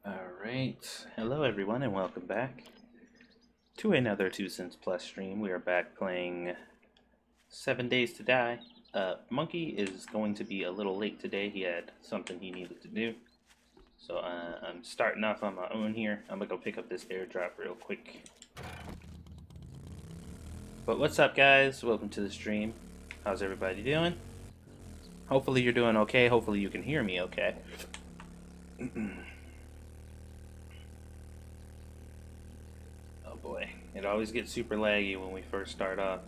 Alright, hello everyone and welcome back to another 2 Cents Plus stream. We are back playing 7 Days to Die. Monkey is going to be a little late today. He had something he needed to do. So I'm starting off on my own here. I'm gonna go pick up this airdrop real quick. But what's up guys? Welcome to the stream. How's everybody doing? Hopefully you're doing okay. Hopefully you can hear me okay. Oh boy, it always gets super laggy when we first start off.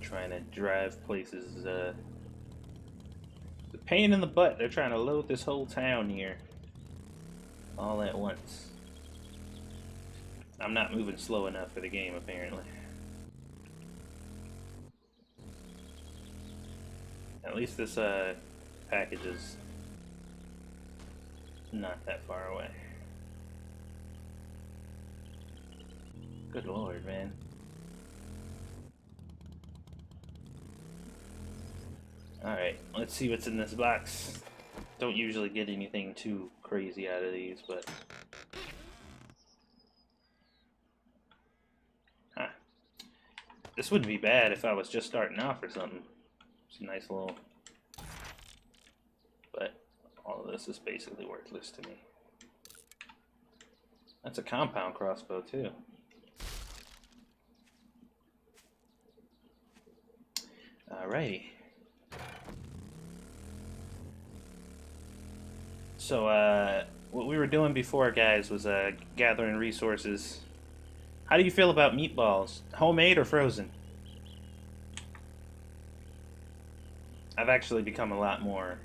Trying to drive places, the pain in the butt. They're trying to load this whole town here all at once. I'm not moving slow enough for the game, apparently. At least this package is not that far away. Good lord, man. Alright, let's see what's in this box. Don't usually get anything too crazy out of these, but... Huh. This wouldn't be bad if I was just starting off or something. It's a nice little... But all of this is basically worthless to me. That's a compound crossbow, too. Alrighty. So, what we were doing before, guys, was gathering resources. How do you feel about meatballs? Homemade or frozen? I've actually become a lot more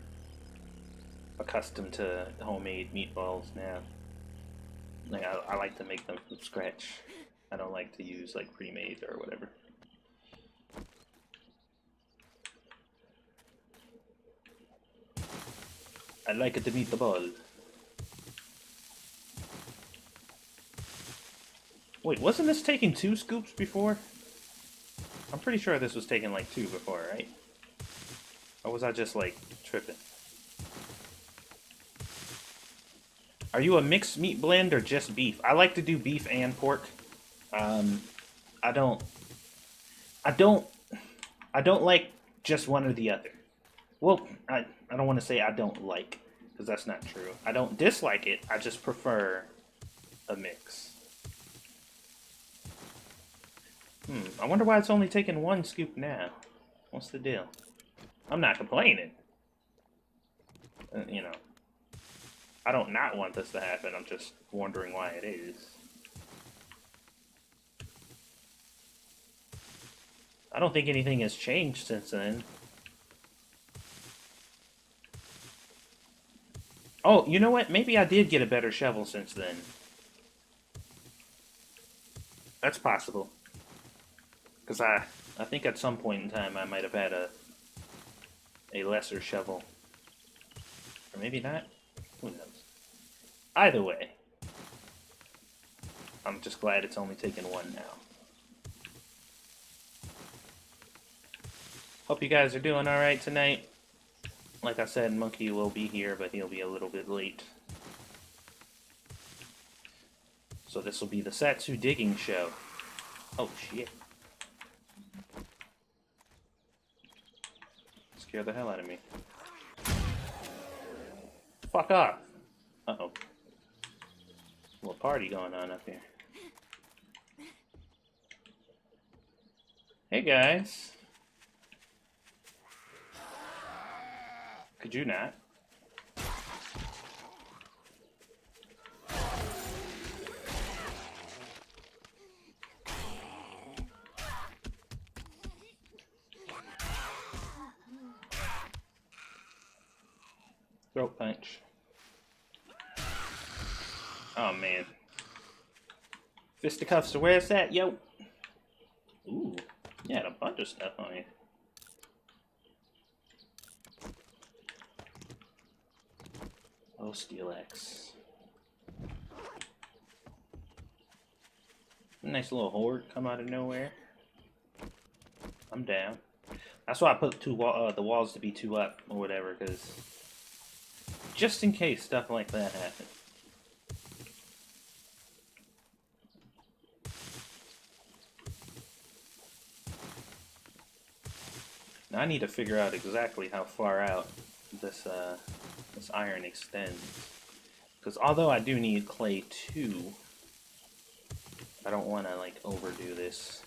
accustomed to homemade meatballs now. Like, I like to make them from scratch. I don't like to use, like, pre-made or whatever. I like it to meet the ball. Wait, wasn't this taking 2 scoops before? I'm pretty sure this was taking like 2 before, right? Or was I just like tripping? Are you a mixed meat blend or just beef? I like to do beef and pork. I don't like just one or the other. Well, I don't want to say I don't like, because that's not true. I don't dislike it, I just prefer a mix. I wonder why it's only taking 1 scoop now. What's the deal? I'm not complaining. You know, I don't not want this to happen, I'm just wondering why it is. I don't think anything has changed since then. Oh, you know what? Maybe I did get a better shovel since then. That's possible. Because I think at some point in time I might have had a lesser shovel. Or maybe not? Who knows? Either way, I'm just glad it's only taken 1 now. Hope you guys are doing alright tonight. Like I said, Monkey will be here, but he'll be a little bit late. So this will be the Satsu Digging Show. Oh, shit. Scared the hell out of me. Fuck off! Uh-oh. A little party going on up here. Hey, guys. Could you not? Throat punch. Oh, man. Fisticuffs, so where's that? Yo! Ooh, you had a bunch of stuff on you. Oh, steel axe. Nice little horde come out of nowhere. I'm down. That's why I put the walls to be 2 up or whatever, because just in case stuff like that happens. Now I need to figure out exactly how far out this this iron extends, because although I do need clay too, I don't want to like overdo this.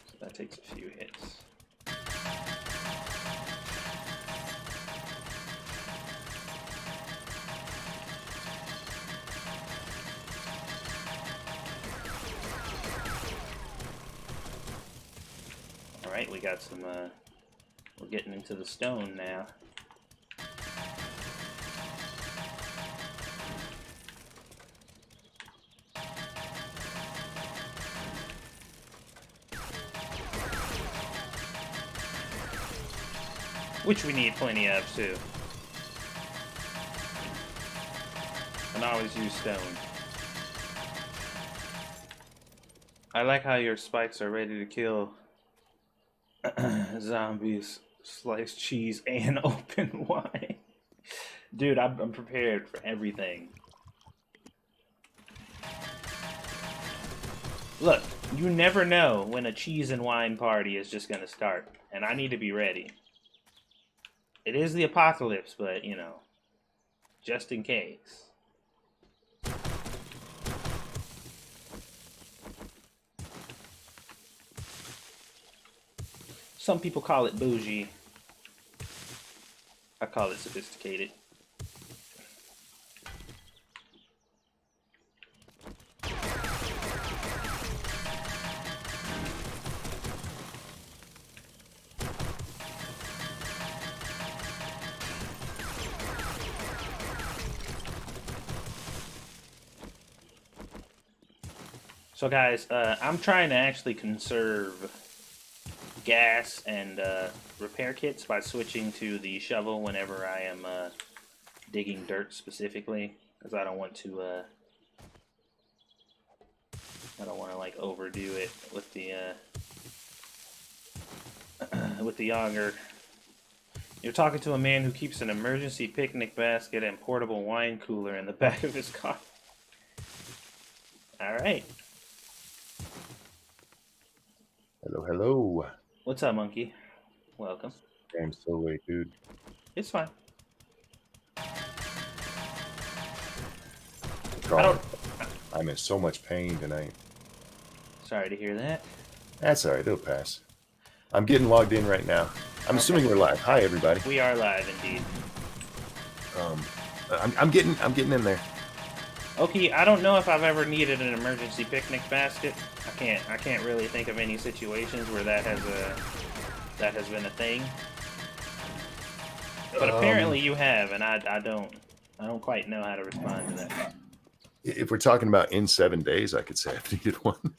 So that takes a few hits. Alright, we got some, we're getting into the stone now. Which we need plenty of, too. And I always use stone. I like how your spikes are ready to kill zombies, sliced cheese, and open wine. Dude, I'm prepared for everything. Look, you never know when a cheese and wine party is just gonna start, and I need to be ready. It is the apocalypse, but, you know, just in case. Some people call it bougie. I call it sophisticated. So guys, I'm trying to actually conserve gas and repair kits by switching to the shovel whenever I am digging dirt specifically, because I don't want to like overdo it with the auger. You're talking to a man who keeps an emergency picnic basket and portable wine cooler in the back of his car. All right. Hello, hello. What's up, monkey? Welcome. I'm so late, dude. It's fine. I'm in so much pain tonight. Sorry to hear that. That's alright, it'll pass. I'm getting logged in right now. I'm assuming we're live. Hi, everybody. We are live indeed. I'm getting in there. Okay, I don't know if I've ever needed an emergency picnic basket. I can't really think of any situations where that has been a thing. But apparently you have, and I don't quite know how to respond to that. If we're talking about in 7 days, I could say I've needed one.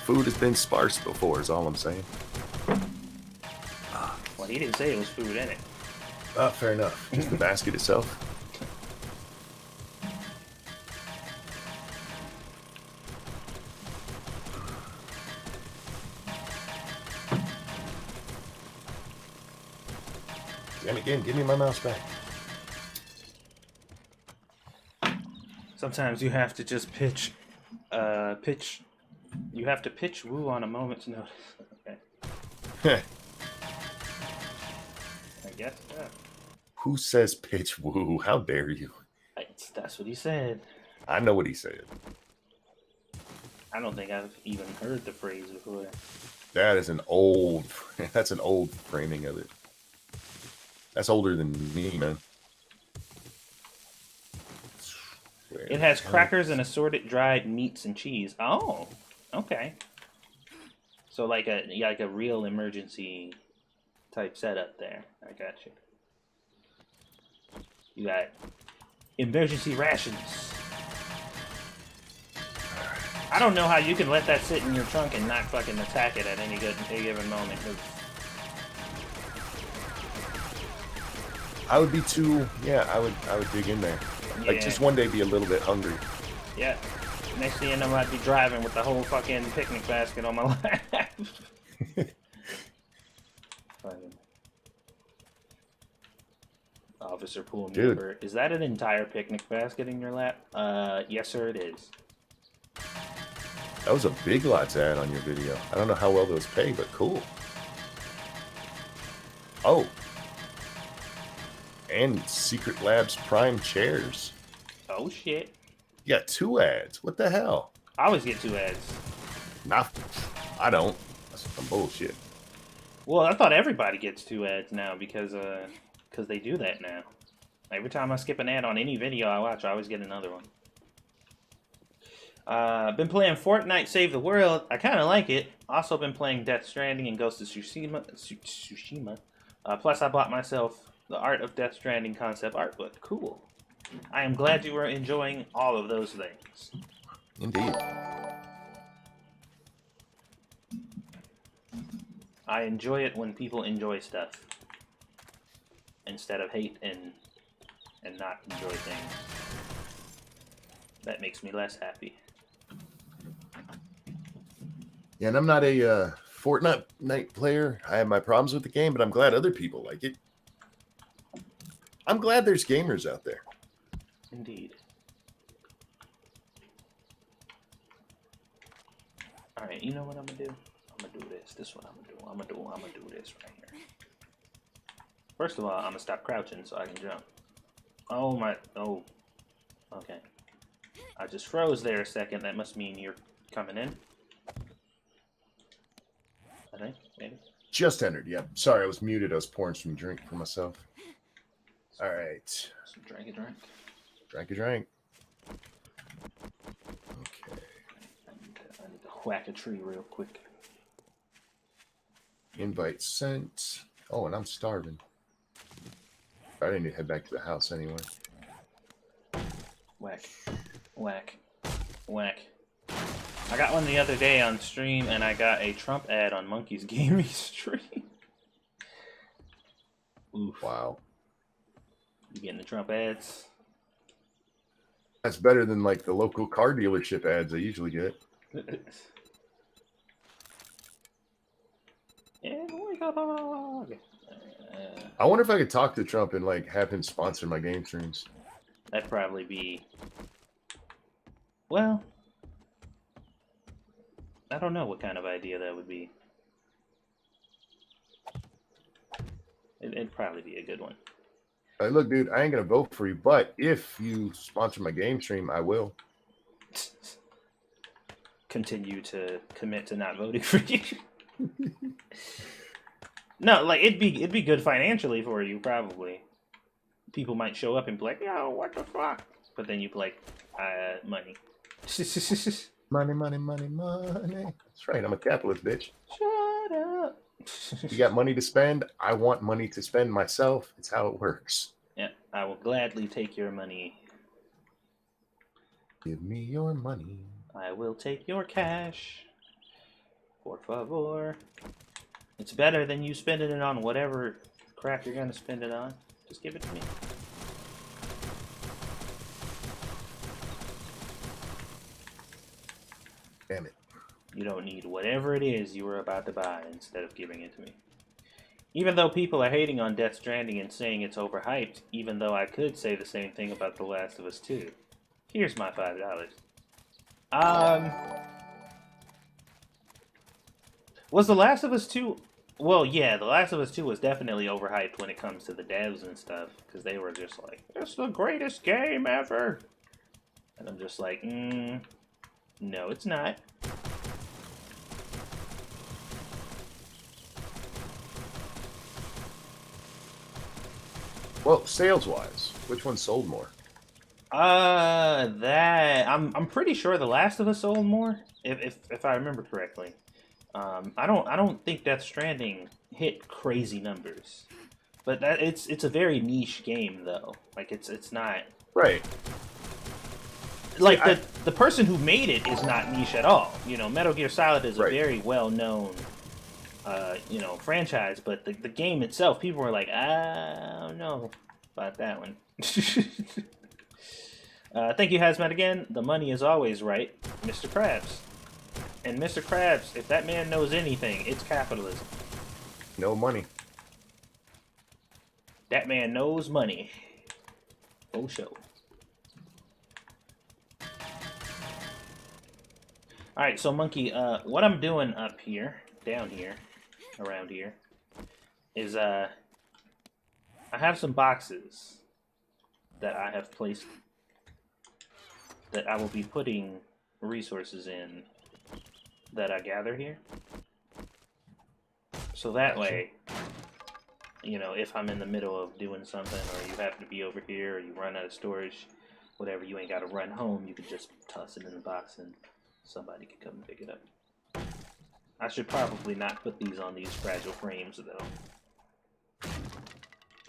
Food has been sparse before, is all I'm saying. Well, he didn't say it was food in it. Fair enough. Just the basket itself. Damn again, give me my mouse back. Sometimes you have to just pitch you have to pitch woo on a moment's notice. Okay. I guess, yeah. Who says pitch woo? How dare you? That's what he said. I know what he said. I don't think I've even heard the phrase before. That's an old framing of it. That's older than me, man. It has crackers and assorted dried meats and cheese. Oh, okay. So like a real emergency type setup there. I got you. You got emergency rations. I don't know how you can let that sit in your trunk and not fucking attack it at any given moment. I would be too, yeah, I would dig in there. Like, just one day be a little bit hungry. Yeah. Next thing you know, I might be driving with the whole fucking picnic basket on my lap. Fucking officer pulled me Dude. over. Is that an entire picnic basket in your lap? Yes, sir, it is. That was a Big Lots ad on your video. I don't know how well those pay, but cool. Oh. And Secret Labs Prime chairs. Oh, shit. You got 2 ads. What the hell? I always get 2 ads. Nah, I don't. That's some bullshit. Well, I thought everybody gets 2 ads now because they do that now. Every time I skip an ad on any video I watch, I always get another one. Been playing Fortnite Save the World. I kind of like it. Also been playing Death Stranding and Ghost of Tsushima. Plus, I bought myself the Art of Death Stranding concept art book. Cool. I am glad you were enjoying all of those things. Indeed. I enjoy it when people enjoy stuff instead of hate and not enjoy things. That makes me less happy. Yeah, and I'm not a Fortnite player. I have my problems with the game, but I'm glad other people like it. I'm glad there's gamers out there. Indeed. Alright, you know what I'm gonna do? I'm gonna do this. This is what I'm gonna do. I'm gonna do this right here. First of all, I'm gonna stop crouching so I can jump. Oh my, oh. Okay. I just froze there a second. That must mean you're coming in. I think, maybe. Just entered, yeah. Sorry, I was muted. I was pouring some drink for myself. All right. So drink a drink. Drank a drink. Okay. I need to whack a tree real quick. Invite sent. Oh, and I'm starving. I didn't need to head back to the house anyway. Whack. Whack. Whack. I got one the other day on stream, and I got a Trump ad on Monkey's Gaming stream. Oof. Wow. You getting the Trump ads? That's better than like the local car dealership ads I usually get. I wonder if I could talk to Trump and like have him sponsor my game streams. That'd probably be... Well... I don't know what kind of idea that would be. It'd probably be a good one. Look, dude, I ain't gonna vote for you, but if you sponsor my game stream, I will. Continue to commit to not voting for you. No, like it'd be good financially for you, probably. People might show up and be like, "Yo, what the fuck?" But then you'd be like, money. Money, money, money, money. That's right. I'm a capitalist, bitch. Shut up. You got money to spend. I want money to spend myself. It's how it works. Yeah, I will gladly take your money. Give me your money. I will take your cash. Por favor. It's better than you spending it on whatever crap you're gonna spend it on. Just give it to me. Damn it. You don't need whatever it is you were about to buy instead of giving it to me. Even though people are hating on Death Stranding and saying it's overhyped, even though I could say the same thing about The Last of Us 2. Here's my $5. Was The Last of Us 2... Well, yeah, The Last of Us 2 was definitely overhyped when it comes to the devs and stuff, because they were just like, it's the greatest game ever! And I'm just like, no, it's not. Well, sales-wise, which one sold more? I'm pretty sure The Last of Us sold more, if I remember correctly. I don't think Death Stranding hit crazy numbers, but it's a very niche game though. Like it's not right. Like the person who made it is not niche at all. You know, Metal Gear Solid is a very well known franchise, but the game itself, people were like, I don't know about that one. Thank you, Hazmat, again. The money is always right, Mr. Krabs. And Mr. Krabs, if that man knows anything, it's capitalism. No money. That man knows money. Oh, show. Alright, so Monkey, what I'm doing up here, down here, around here, is I have some boxes that I have placed that I will be putting resources in that I gather here. So that way, you know, if I'm in the middle of doing something, or you happen to be over here, or you run out of storage, whatever, you ain't got to run home, you could just toss it in the box and somebody can come and pick it up. I should probably not put these on these fragile frames, though.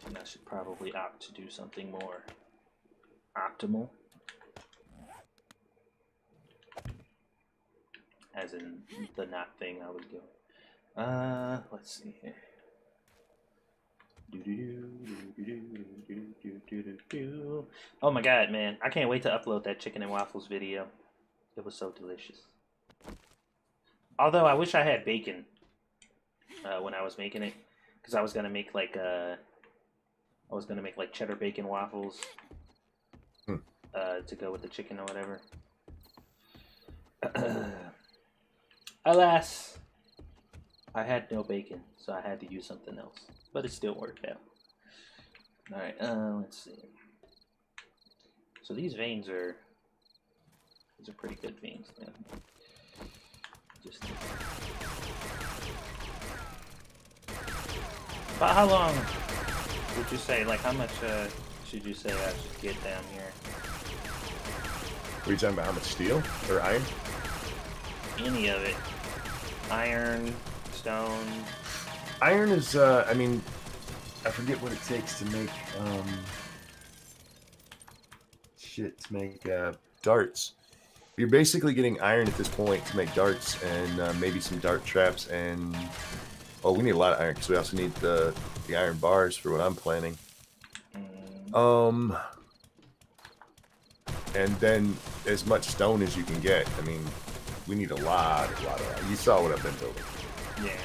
And I should probably opt to do something more optimal. As in the not thing I was doing. Let's see here. Oh my god, man. I can't wait to upload that chicken and waffles video. It was so delicious. Although I wish I had bacon when I was making it, because I was gonna make like cheddar bacon waffles to go with the chicken or whatever. Alas, I had no bacon, so I had to use something else, but it still worked out. All right, let's see. So these are pretty good veins, man. Just about how long would you say? Like, how much should you say I should get down here? What are you talking about? How much steel or iron? Any of it. Iron, stone. Iron is, I mean, I forget what it takes to make, to make darts. You're basically getting iron at this point to make darts and maybe some dart traps and... Oh, we need a lot of iron because we also need the iron bars for what I'm planning. And then as much stone as you can get. I mean, we need a lot of iron. You saw what I've been building. Yeah.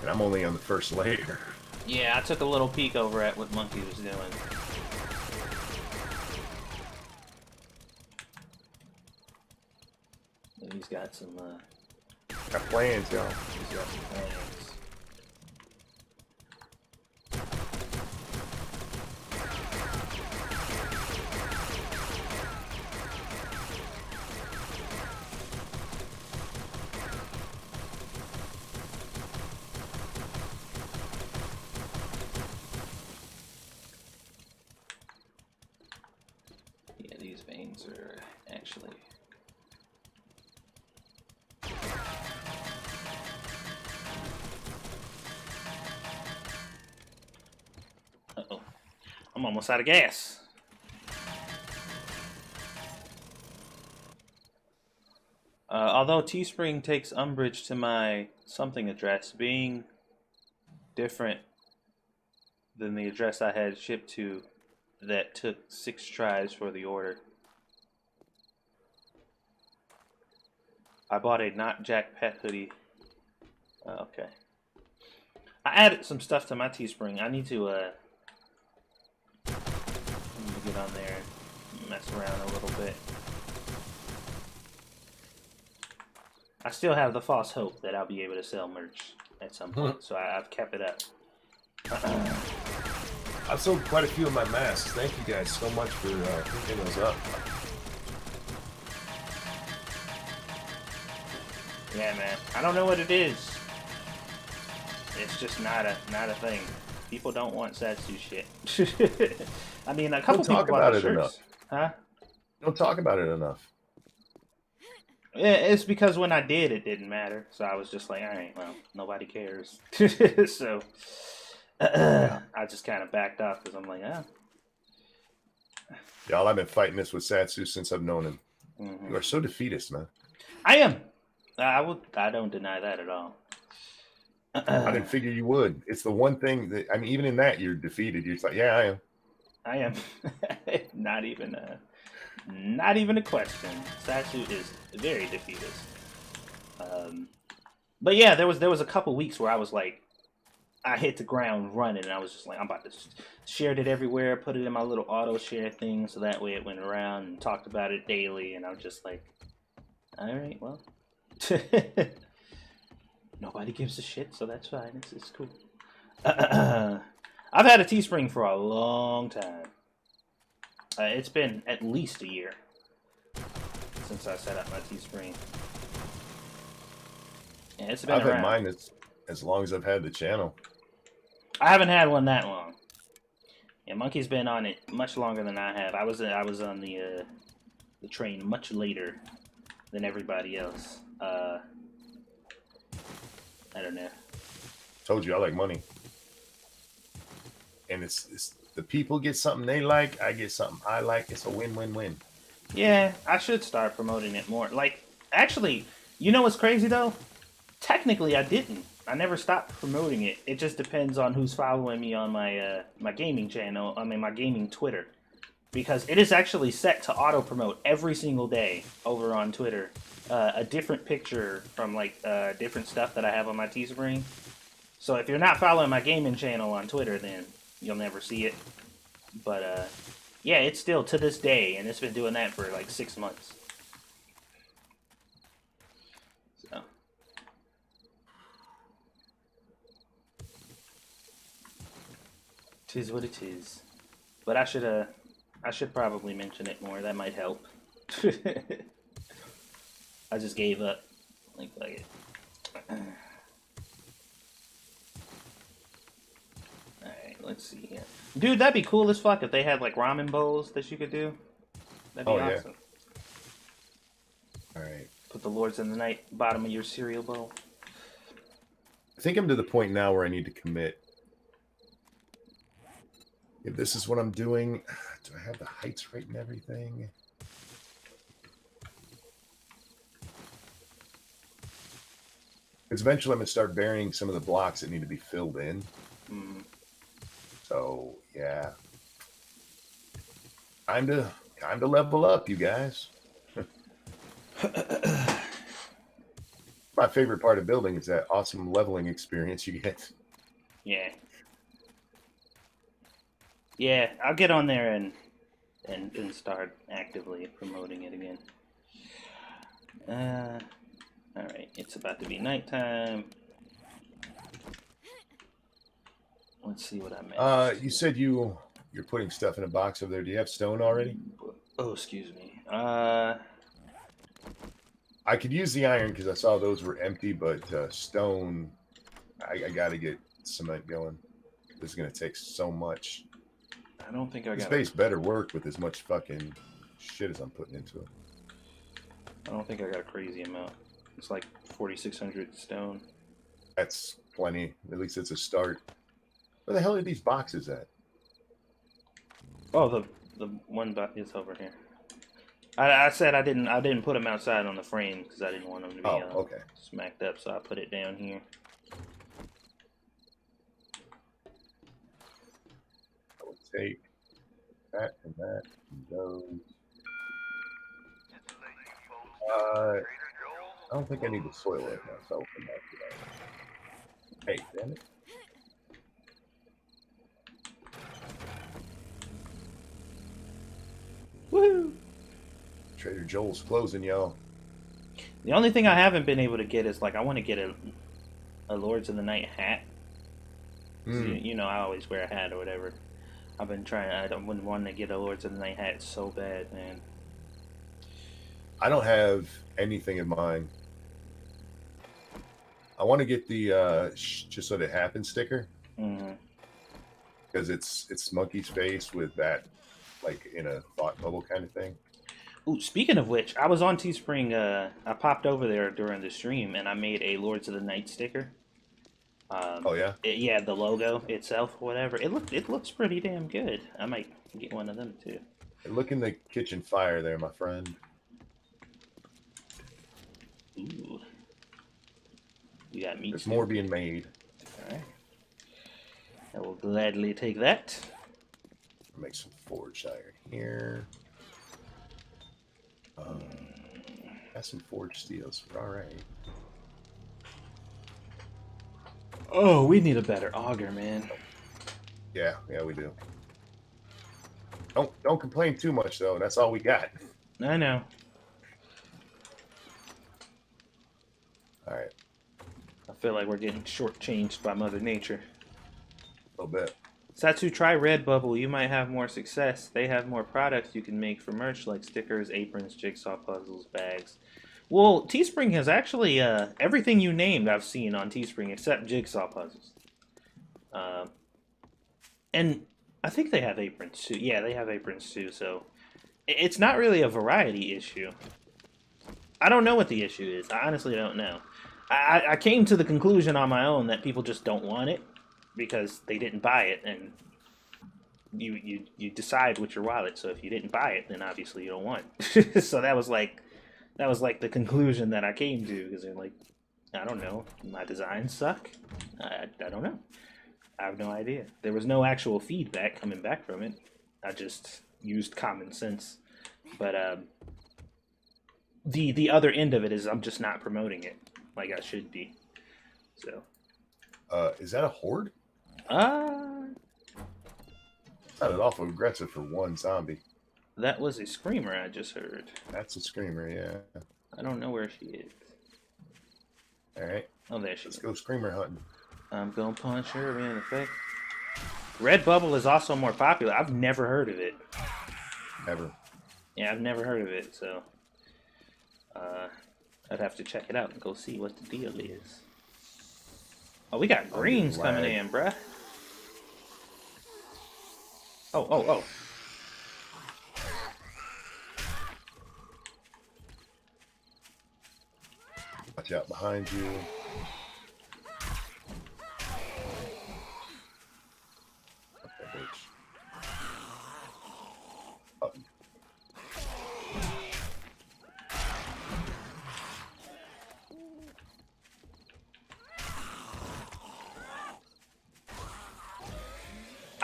And I'm only on the first layer. Yeah, I took a little peek over at what Monkey was doing. And he's got some, Got plans, y'all. he's got some plans. Yeah, these veins are actually... Uh-oh. I'm almost out of gas. Although Teespring takes umbrage to my something address being different than the address I had shipped to that took 6 tries for the order. I bought a Not Jack Pet hoodie. Okay. I added some stuff to my Teespring. I need to get on there and mess around a little bit. I still have the false hope that I'll be able to sell merch at some point, so I've kept it up. I've sold quite a few of my masks. Thank you guys so much for picking those up. Yeah, man. I don't know what it is. It's just not a thing. People don't want Satsu shit. I mean, a couple people bought the shirts. Huh? Don't talk about it enough. Yeah, it's because when I did, it didn't matter. So I was just like, all right, well, nobody cares. So I just kind of backed off because I'm like, ah. Y'all, I've been fighting this with Satsu since I've known him. You are so defeatist, man. I am. I don't deny that at all. I didn't figure you would. It's the one thing that, I mean, even in that, you're defeated. You're just like, yeah, I am. I am. Not even a question. Statue is very defeatist. But yeah, there was a couple weeks where I was like, I hit the ground running, and I was just like, I'm about to share it everywhere, put it in my little auto share thing, so that way it went around and talked about it daily, and I'm just like, all right, well, nobody gives a shit, so that's fine. It's cool. I've had a Teespring for a long time. It's been at least a year since I set up my Teespring. Yeah, it's been I've around. had mine as long as I've had the channel. I haven't had one that long. Yeah, Monkey's been on it much longer than I have. I was on the train much later than everybody else. I don't know. Told you I like money, and it's the people get something they like, I get something I like. It's a win-win-win. Yeah, I should start promoting it more. Like, actually, you know what's crazy though? Technically, I didn't. I never stopped promoting it. It just depends on who's following me on my my gaming channel. I mean, my gaming Twitter, because it is actually set to auto promote every single day over on Twitter. A different picture from like different stuff that I have on my Teespring. So if you're not following my gaming channel on Twitter, then you'll never see it. But yeah, it's still to this day, and it's been doing that for like 6 months. So. Tis what it is. But I should probably mention it more. That might help. I just gave up. Like it. Alright, let's see here. Dude, that'd be cool as fuck if they had like ramen bowls that you could do. That'd be awesome. Alright. Put the Lords in the Night bottom of your cereal bowl. I think I'm to the point now where I need to commit. If this is what I'm doing, do I have the heights right and everything? Because eventually I'm going to start burying some of the blocks that need to be filled in. So, yeah. Time to level up, you guys. My favorite part of building is that awesome leveling experience you get. Yeah. Yeah, I'll get on there and start actively promoting it again. Alright, it's about to be nighttime. Let's see what I made. You said you're putting stuff in a box over there. Do you have stone already? Oh, excuse me. I could use the iron because I saw those were empty, but stone, I got to get cement going. This is going to take so much. I don't think I got. This base better work with as much fucking shit as I'm putting into it. I don't think I got a crazy amount. It's like 4,600 stone. That's plenty. At least it's a start. Where the hell are these boxes at? Oh, the one is over here. I said I didn't put them outside on the frame because I didn't want them to be smacked up, so I put it down here. I would take that and those. I don't think I need the soil right now, so I'll come back to that. Hey, damn it. Woo! Trader Joel's closing, y'all. The only thing I haven't been able to get is like I want to get a Lords of the Night hat. You know, I always wear a hat or whatever. I've been trying. I've been wanting to get a Lords of the Night hat so bad, man. I don't have anything in mind. I want to get the just so it happens sticker because it's Monkey's face with that like in a thought bubble kind of thing. Ooh, speaking of which, I was on Teespring. I popped over there during the stream and I made a Lords of the Night sticker. Oh yeah. Yeah, the logo itself, whatever. It looks pretty damn good. I might get one of them too. Look in the kitchen fire there, my friend. Ooh. We got meat. There's more being made. Alright. I will gladly take that. Make some forged iron here. Got some forged steels. All right. Oh, we need a better auger, man. Yeah, we do. Don't complain too much though. That's all we got. I know. All right. I feel like we're getting shortchanged by Mother Nature. A little bit. Satsu, try Redbubble. You might have more success. They have more products you can make for merch like stickers, aprons, jigsaw puzzles, bags. Well, Teespring has actually everything you named I've seen on Teespring except jigsaw puzzles. And I think they have aprons too. Yeah, they have aprons too. So it's not really a variety issue. I don't know what the issue is. I honestly don't know. I came to the conclusion on my own that people just don't want it because they didn't buy it, and you decide with your wallet. So if you didn't buy it, then obviously you don't want it. So that was like the conclusion that I came to, because they're like, I don't know, my designs suck. I don't know. I have no idea. There was no actual feedback coming back from it. I just used common sense. But the other end of it is I'm just not promoting it like I should be. So. Is that a horde? Sounded awful aggressive for one zombie. That was a screamer I just heard. That's a screamer, yeah. I don't know where she is. All right. Oh, there she is. Let's go screamer hunting. I'm gonna punch her in the face. Redbubble is also more popular. I've never heard of it. Never. Yeah, I've never heard of it, so I'd have to check it out and go see what the deal is. Oh, we got greens coming in, bruh. Oh. Watch out behind you.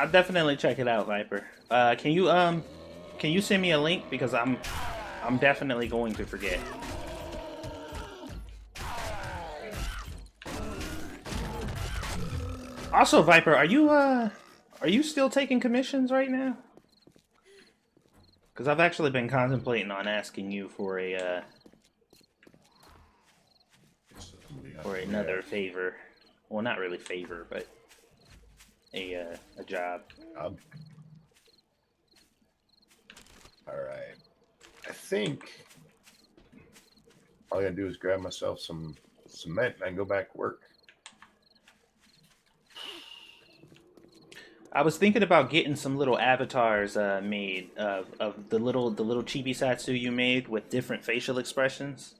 I'll definitely check it out, Viper. Can you send me a link, because I'm definitely going to forget. Also, Viper, are you still taking commissions right now? Because I've actually been contemplating on asking you for a for another favor. Well, not really favor, but a job. All right. I think all I gotta do is grab myself some cement and I can go back to work. I was thinking about getting some little avatars made of the little chibi Satsu you made with different facial expressions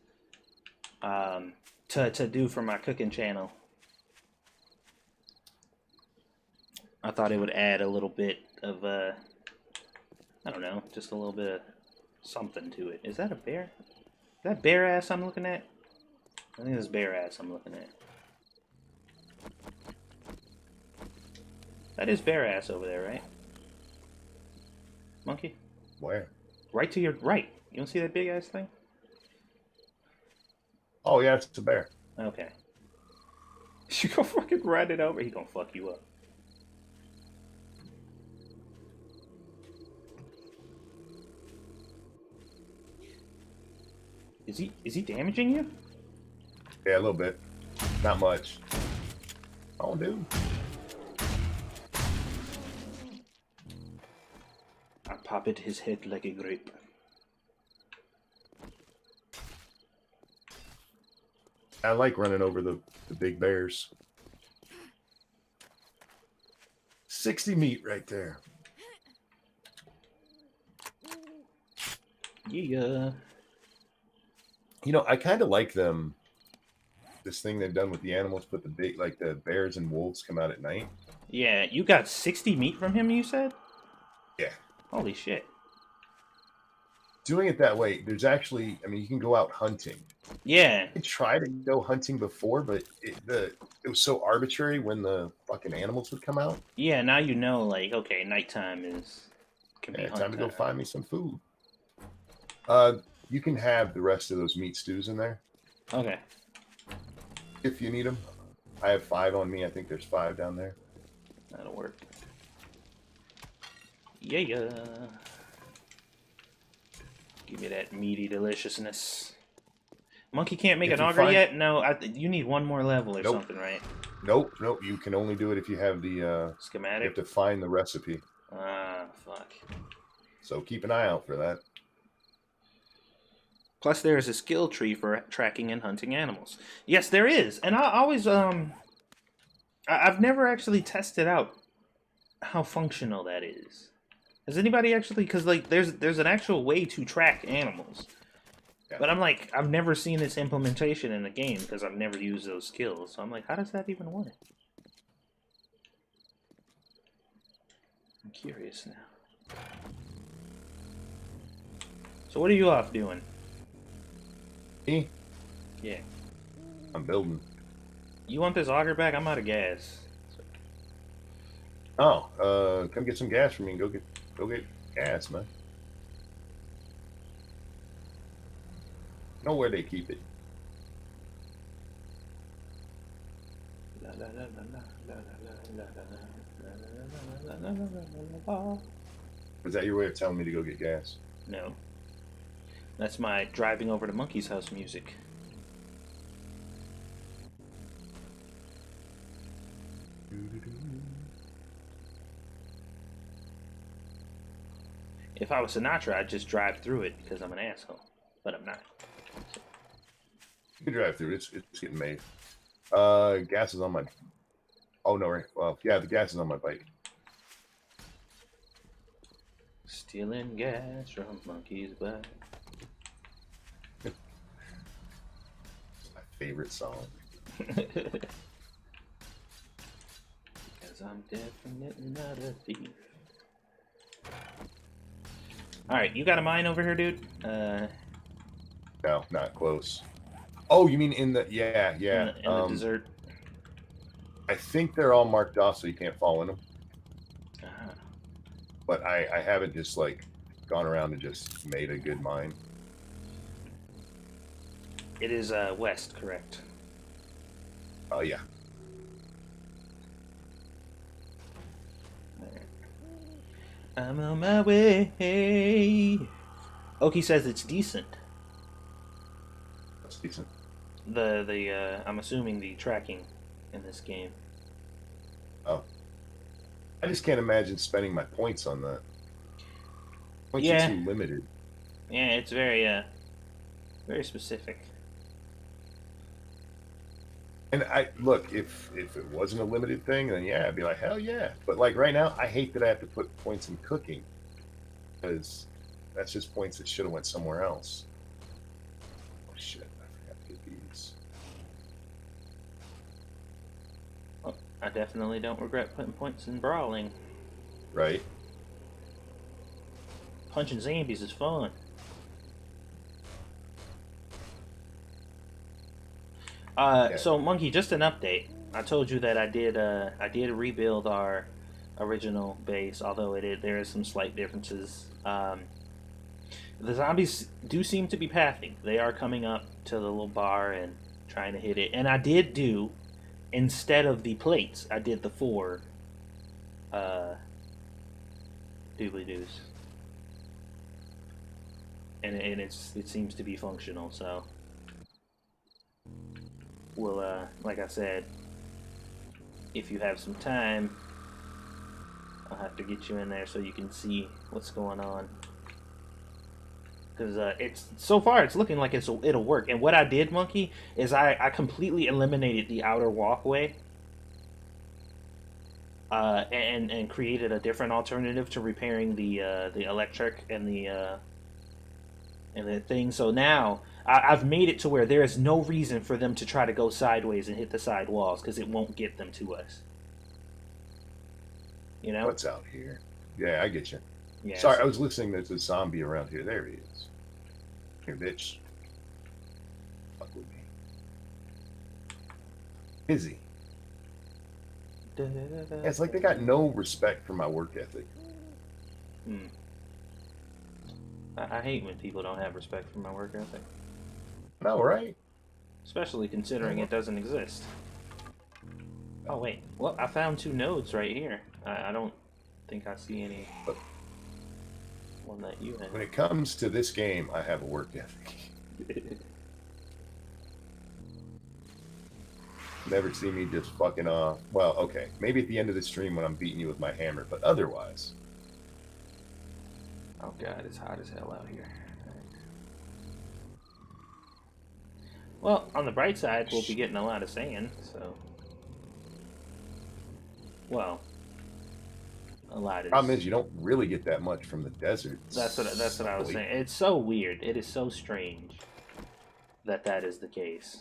to do for my cooking channel. I thought it would add a little bit of I don't know, just a little bit of something to it. Is that a bear? Is that bear ass I'm looking at? I think it's bear ass I'm looking at. That is bear ass over there, right? Monkey? Where? Right to your right. You don't see that big ass thing? Oh yeah, it's a bear. Okay. You go fucking run it over, he gonna fuck you up. Is he damaging you? Yeah, a little bit. Not much. Oh, dude. I popped his head like a grape. I like running over the big bears. 60 meat right there. Yeah. You know, I kind of like them. This thing they've done with the animals, but the big, like the bears and wolves come out at night. Yeah, you got 60 meat from him, you said? Yeah. Holy shit. Doing it that way, there's actually, I mean, you can go out hunting. Yeah. I tried to go hunting before, but it was so arbitrary when the fucking animals would come out. Yeah, now you know, like, okay, nighttime is Can be Yeah, time to go hunted. find me some food. You can have the rest of those meat stews in there Okay. if you need them. I have 5 on me. I think there's 5 down there. That'll work. Yeah. Give me that meaty deliciousness. Monkey can't make If an you auger find- yet? No, you need one more level or Nope. something, right? Nope. You can only do it if you have the you Schematic? have to find the recipe. Ah, fuck. So keep an eye out for that. Plus, there is a skill tree for tracking and hunting animals. Yes, there is, and I always I've never actually tested out how functional that is. Has anybody actually? Because like, there's an actual way to track animals, Yeah. but I'm like, I've never seen this implementation in a game because I've never used those skills. So I'm like, how does that even work? I'm curious now. So what are you off doing? Me? Yeah. I'm building. You want this auger back? I'm out of gas. Oh, come get some gas from me and go get gas, man. Know where they keep it. Is that your way of telling me to go get gas? No. That's my driving over to Monkey's house music. If I was Sinatra, I'd just drive through it because I'm an asshole. But I'm not. You can drive through. It's getting made. Gas is on my. Oh no, right. Well, yeah, the gas is on my bike. Stealing gas from Monkey's bike. It's my favorite song. Because I'm definitely not a thief. Alright, you got a mine over here, dude? No, not close. Oh, you mean in the yeah. In the desert? I think they're all marked off so you can't fall in them. Ah. But I haven't just like gone around and just made a good mine. It is west, correct? Oh yeah. I'm on my way. Oki says it's decent. That's decent. I'm assuming the tracking in this game. Oh. I just can't imagine spending my points on that. Points Yeah. are too limited. Yeah, it's very very specific. And I look, if it wasn't a limited thing, then yeah, I'd be like, hell yeah. But like right now, I hate that I have to put points in cooking because that's just points that should have went somewhere else. Oh shit, I forgot to get these. Well, I definitely don't regret putting points in brawling. Right. Punching zombies is fun. So Monkey, just an update. I told you that I did rebuild our original base, although there is some slight differences. The zombies do seem to be pathing. They are coming up to the little bar and trying to hit it. And I did do, instead of the plates, I did the 4 doobly-doos. And it seems to be functional, so we'll like I said, if you have some time, I'll have to get you in there so you can see what's going on. Because it's so far it's looking like it'll work. And what I did, Monkey, is I completely eliminated the outer walkway and created a different alternative to repairing the electric and the thing. So now I've made it to where there is no reason for them to try to go sideways and hit the side walls because it won't get them to us. You know? What's out here? Yeah, I get you. Yeah. Sorry, I was listening. There's a zombie around here. There he is. Here, bitch. Fuck with me. Busy. It's like they got no respect for my work ethic. I hate when people don't have respect for my work ethic. No, right? Especially considering it doesn't exist. Oh, wait. Well, I found 2 nodes right here. I don't think I see any one that you have. When it comes to this game, I have a work ethic. Never see me just fucking off. Well, okay. Maybe at the end of the stream when I'm beating you with my hammer, but otherwise. Oh god, it's hot as hell out here. Well, on the bright side, we'll be getting a lot of sand, so... Well... A lot is... Problem is, you don't really get that much from the desert. That's what I was saying. It's so weird. It is so strange that that is the case.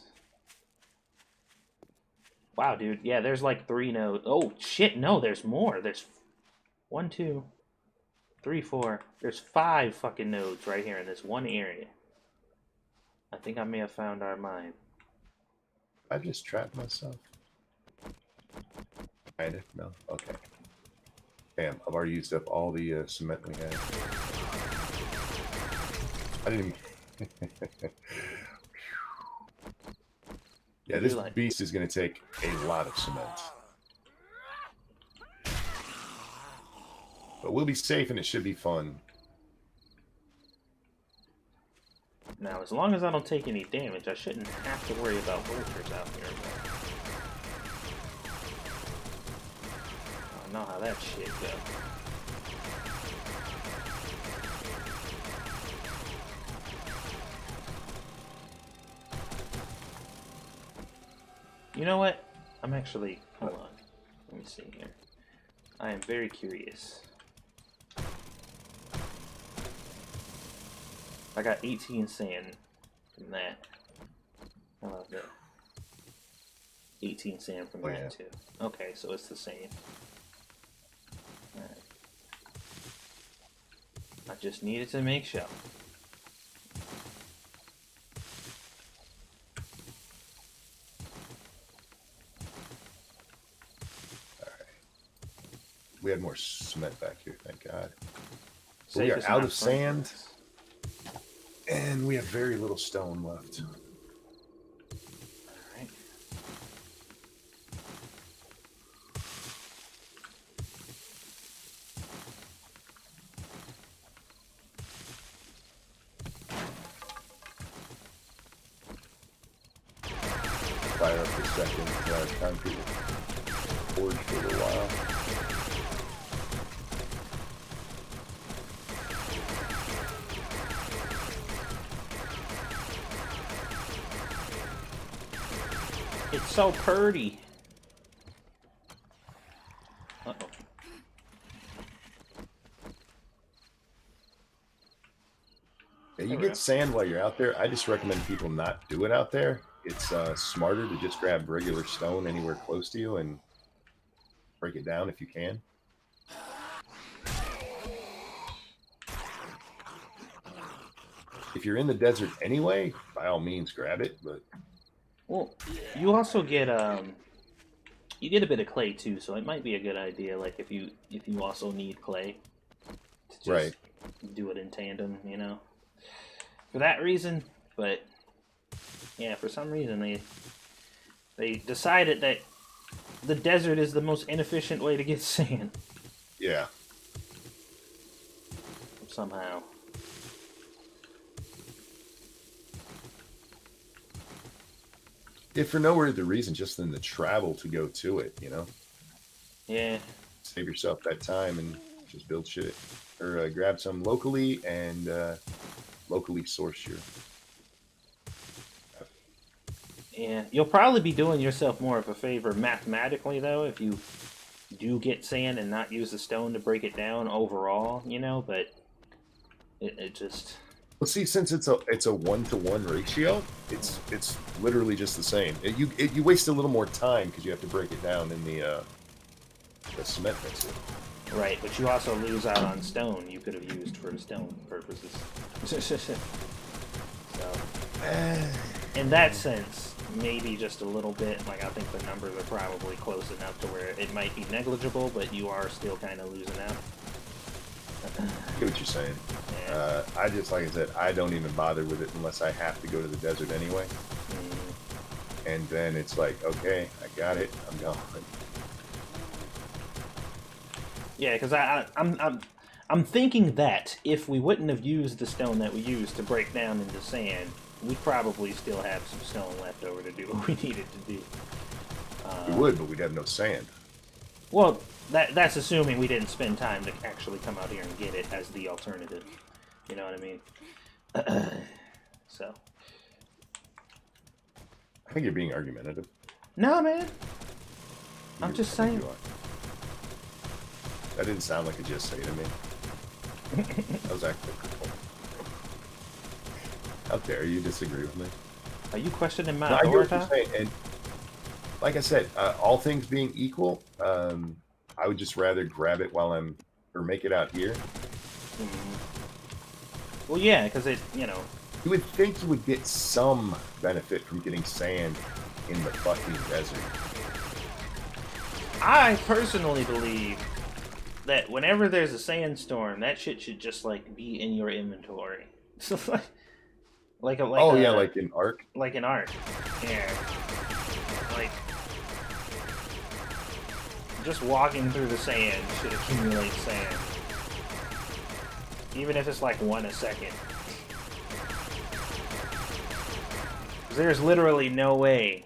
Wow, dude. Yeah, there's like 3 nodes. Oh, shit, no, there's more. There's 1, 2, 3, 4. There's 5 fucking nodes right here in this one area. I think I may have found our mine. I just trapped myself. Kinda? No? Okay. Damn, I've already used up all the cement we had. I didn't even... Yeah, this beast is going to take a lot of cement. But we'll be safe and it should be fun. Now, as long as I don't take any damage, I shouldn't have to worry about workers out here. I don't know how that shit goes. You know what? I'm actually... Hold on. Let me see here. I am very curious. I got 18 sand from that. How about that? 18 sand from that too. Okay, so it's the same. Alright. I just needed to make sure. We had more cement back here, thank God. So we are out of sand, and we have very little stone left. Alright. Fire up for a second, concrete forge for a little while. It's so pretty. Uh-oh. Yeah, you get sand while you're out there. I just recommend people not do it out there. It's smarter to just grab regular stone anywhere close to you and break it down if you can. If you're in the desert anyway, by all means grab it, but... Well, you also get you get a bit of clay too, so it might be a good idea. Like if you also need clay, to just do it in tandem, you know, for that reason. But yeah, for some reason they decided that the desert is the most inefficient way to get sand. Yeah. Somehow. If for no other reason, just in the travel to go to it, you know? Yeah. Save yourself that time and just build shit. Or grab some locally and locally source your... Yeah, you'll probably be doing yourself more of a favor mathematically, though, if you do get sand and not use the stone to break it down overall, you know, but it just... Well, see, since it's a 1-to-1 ratio, it's literally just the same. You waste a little more time because you have to break it down in the cement mixer. Right, but you also lose out on stone you could have used for stone purposes. So, in that sense, maybe just a little bit. Like, I think the numbers are probably close enough to where it might be negligible, but you are still kind of losing out. I get what you're saying. Yeah. I just, like I said, I don't even bother with it unless I have to go to the desert anyway. And then it's like, okay, I got it. I'm gone. Yeah, because I'm thinking that if we wouldn't have used the stone that we used to break down into sand, we'd probably still have some stone left over to do what we needed to do. We would, but we'd have no sand. Well, that's assuming we didn't spend time to actually come out here and get it as the alternative. You know what I mean? So. I think you're being argumentative. No, man. I'm just saying. That didn't sound like a just say to me. That was actually cool. How dare you disagree with me? Are you questioning my no, I get what authority? you're saying, and like I said, all things being equal, I would just rather grab it while I'm, or make it out here. Well, yeah, because it, you know. You would think you would get some benefit from getting sand in the fucking desert. I personally believe that whenever there's a sandstorm, that shit should just like be in your inventory. So like in Ark. Like an Ark. Yeah. Like just walking through the sand should accumulate sand. Even if it's like 1 a second. There's literally no way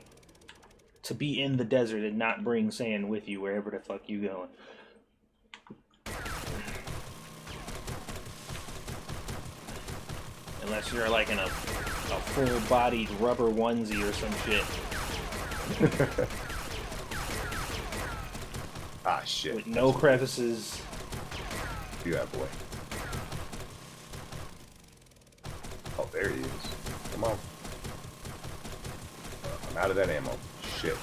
to be in the desert and not bring sand with you wherever the fuck you going. Unless you're like in a full-bodied rubber onesie or some shit. Ah, shit. With no crevices. You have boy. Oh, there he is. Come on. I'm out of that ammo. Shit.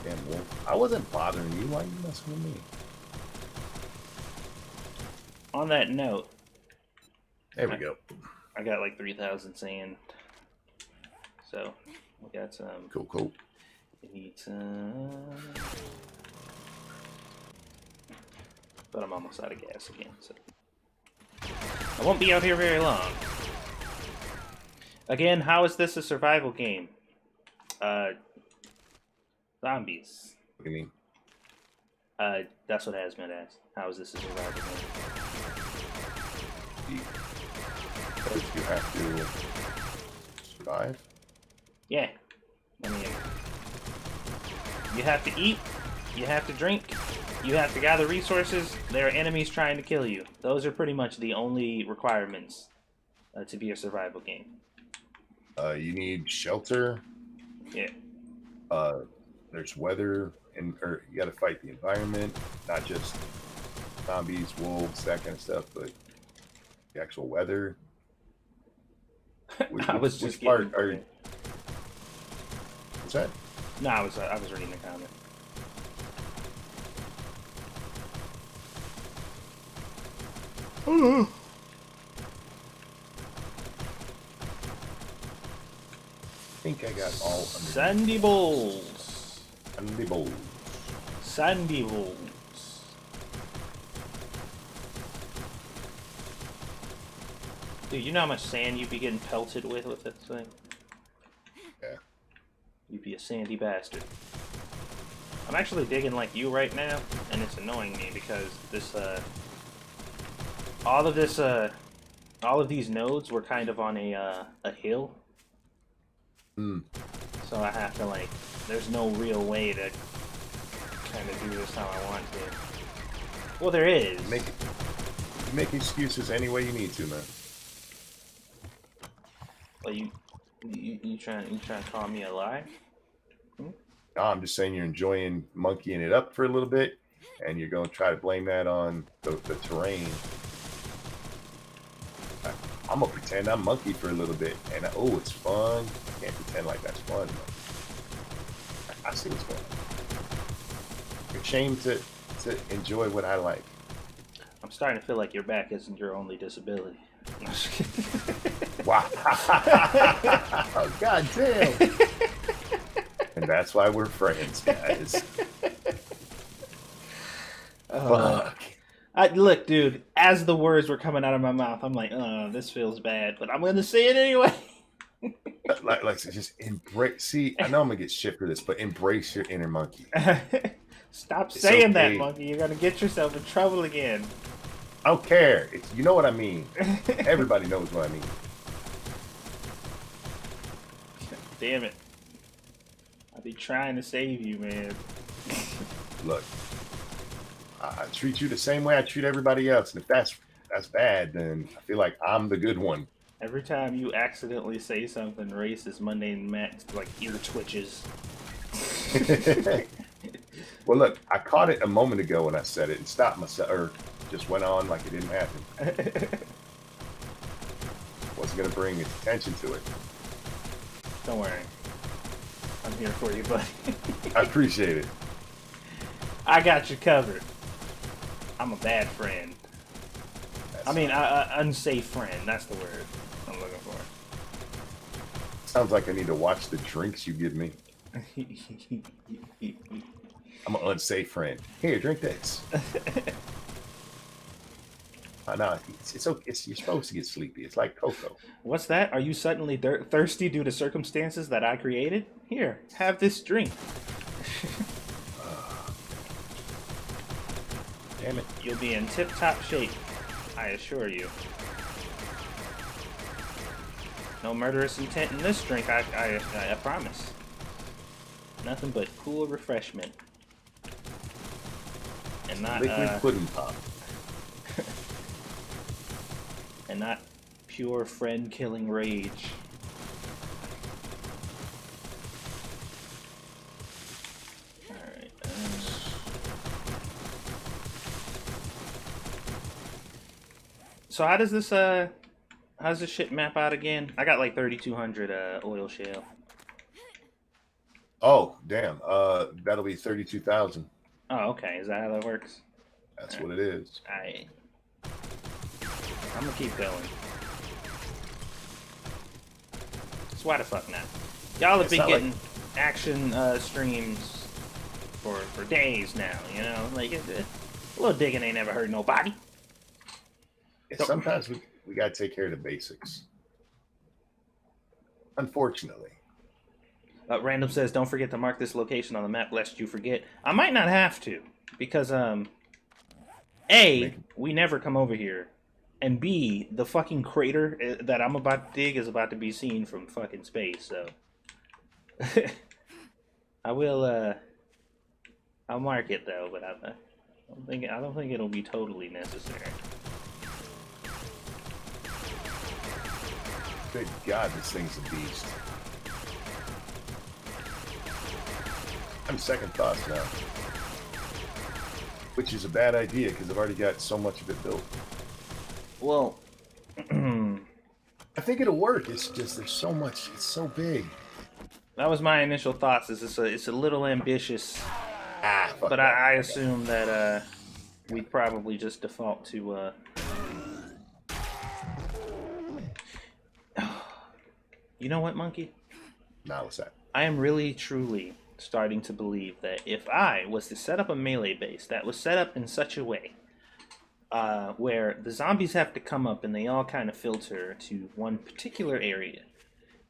Damn wolf. I wasn't bothering you. Why are you messing with me? On that note, there we go. I got like 3,000 sand. So, we got some. Cool. We need some. But I'm almost out of gas again, so. I won't be out here very long. Again, how is this a survival game? Zombies. What do you mean? That's what Hazmat asked. How is this a survival game? Because you have to survive? Yeah. I mean, you have to eat, you have to drink, you have to gather resources, there are enemies trying to kill you. Those are pretty much the only requirements to be a survival game. You need shelter. Yeah. There's weather, or you got to fight the environment, not just zombies, wolves, that kind of stuff, but the actual weather. I was just which part are? What's that? No, I was reading the comment. I think I got all under Sandy Bowls. Sandy Bowls. Sandy Bowls. Dude, you know how much sand you'd be getting pelted with this thing? Yeah. You'd be a sandy bastard. I'm actually digging like you right now, and it's annoying me because this, all of these nodes were kind of on a hill. So I have to like, there's no real way to kind of do this how I want to. Well, there is. You make excuses any way you need to, man. Well, you trying to call me a lie? No, I'm just saying you're enjoying monkeying it up for a little bit, and you're going to try to blame that on the terrain. I'm going to pretend I'm monkey for a little bit, and oh, it's fun. I can't pretend like that's fun. I see what's going on. You're ashamed to enjoy what I like. I'm starting to feel like your back isn't your only disability. Wow. God damn. And that's why we're friends, guys. Fuck. Look, dude, as the words were coming out of my mouth, I'm like, oh, this feels bad, but I'm going to say it anyway. Like, just embrace. See, I know I'm going to get shit for this, but embrace your inner monkey. Stop saying that, monkey. You're going to get yourself in trouble again. I don't care. You know what I mean. Everybody knows what I mean. Damn it. I'll be trying to save you, man. Look, I treat you the same way I treat everybody else. And if that's bad, then I feel like I'm the good one. Every time you accidentally say something racist, Mundane Max, like, ear twitches. Well, look, I caught it a moment ago when I said it and stopped myself, or just went on like it didn't happen. Wasn't going to bring attention to it. Don't worry. I'm here for you, buddy. I appreciate it. I got you covered. I'm a bad friend. Unsafe friend. That's the word I'm looking for. Sounds like I need to watch the drinks you give me. I'm an unsafe friend. Here, drink this. No, you're supposed to get sleepy. It's like cocoa. What's that? Are you suddenly thirsty due to circumstances that I created? Here, have this drink. Damn it. You'll be in tip-top shape, I assure you. No murderous intent in this drink, I promise. Nothing but cool refreshment. And not, liquid pudding pop. And not pure friend-killing rage. Alright. So how does this shit map out again? I got like 3,200 oil shale. Oh, damn. That'll be 32,000. Oh, okay. Is that how that works? That's what it is. I'm gonna keep going. So why the fuck not? Y'all have been getting action streams for days now, you know? Like, a little digging ain't never hurt nobody. Yeah, sometimes we gotta take care of the basics. Unfortunately. Random says, don't forget to mark this location on the map lest you forget. I might not have to, because, A, we never come over here. And B, the fucking crater that I'm about to dig is about to be seen from fucking space, so... I'll mark it, though, but I don't think it'll be totally necessary. Good God, this thing's a beast. I'm second thoughts now. Which is a bad idea, because I've already got so much of it built. Well... I think it'll work, it's just, there's so much, it's so big. That was my initial thoughts, it's a little ambitious, but I assume that we'd probably just default to... You know what, Monkey? Nah, what's that? I am really, truly starting to believe that if I was to set up a melee base that was set up in such a way where the zombies have to come up and they all kind of filter to one particular area,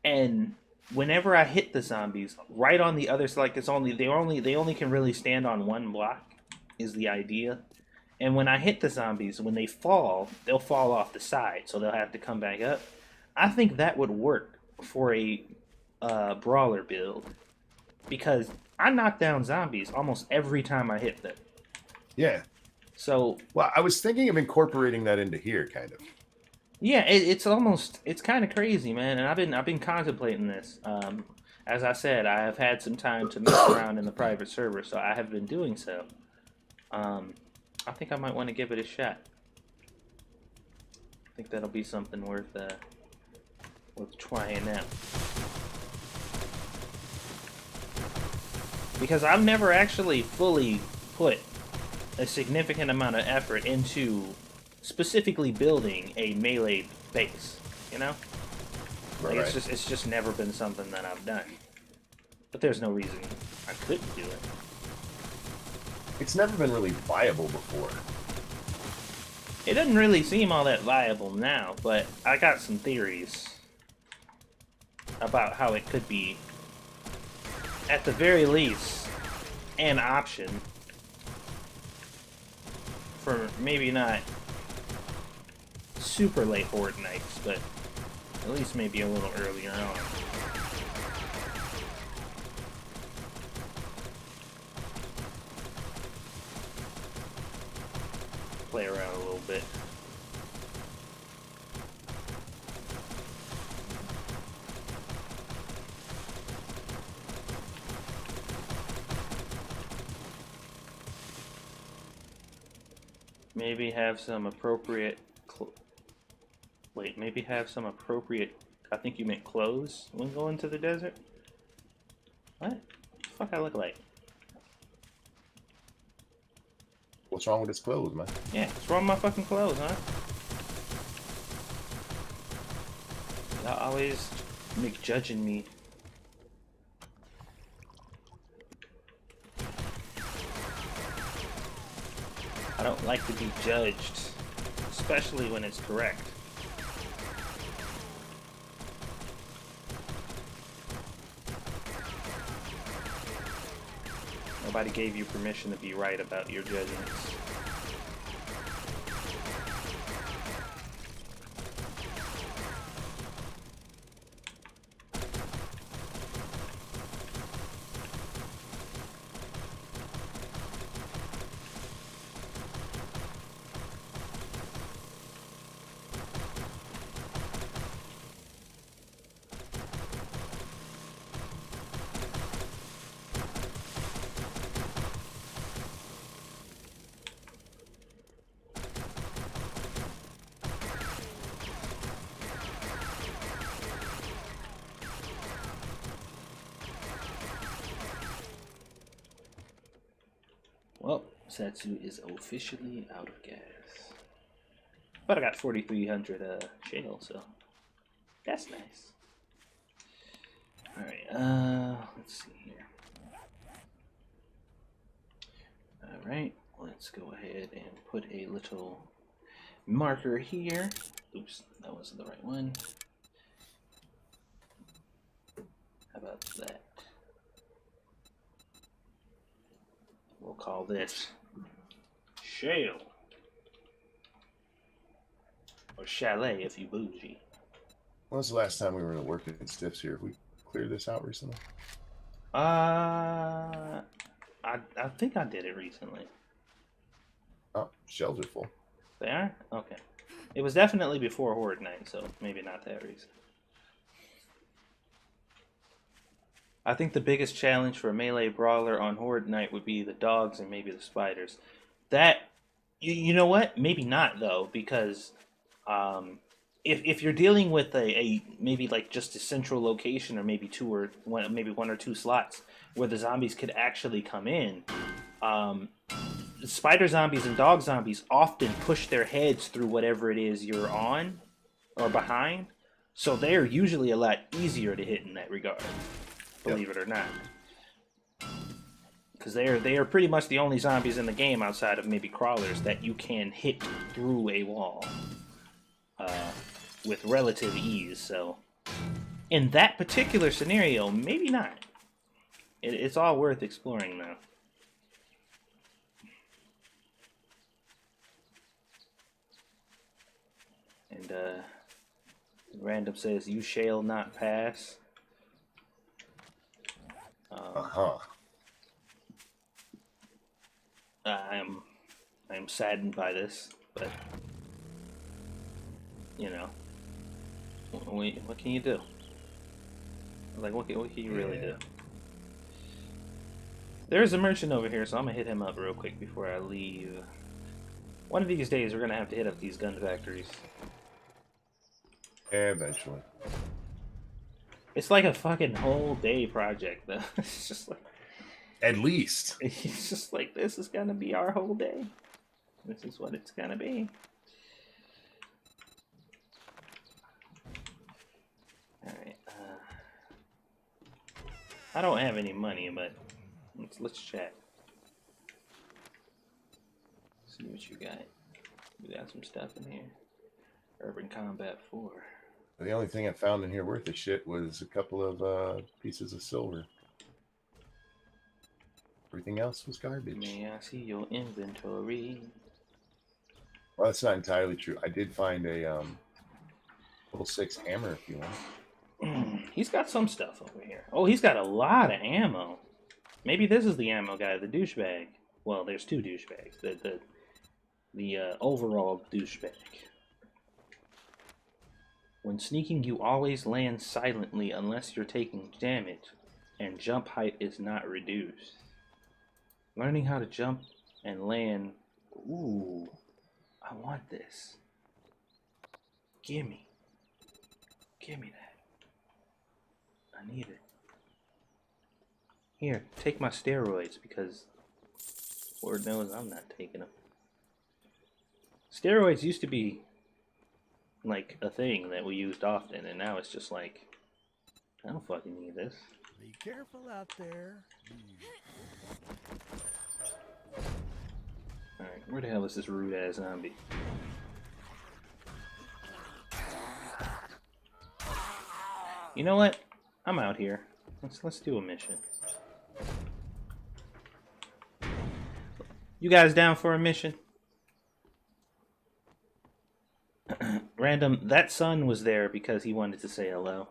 and whenever I hit the zombies, right on the other side, like they only can really stand on one block, is the idea. And when I hit the zombies, when they fall, they'll fall off the side, so they'll have to come back up. I think that would work for a brawler build, because I knock down zombies almost every time I hit them. Yeah. So, well, I was thinking of incorporating that into here, kind of. Yeah, it's kind of crazy, man. And I've been contemplating this. As I said, I have had some time to mess around in the private server, so I have been doing so. I think I might want to give it a shot. I think that'll be something worth trying out. Because I've never actually fully put a significant amount of effort into specifically building a melee base, you know? Like, right. it's just never been something that I've done. But there's no reason I couldn't do it. It's never been really viable before. It doesn't really seem all that viable now, but I got some theories about how it could be, at the very least, an option for maybe not super late horde nights, but at least maybe a little earlier on. Play around a little bit. Maybe have some appropriate maybe have some appropriate, I think you meant clothes when going to the desert? What? The fuck I look like? What's wrong with his clothes, man? Yeah, what's wrong with my fucking clothes, huh? Y'all always McJudging me. I don't like to be judged, especially when it's correct. Nobody gave you permission to be right about your judgments. Well, Satsu is officially out of gas. But I got 4,300 shale, so that's nice. Alright, let's see here. Alright, let's go ahead and put a little marker here. Oops, that wasn't the right one. How about that? We'll call this shale. Or chalet if you bougie. When was the last time we were working in stiffs here? Have we cleared this out recently? I think I did it recently. Oh, shelves are full. They are? Okay. It was definitely before Horde Night, so maybe not that reason. I think the biggest challenge for a melee brawler on Horde Night would be the dogs and maybe the spiders. That, you know what? Maybe not, though, because if you're dealing with a maybe like just a central location or maybe one or two slots where the zombies could actually come in, spider zombies and dog zombies often push their heads through whatever it is you're on or behind, so they're usually a lot easier to hit in that regard. Believe it or not, because they are pretty much the only zombies in the game outside of maybe crawlers that you can hit through a wall with relative ease. So in that particular scenario, maybe not. It's all worth exploring though. And Random says, "You shall not pass." I am saddened by this, but you know, what can you do? Like, what can you really do? There's a merchant over here, so I'm gonna hit him up real quick before I leave. One of these days, we're gonna have to hit up these gun factories. Eventually. It's like a fucking whole day project, though. It's just like, at least. It's just like, this is gonna be our whole day. This is what it's gonna be. Alright, I don't have any money, but let's chat. See what you got. You got some stuff in here. Urban Combat 4. The only thing I found in here worth of shit was a couple of pieces of silver. Everything else was garbage. May I see your inventory? Well, that's not entirely true. I did find a level 6 hammer if you want. He's got some stuff over here. Oh, he's got a lot of ammo. Maybe this is the ammo guy, the douchebag. Well, there's two douchebags. The overall douchebag. When sneaking, you always land silently unless you're taking damage, and jump height is not reduced. Learning how to jump and land. Ooh, I want this. Gimme. Gimme that. I need it. Here, take my steroids because Lord knows I'm not taking them. Steroids used to be like a thing that we used often, and now it's just like, I don't fucking need this. Be careful out there. Alright, where the hell is this rude ass zombie? You know what? I'm out here. Let's do a mission. You guys down for a mission? Random, that son was there because he wanted to say hello.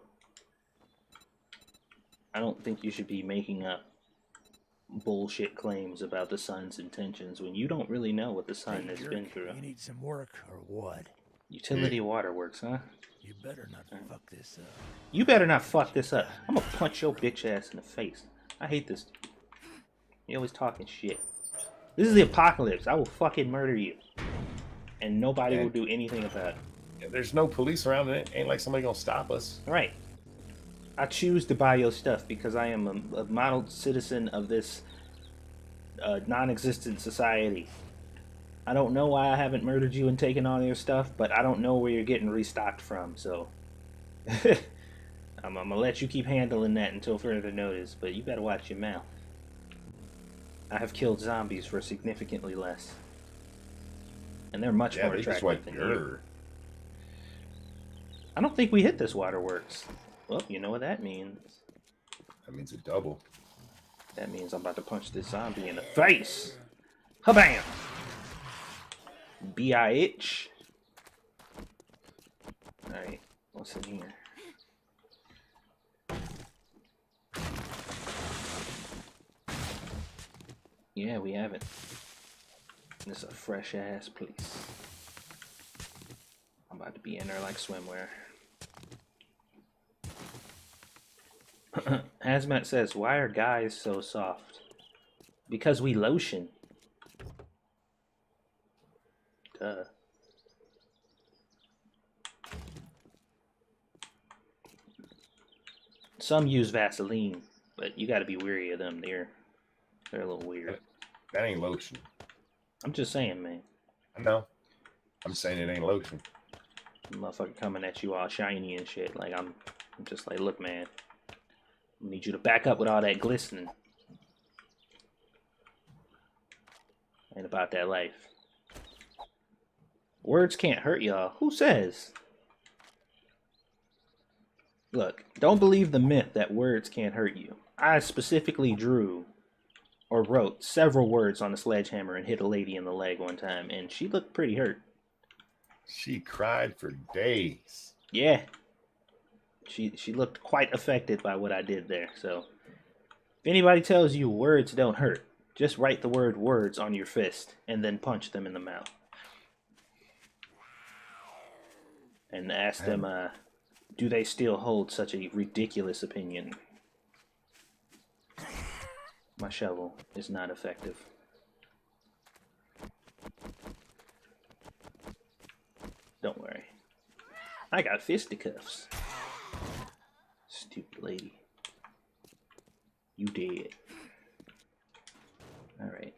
I don't think you should be making up bullshit claims about the son's intentions when you don't really know what the son has been through. You need some work or what? Utility waterworks, huh? You better not fuck this up. You better not fuck this up. I'm gonna punch your bitch ass in the face. I hate this dude. You're always talking shit. This is the apocalypse. I will fucking murder you. And nobody will do anything about it. There's no police around, and it ain't like somebody gonna stop us. Right. I choose to buy your stuff because I am a model citizen of this non-existent society. I don't know why I haven't murdered you and taken all your stuff, but I don't know where you're getting restocked from, so I'm gonna let you keep handling that until further notice, but you better watch your mouth. I have killed zombies for significantly less. And they're much more attractive than you. I don't think we hit this waterworks. Well, you know what that means. That means a double. That means I'm about to punch this zombie in the face. Ha-bam! B-I-H. Alright, what's in here? Yeah, we haven't. This is a fresh ass place. I'm about to be in there like swimwear. Hazmat says, why are guys so soft? Because we lotion. Duh. Some use Vaseline, but you gotta be wary of them. They're a little weird. That ain't lotion. I'm just saying, man. I know. I'm saying it ain't lotion. Motherfucker coming at you all shiny and shit. Like, I'm just like, look, man. I need you to back up with all that glistening. Ain't about that life. Words can't hurt y'all. Who says? Look, don't believe the myth that words can't hurt you. I specifically drew or wrote several words on a sledgehammer and hit a lady in the leg one time, and she looked pretty hurt. She cried for days. Yeah. She looked quite affected by what I did there. So, if anybody tells you words don't hurt, just write the word words on your fist and then punch them in the mouth. And ask them, do they still hold such a ridiculous opinion? My shovel is not effective. Don't worry. I got fisticuffs. Stupid lady. You dead. Alright.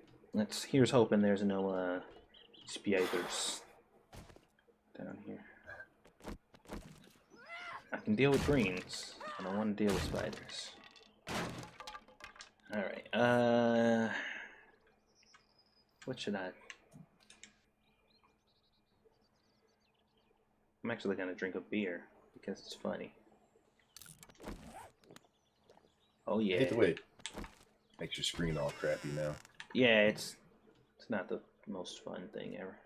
Here's hoping there's no spiders down here. I can deal with greens. I don't want to deal with spiders. What should I... I'm actually gonna drink a beer because it's funny. Oh yeah. Hit the weight. Makes your screen all crappy now. Yeah, it's not the most fun thing ever.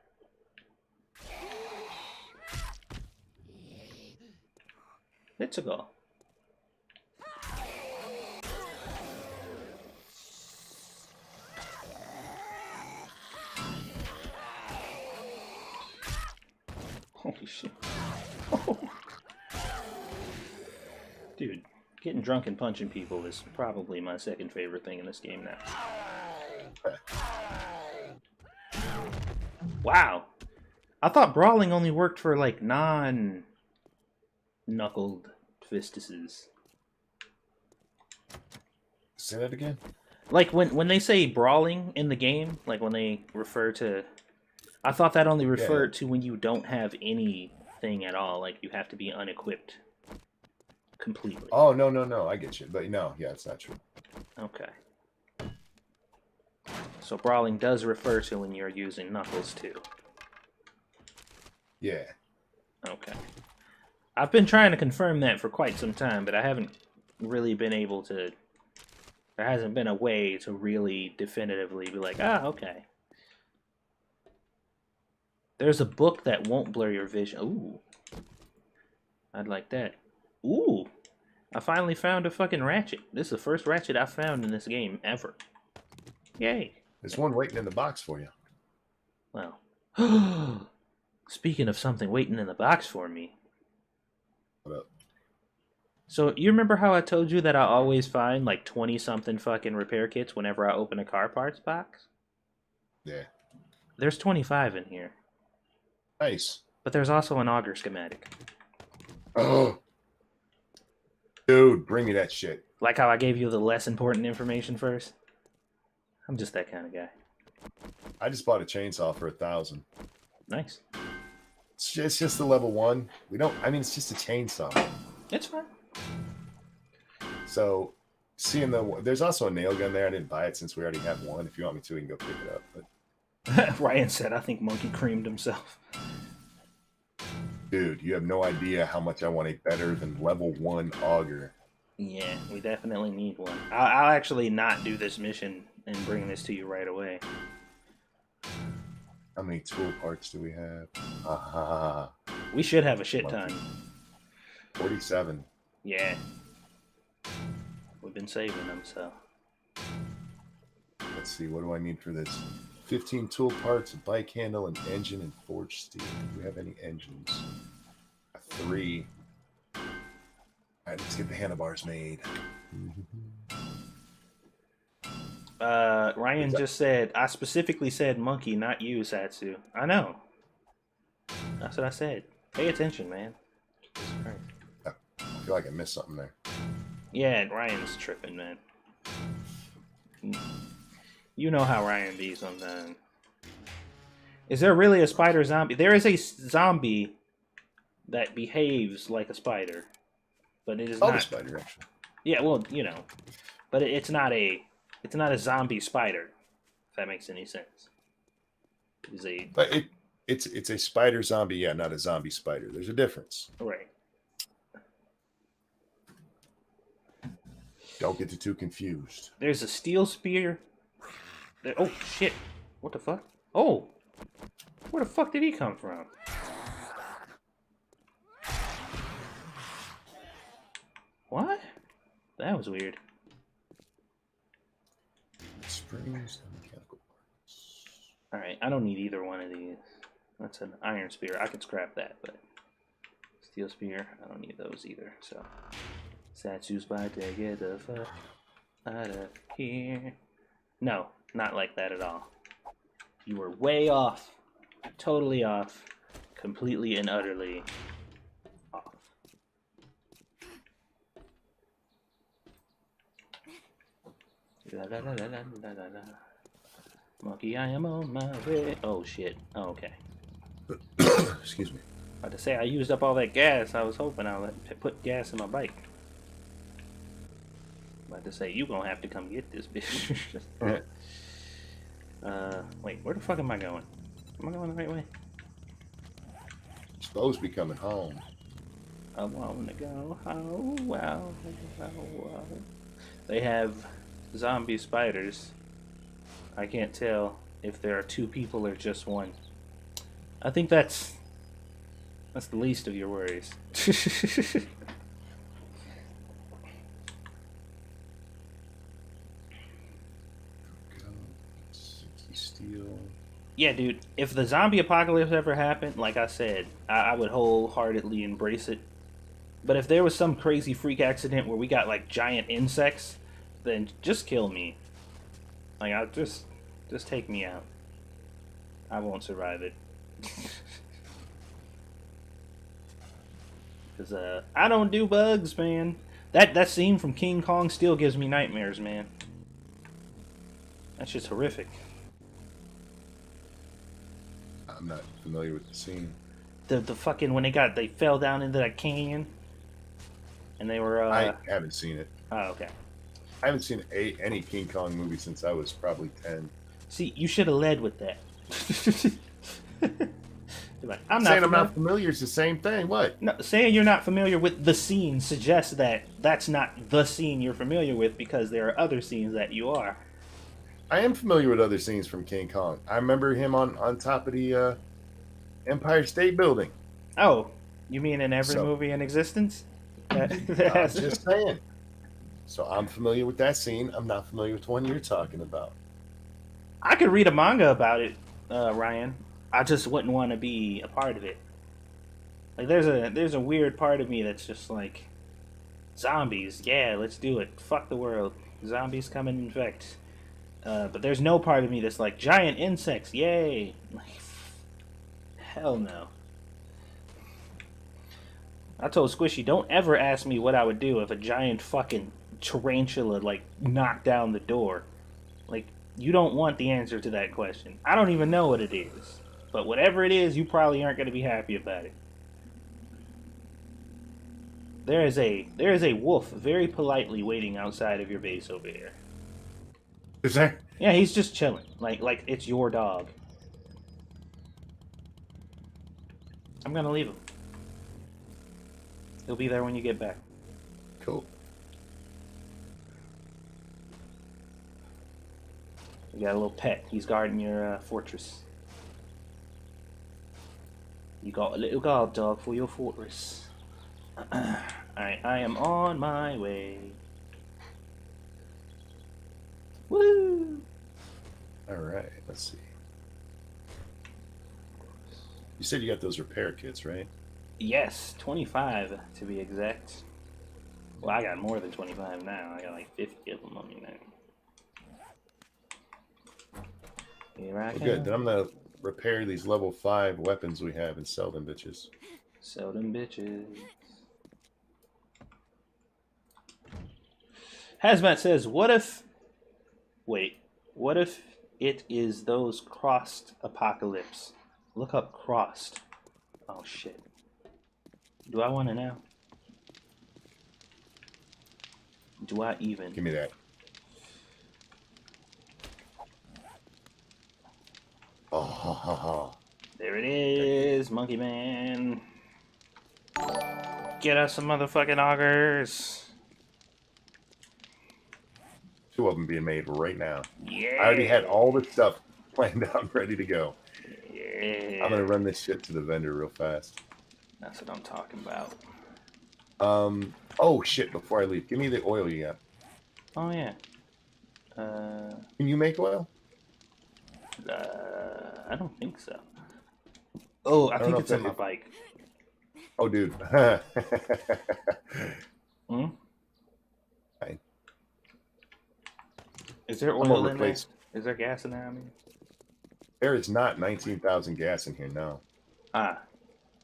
It's a goal. Holy shit. Oh. Dude, getting drunk and punching people is probably my second favorite thing in this game now. Wow. I thought brawling only worked for, like, non-knuckled fistuses. Say that again? Like, when they say brawling in the game, like, when they refer to... I thought that only referred to when you don't have anything at all. Like, you have to be unequipped completely. Oh, no, I get you. But no, yeah, it's not true. Okay. So brawling does refer to when you're using knuckles, too. Yeah. Okay. I've been trying to confirm that for quite some time, but I haven't really been able to... There hasn't been a way to really definitively be like, ah, okay. There's a book that won't blur your vision. Ooh. I'd like that. Ooh. I finally found a fucking ratchet. This is the first ratchet I've found in this game ever. Yay. There's one waiting in the box for you. Well. Speaking of something waiting in the box for me. What up? So, you remember how I told you that I always find like 20-something fucking repair kits whenever I open a car parts box? Yeah. There's 25 in here. Nice. But there's also an auger schematic. Oh. Dude, bring me that shit. Like how I gave you the less important information first? I'm just that kind of guy. I just bought a chainsaw for 1,000. Nice. It's just the level 1. It's just a chainsaw. It's fine. So, there's also a nail gun there. I didn't buy it since we already have one. If you want me to, we can go pick it up. But Ryan said, I think Monkey creamed himself. dude, you have no idea how much I want a better than level 1 auger. Yeah, we definitely need one. I'll actually not do this mission and bring this to you right away. How many tool parts do we have? We should have a shit ton. 47. Yeah. We've been saving them, so. Let's see, what do I need for this? 15 tool parts, a bike handle, an engine, and forged steel. Do we have any engines? 3. All right, let's get the handlebars made. Ryan just said, I specifically said monkey, not you, Satsu. I know. That's what I said. Pay attention, man. Jesus Christ. I feel like I missed something there. Yeah, Ryan's tripping, man. You know how Ryan be sometimes. Is there really a spider zombie? There is a zombie that behaves like a spider, but it is not a spider, actually. Yeah, well, you know, but it's not a zombie spider. If that makes any sense. It's a spider zombie, yeah, not a zombie spider. There's a difference. Right. Don't get too confused. There's a steel spear. Oh shit! What the fuck? Oh, where the fuck did he come from? What? That was weird. Springs and mechanical parts. All right, I don't need either one of these. That's an iron spear. I could scrap that, but steel spear, I don't need those either. So, Satsu's about to get the fuck out of here. No, not like that at all. You were way off. Totally off. Completely and utterly off. La, la, la, la, la, la, la. Monkey, I am on my way. Oh shit. Oh, okay. Excuse me. About to say, I used up all that gas. I was hoping I would put gas in my bike. About to say, you gonna have to come get this bitch. Wait, where the fuck am I going? Am I going the right way? Supposed to be coming home. I wanna go home. Wow. They have zombie spiders. I can't tell if there are two people or just one. I think that's the least of your worries. 60 steel. Yeah, dude, if the zombie apocalypse ever happened, like I said, I would wholeheartedly embrace it. But if there was some crazy freak accident where we got like giant insects, then just kill me. Like, I'll just take me out. I won't survive it. Because I don't do bugs, man. That scene from King Kong still gives me nightmares, man. That's just horrific. I'm not familiar with the scene. The fucking when they fell down into that canyon, and they were. I haven't seen it. Oh, okay. I haven't seen any King Kong movie since I was probably 10. See, you should have led with that. Like, I'm not familiar is the same thing. What? No, saying you're not familiar with the scene suggests that that's not the scene you're familiar with, because there are other scenes that you are. I am familiar with other scenes from King Kong. I remember him on top of the Empire State Building. Oh, you mean in every movie in existence? I'm just saying. So I'm familiar with that scene. I'm not familiar with the one you're talking about. I could read a manga about it, Ryan. I just wouldn't want to be a part of it. Like, there's a weird part of me that's just like, zombies, yeah, let's do it. Fuck the world. Zombies come and infect. But there's no part of me that's like, giant insects, yay. Like, hell no. I told Squishy, don't ever ask me what I would do if a giant fucking tarantula, like, knocked down the door. Like, you don't want the answer to that question. I don't even know what it is. But whatever it is, you probably aren't going to be happy about it. There is a wolf very politely waiting outside of your base over here. Is there? Yeah, he's just chilling. Like it's your dog. I'm going to leave him. He'll be there when you get back. Cool. You got a little pet. He's guarding your fortress. You got a little guard dog for your fortress. Alright, I am on my way. Woo! Alright, let's see. You said you got those repair kits, right? Yes, 25 to be exact. Well, I got more than 25 now. I got like 50 of them on me now. Here I Well, go. good. Then I'm gonna repair these level 5 weapons we have and sell them bitches. Sell them bitches. Hazmat says, what if... Wait. What if it is those crossed apocalypse? Look up crossed. Oh, shit. Do I want to know? Do I even? Give me that. Oh, ha, ha, ha. There it is, Monkey Man. Get us some motherfucking augers. 2 of them being made right now. Yeah. I already had all the stuff planned out and ready to go. Yeah. I'm gonna run this shit to the vendor real fast. That's what I'm talking about. Oh shit! Before I leave, give me the oil you got. Oh yeah. Can you make oil? I don't think so. Oh, I think know it's if on that- my bike. Oh, dude. Hmm? Fine. Is there I'm gonna oil in there? replace- Is there gas in there? I mean. There is not 19,000 gas in here now. Ah.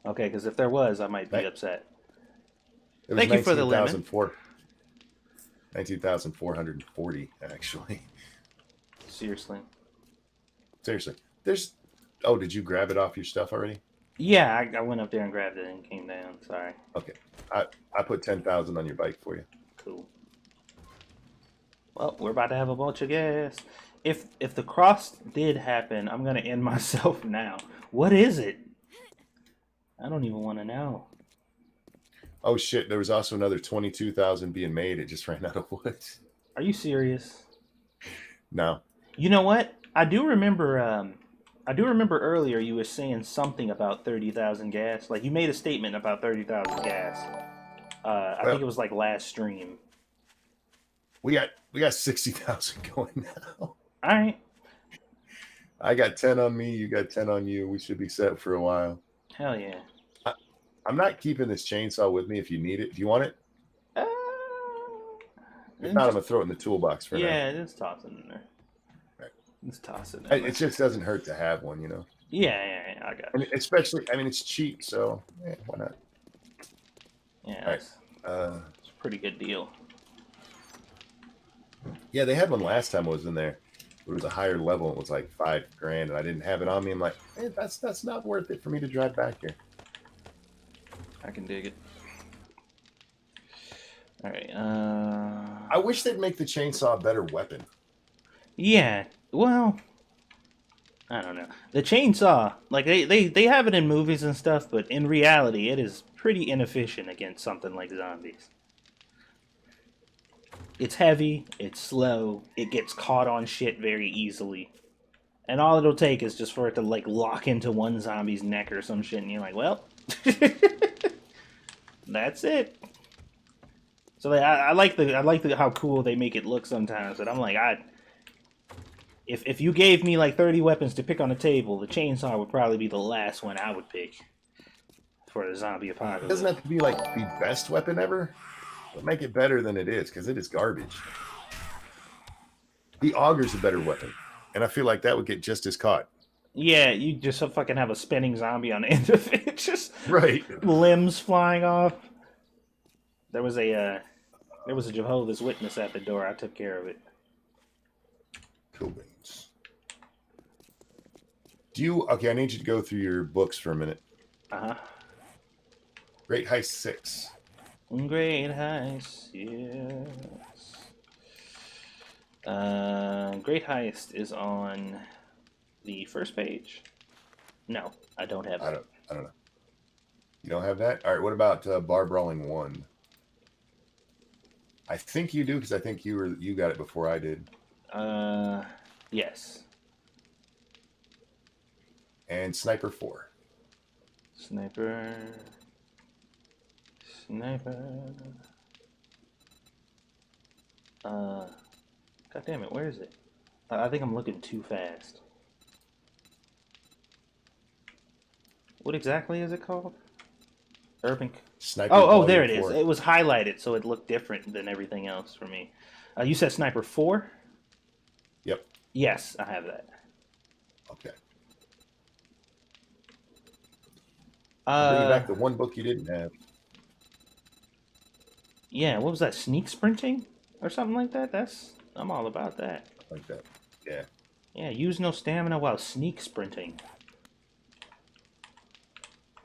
Okay, because if there was, I might be Right. upset. It was Thank you for the lemon. 19,440 actually. Seriously. Seriously. There's. Oh, did you grab it off your stuff already? Yeah, I went up there and grabbed it and came down. Sorry. Okay. I put 10,000 on your bike for you. Cool. Well, we're about to have a bunch of gas. if the cross did happen, I'm gonna end myself now. What is it? I don't even want to know. Oh shit! There was also another 22,000 being made. It just ran out of wood. Are you serious? No. You know what? I do remember. I do remember earlier you were saying something about 30,000 gas. Like you made a statement about 30,000 gas. I think it was like last stream. We got 60,000 going now. All right. I got 10 on me. You got 10 on you. We should be set for a while. Hell yeah. I'm not keeping this chainsaw with me if you need it. Do you want it? Uh, If not, I'm gonna throw it in the toolbox for now. yeah, just toss it in there. Right. Just toss it in there. It just doesn't hurt to have one, you know. Yeah, I got it. Especially, I mean, it's cheap, so why not? Yeah, Right. it's a pretty good deal. Yeah, they had one last time I was in there. It was a higher level. It was like $5 grand, and I didn't have it on me. I'm like, hey, that's not worth it for me to drive back here. I can dig it. All right. I wish they'd make the chainsaw a better weapon. Yeah. Well, I don't know. The chainsaw, like they have it in movies and stuff, but in reality, it is pretty inefficient against something like zombies. It's heavy. It's slow. It gets caught on shit very easily. And all it'll take is just for it to like lock into one zombie's neck or some shit, and you're like, well, that's it. So like, I like how cool they make it look sometimes. But I'm like, if you gave me like 30 weapons to pick on the table, the chainsaw would probably be the last one I would pick for the zombie It apocalypse. doesn't have to be like the best weapon ever, but make it better than it is, because it is garbage. The auger's a better weapon, and I feel like that would get just as caught. Yeah, you just fucking have a spinning zombie on the end of it, just Right. limbs flying off. There was a Jehovah's Witness at the door. I took care of it. Cool beans. Okay, I need you to go through your books for a minute. Uh-huh. Great Heist 6. Great Heist, yes. Great Heist is on the first page. No, I don't have that. I don't know. You don't have that? All right, what about Bar Brawling 1? I think you do, because I think you got it before I did. Yes. And Sniper 4. Sniper. God damn it, where is it? I think I'm looking too fast. What exactly is it called? Urban. Sniper. Oh, there it 4. is. It was highlighted, so it looked different than everything else for me. You said Sniper 4? Yep. Yes, I have that. Okay. Bring you Uh, back the one book you didn't have. yeah, what was that? Sneak sprinting or something like that? I'm all about that. Like that. Yeah. Yeah, use no stamina while sneak sprinting.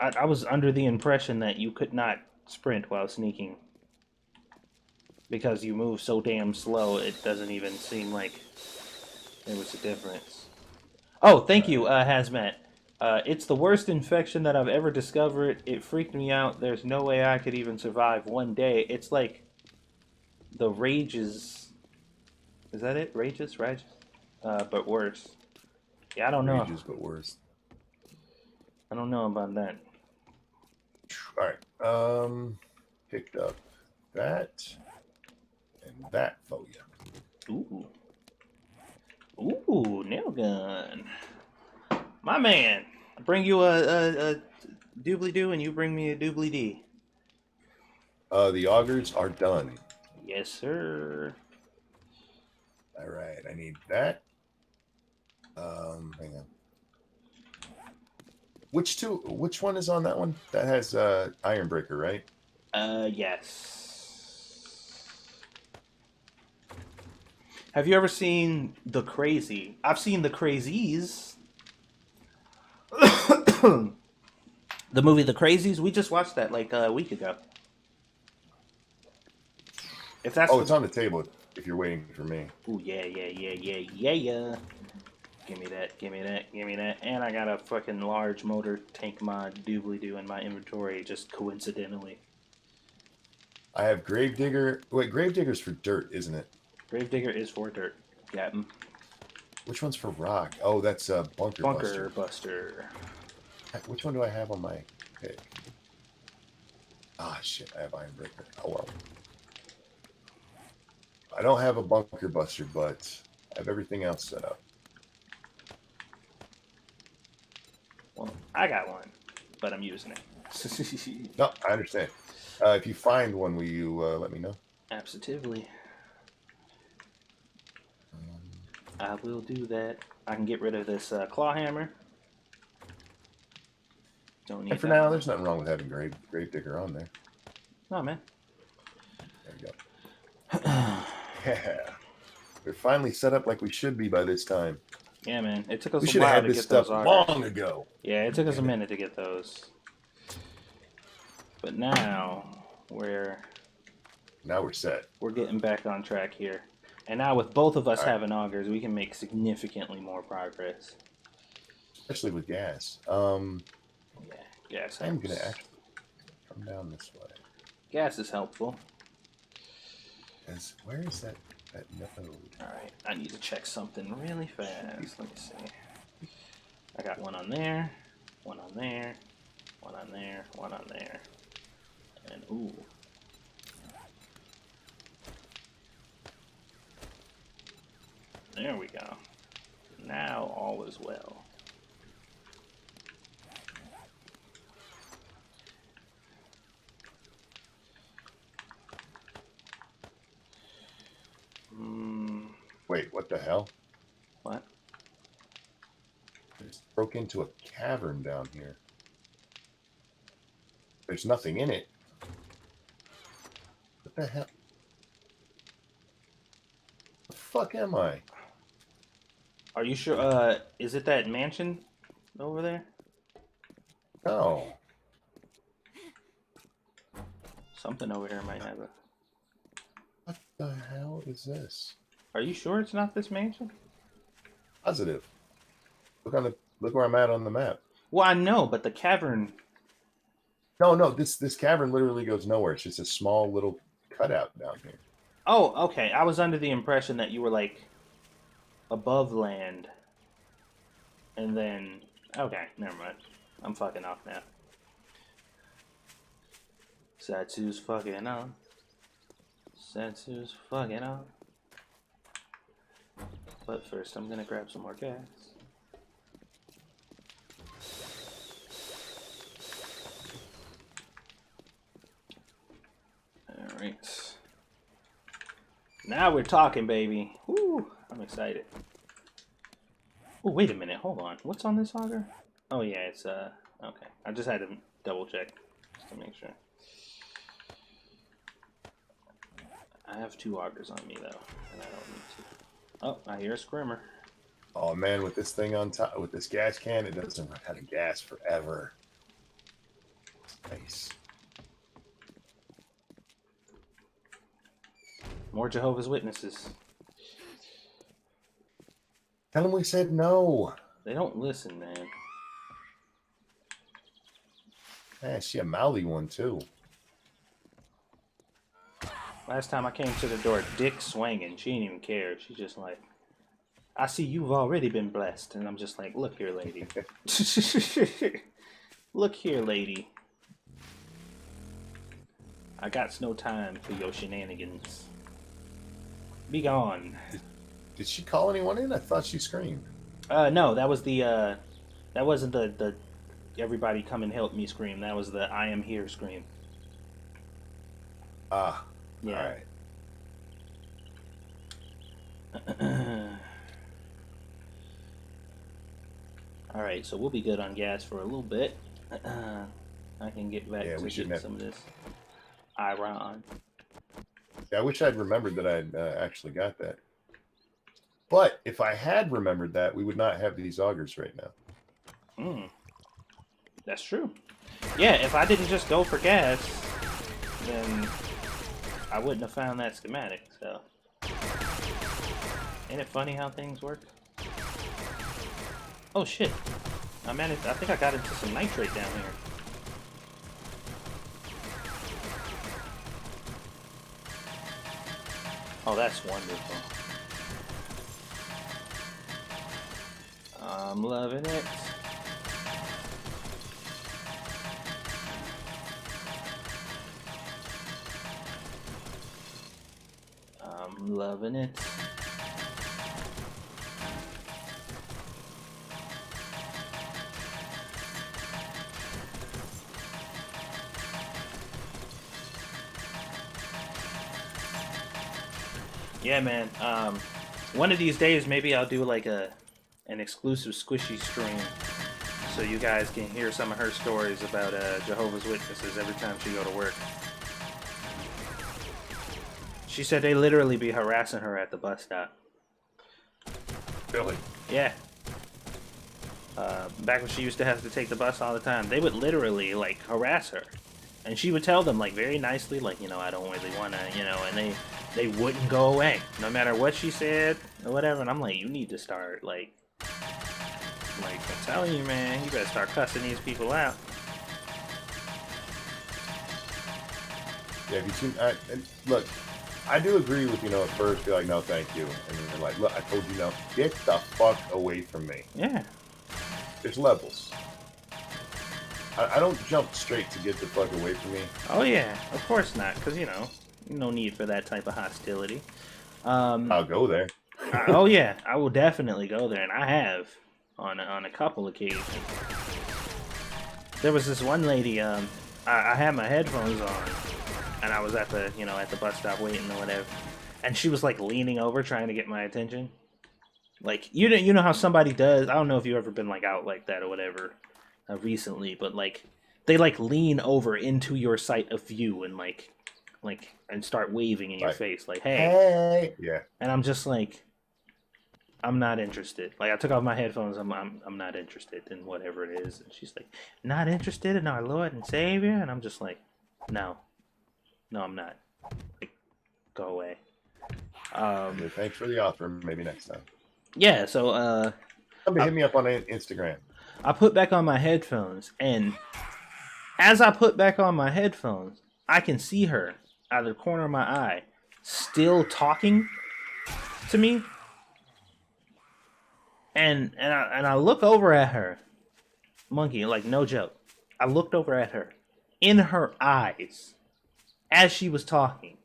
I was under the impression that you could not sprint while sneaking. Because you move so damn slow, it doesn't even seem like there was a difference. Oh, thank you, Hazmat. It's the worst infection that I've ever discovered. It freaked me out. There's no way I could even survive one day. It's like the Rages. Is that it? Rages? But worse. Yeah, I don't know. Rages, but worse. I don't know about that. All right. Picked up that and that for you. Ooh, nail gun. My man. I bring you a doobly-doo and you bring me a doobly-dee. The augers are done. Yes, sir. All right. I need that. Hang on. Which one is on that one? That has Ironbreaker, right? Yes. Have you ever seen The Crazy? I've seen The Crazies. The movie The Crazies? We just watched that like a week ago. If that's it's on the table. if you're waiting for me. Ooh, yeah. Give me that, give me that, give me that. And I got a fucking large motor tank mod doobly-doo in my inventory, just coincidentally. I have Gravedigger. Wait, Gravedigger's for dirt, isn't it? Gravedigger is for dirt. Got him. Which one's for rock? Oh, that's Bunker Bunker Buster. Buster. Which one do I have on my pick? Ah, shit, I have Iron Breaker. Oh, well. I don't have a Bunker Buster, but I have everything else set up. Well, I got one, but I'm using it. No, I understand. If you find one, will you let me know? Absolutely. I will do that. I can get rid of this claw hammer. Don't need And for that now, one. there's nothing wrong with having Gravedigger on there. No, man. There we go. Yeah. We're finally set up like we should be by this time. Yeah, man. It took us We a should have while had to this get stuff those augers. long ago. Yeah, it took us a minute to get those. But now we're set. We're getting back on track here. And now with both of us All right. having augers, we can make significantly more progress. Especially with gas. Yeah, gas I'm helps. going to actually come down this way. Gas is helpful. Where is that node? Alright, I need to check something really fast. Let me see. I got one on there, one on there, one on there, one on there. And ooh. There we go. Now all is well. Wait, what the hell? What? I just broke into a cavern down here. There's nothing in it. What the hell? The fuck am I? Are you sure? Is it that mansion over there? No. Something over here might have a. What the hell is this? Are you sure it's not this mansion? Positive. Look where I'm at on the map. Well, I know, but the cavern. No, this cavern literally goes nowhere. It's just a small little cutout down here. Oh, okay. I was under the impression that you were like above land. And then. Okay, never mind. I'm fucking off now. Satsu's fucking on. Satsu's fucking on. But first, I'm gonna grab some more gas. Alright. Now we're talking, baby. Woo! I'm excited. Oh, wait a minute. Hold on. What's on this auger? Oh, yeah, it's, okay. I just had to double check just to make sure. I have 2 augers on me, though, and I don't need to. Oh, I hear a scrimmer. Oh man, with this thing on top, with this gas can, it doesn't run out of gas forever. Nice. More Jehovah's Witnesses. Tell them we said no. They don't listen, man. Man, she a mouthy one too. Last time I came to the door, dick swinging. She didn't even care. She's just like, I see you've already been blessed. And I'm just like, look here, lady. Look here, lady. I got no time for your shenanigans. Be gone. Did she call anyone in? I thought she screamed. No, that was the, that wasn't the everybody come and help me scream. That was the I am here scream. Ah. Yeah. Alright. Alright, so we'll be good on gas for a little bit. I can get back to getting some of this iron. Yeah, I wish I'd remembered that I'd actually got that. But if I had remembered that, we would not have these augers right now. That's true. Yeah, if I didn't just go for gas, then I wouldn't have found that schematic, so. Ain't it funny how things work? Oh shit. I think I got into some nitrate down here. Oh, that's wonderful. I'm loving it. I'm loving it. Yeah, man. One of these days, maybe I'll do like an exclusive squishy stream, so you guys can hear some of her stories about Jehovah's Witnesses every time she go to work. She said they literally be harassing her at the bus stop. Really? Yeah. Back when she used to have to take the bus all the time, they would literally like harass her, and she would tell them like very nicely, like, you know, I don't really wanna, you know, and they wouldn't go away no matter what she said or whatever. And I'm like, you need to start like I'm telling you, man, you better start cussing these people out. Yeah, if you see, and look, I do agree with, you know, at first be like, no, thank you, and then they're like, look, I told you no, get the fuck away from me. Yeah. There's levels. I don't jump straight to get the fuck away from me. Oh yeah, of course not, because you know, no need for that type of hostility. I'll go there. Oh yeah, I will definitely go there, and I have on a couple occasions. There was this one lady. I had my headphones on, and I was at the at the bus stop waiting or whatever, and she was like leaning over trying to get my attention. Like you know how somebody does. I don't know if you've ever been like out like that or whatever recently, but like they like lean over into your sight of view and like and start waving in your face like, hey, yeah. And I'm just like, I'm not interested. Like I took off my headphones. I'm not interested in whatever it is. And she's like, not interested in our Lord and Savior. And I'm just like, no, I'm not. Like, go away. Yeah, thanks for the offer. Maybe next time. Yeah. So hit me up on Instagram. I put back on my headphones, and as I put back on my headphones, I can see her out of the corner of my eye, still talking to me. And I look over at her, Monkey, like no joke. I looked over at her in her eyes as she was talking,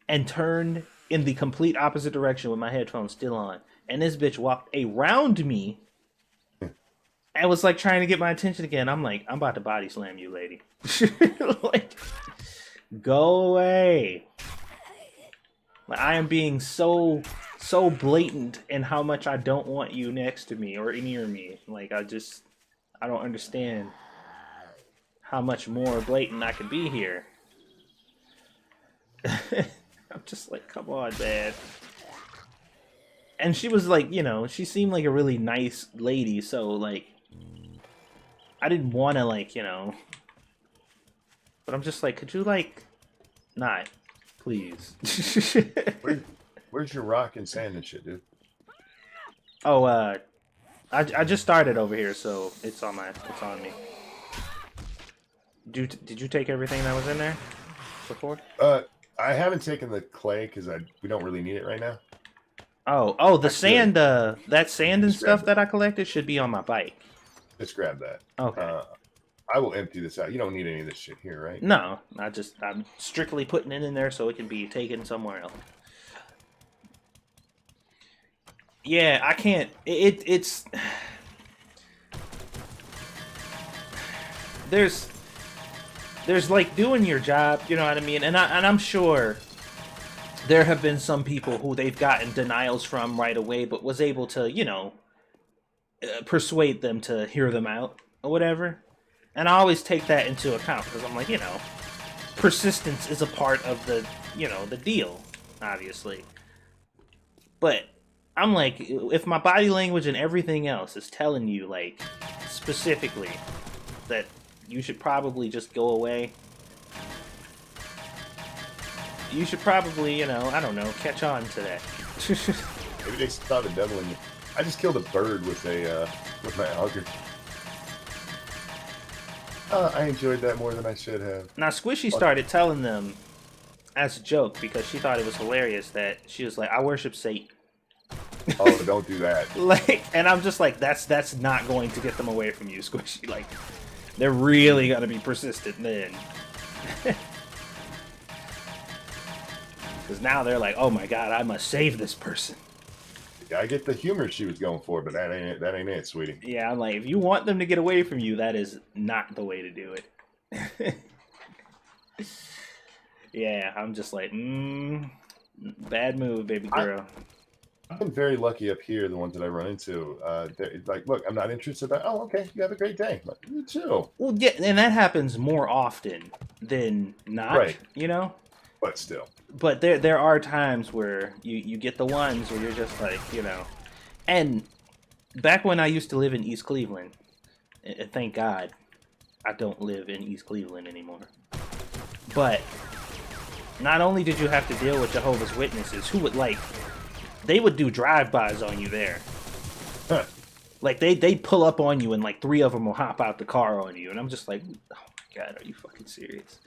and turned in the complete opposite direction with my headphones still on. And this bitch walked around me and was like trying to get my attention again. I'm like, I'm about to body slam you, lady. Like, go away. Like, I am being so blatant in how much I don't want you next to me or near me. Like, I don't understand how much more blatant I could be here. I'm just like, come on, man. And she was like, she seemed like a really nice lady, so like, I didn't want to like, but I'm just like, could you like, not, please. Where's your rock and sand and shit, dude? Oh, I just started over here, so it's on me. Did you take everything that was in there before? I haven't taken the clay because we don't really need it right now. Oh, the sand, that sand and stuff that I collected should be on my bike. Just grab that. Okay. I will empty this out. You don't need any of this shit here, right? No, I'm strictly putting it in there so it can be taken somewhere else. Yeah, I can't. It's there's like doing your job, you know what I mean? And I'm sure there have been some people who they've gotten denials from right away, but was able to, persuade them to hear them out or whatever. And I always take that into account because I'm like, persistence is a part of the, the deal, obviously. But I'm like, if my body language and everything else is telling you, like, specifically that you should probably just go away, you should probably, I don't know, catch on to that. Maybe they saw the devil in you. I just killed a bird with my auger. I enjoyed that more than I should have. Now, Squishy started telling them as a joke because she thought it was hilarious that she was like, I worship Satan. Oh, don't do that. Like, and I'm just like, that's not going to get them away from you, Squishy. Like, they're really gonna be persistent then. Because now they're like, oh my god, I must save this person. I get the humor she was going for, but that ain't it, sweetie. Yeah, I'm like, if you want them to get away from you, that is not the way to do it. Yeah, I'm just like, bad move, baby girl. I've been very lucky up here, the ones that I run into. Like, look, I'm not interested. Oh, okay, you have a great day. Like, you too. Well, yeah, and that happens more often than not, right? You know? But still. But there are times where you get the ones where you're just like, you know. And back when I used to live in East Cleveland, thank God I don't live in East Cleveland anymore. But not only did you have to deal with Jehovah's Witnesses, who would like, they would do drive-bys on you there. Huh. Like they'd pull up on you and like 3 of them will hop out the car on you, and I'm just like, oh my god, are you fucking serious?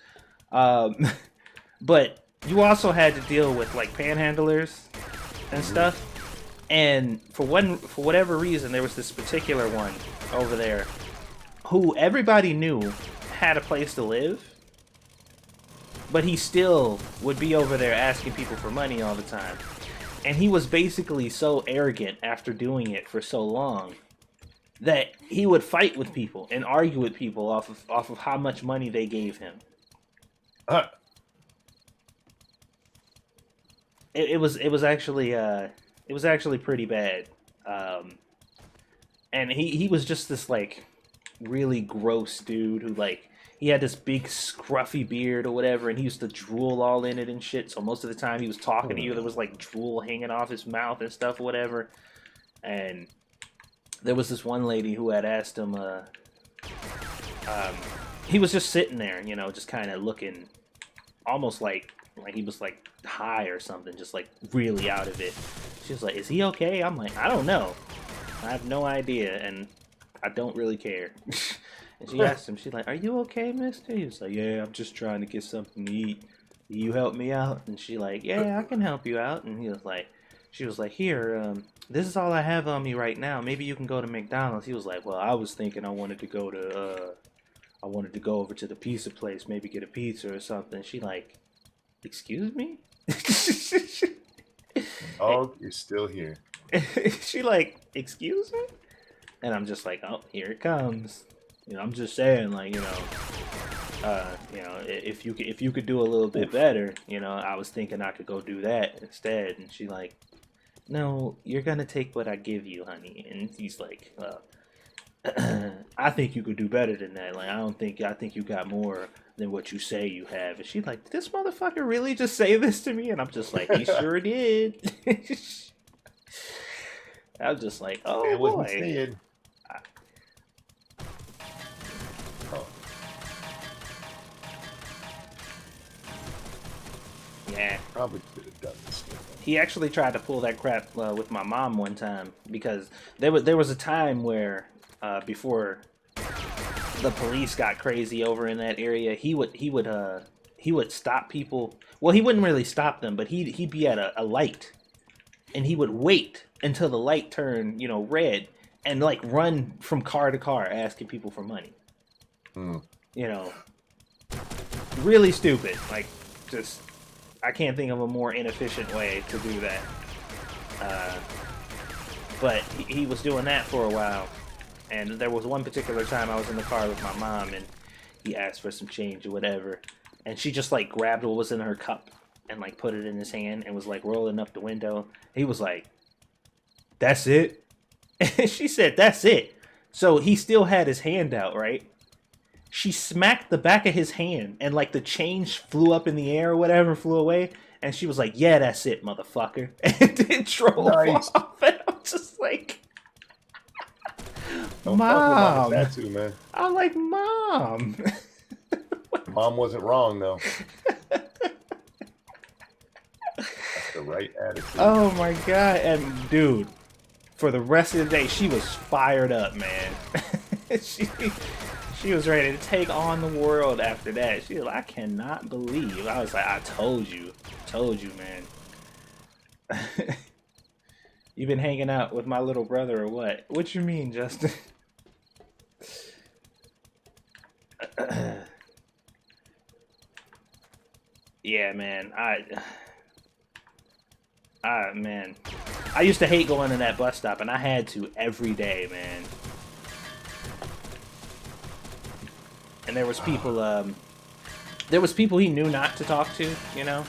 But you also had to deal with like panhandlers and stuff. And for whatever reason, there was this particular one over there who everybody knew had a place to live, but he still would be over there asking people for money all the time. And he was basically so arrogant after doing it for so long that he would fight with people and argue with people off of how much money they gave him. It was actually pretty bad. And he was just this like really gross dude who like, he had this big scruffy beard or whatever, and he used to drool all in it and shit. So most of the time he was talking to you, there was like drool hanging off his mouth and stuff or whatever. And there was this one lady who had asked him, he was just sitting there, you know, just kind of looking almost like he was like high or something, just like really out of it. She was like, is he okay? I'm like, I don't know. I have no idea, and I don't really care. And she asked him, she's like, are you okay, mister? He was like, yeah, I'm just trying to get something to eat. You help me out? And she like, yeah, I can help you out. And he was like, she was like, here, this is all I have on me right now. Maybe you can go to McDonald's. He was like, well, I was thinking I wanted to go over to the pizza place, maybe get a pizza or something. She like, excuse me? Oh, you're still here. She like, excuse me? And I'm just like, oh, here it comes. You know, I'm just saying, like, you know, if you could do a little bit better, you know, I was thinking I could go do that instead. And she like, no, you're gonna take what I give you, honey. And he's like, I think you could do better than that. Like, I think you got more than what you say you have. And she's like, did this motherfucker really just say this to me? And I'm just like, he sure did. I was just like, oh boy. Yeah. Probably could have done this. He actually tried to pull that crap with my mom one time, because there was a time where before the police got crazy over in that area, he would stop people. Well, he wouldn't really stop them, but he'd be at a light, and he would wait until the light turned, you know, red, and like run from car to car asking people for money. You know, really stupid. Like, just, I can't think of a more inefficient way to do that. But he was doing that for a while. And there was one particular time I was in the car with my mom, and he asked for some change or whatever. And she just like grabbed what was in her cup and like put it in his hand and was like rolling up the window. He was like, that's it? And she said, that's it. So he still had his hand out, right? She smacked the back of his hand, and like the change flew up in the air or whatever, flew away. And she was like, yeah, that's it, motherfucker. And then drove off. And I'm just like, Mom. That too, man. I'm like, Mom. Mom wasn't wrong, though. the right attitude. Oh my god! And dude, for the rest of the day, she was fired up, man. She was ready to take on the world after that. She was like, I cannot believe. I was like, I told you, man. You been hanging out with my little brother or what? What you mean, Justin? Yeah, man. Man. I used to hate going to that bus stop, and I had to every day, man. And there was people he knew not to talk to, you know?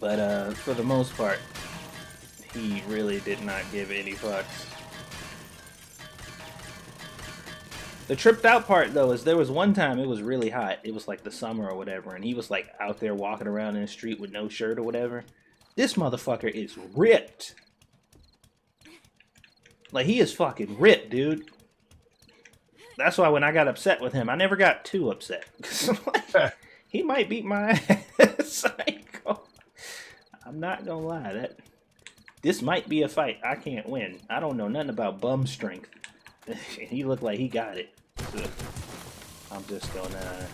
But for the most part, he really did not give any fucks. The tripped out part, though, is there was one time it was really hot. It was like the summer or whatever, and he was like out there walking around in the street with no shirt or whatever. This motherfucker is ripped. Like, he is fucking ripped, dude. That's why when I got upset with him, I never got too upset. Like, he might beat my ass. I'm not gonna lie. This might be a fight I can't win. I don't know nothing about bum strength. He looked like he got it. So I'm just gonna...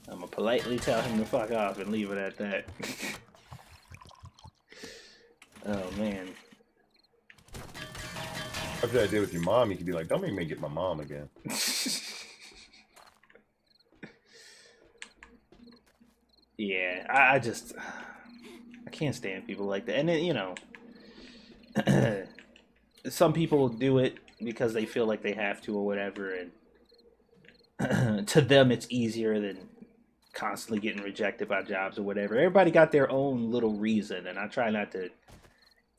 I'm gonna politely tell him to fuck off and leave it at that. Oh, man. After that day with your mom, you could be like, don't make me get my mom again. Yeah, I just... I can't stand people like that. And then, you know... some people do it because they feel like they have to or whatever, and to them it's easier than constantly getting rejected by jobs or whatever. Everybody got their own little reason, and I try not to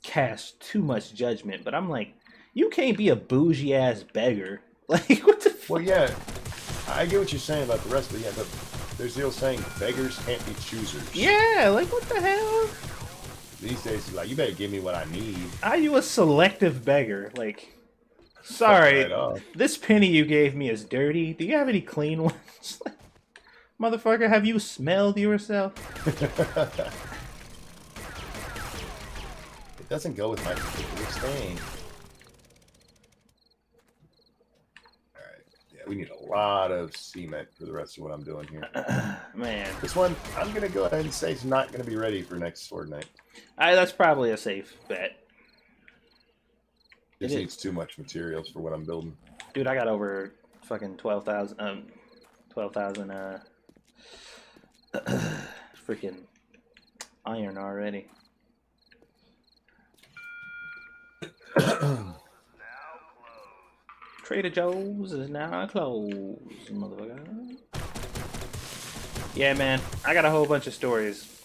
cast too much judgment, but I'm like, you can't be a bougie ass beggar. Like, what the fuck? Well, yeah, I get what you're saying about the rest of it. Yeah, but there's the old saying, beggars can't be choosers. Yeah, like, what the hell? These days, it's like, you better give me what I need. Are you a selective beggar? Like, sorry, Right, this penny you gave me is dirty. Do you have any clean ones? Motherfucker, have you smelled yourself? It doesn't go with my particular stain. Alright, yeah, we need a lot of cement for the rest of what I'm doing here. Man. This one, I'm going to go ahead and say it's not going to be ready for next sword night. That's probably a safe bet. This needs too much materials for what I'm building. Dude, I got over fucking 12,000 freaking iron already. Trader Joe's is now closed, motherfucker. Yeah, man, I got a whole bunch of stories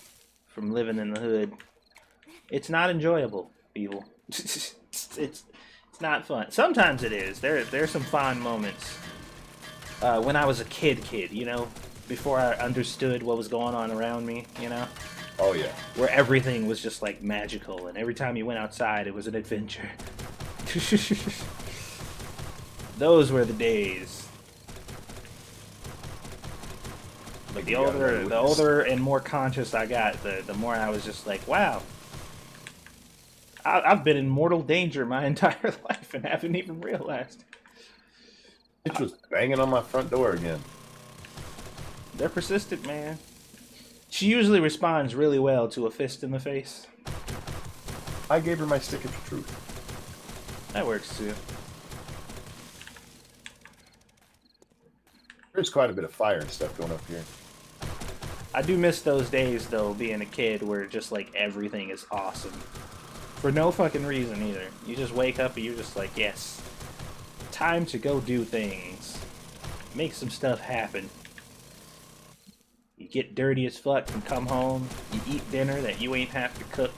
from living in the hood. It's not enjoyable, people. It's not fun. Sometimes it is. There's some fond moments. When I was a kid, you know, before I understood what was going on around me, you know. Oh yeah. Where everything was just like magical, and every time you went outside, it was an adventure. Those were the days. Like the older and more conscious I got, the more I was just like, wow. I've been in mortal danger my entire life and haven't even realized. It was banging on my front door again. They're persistent, man. She usually responds really well to a fist in the face. I gave her my stick of truth. That works too. There's quite a bit of fire and stuff going up here. I do miss those days, though, being a kid where just, like, everything is awesome. For no fucking reason, either. You just wake up and you're just like, yes, time to go do things. Make some stuff happen. You get dirty as fuck and come home. You eat dinner that you ain't have to cook.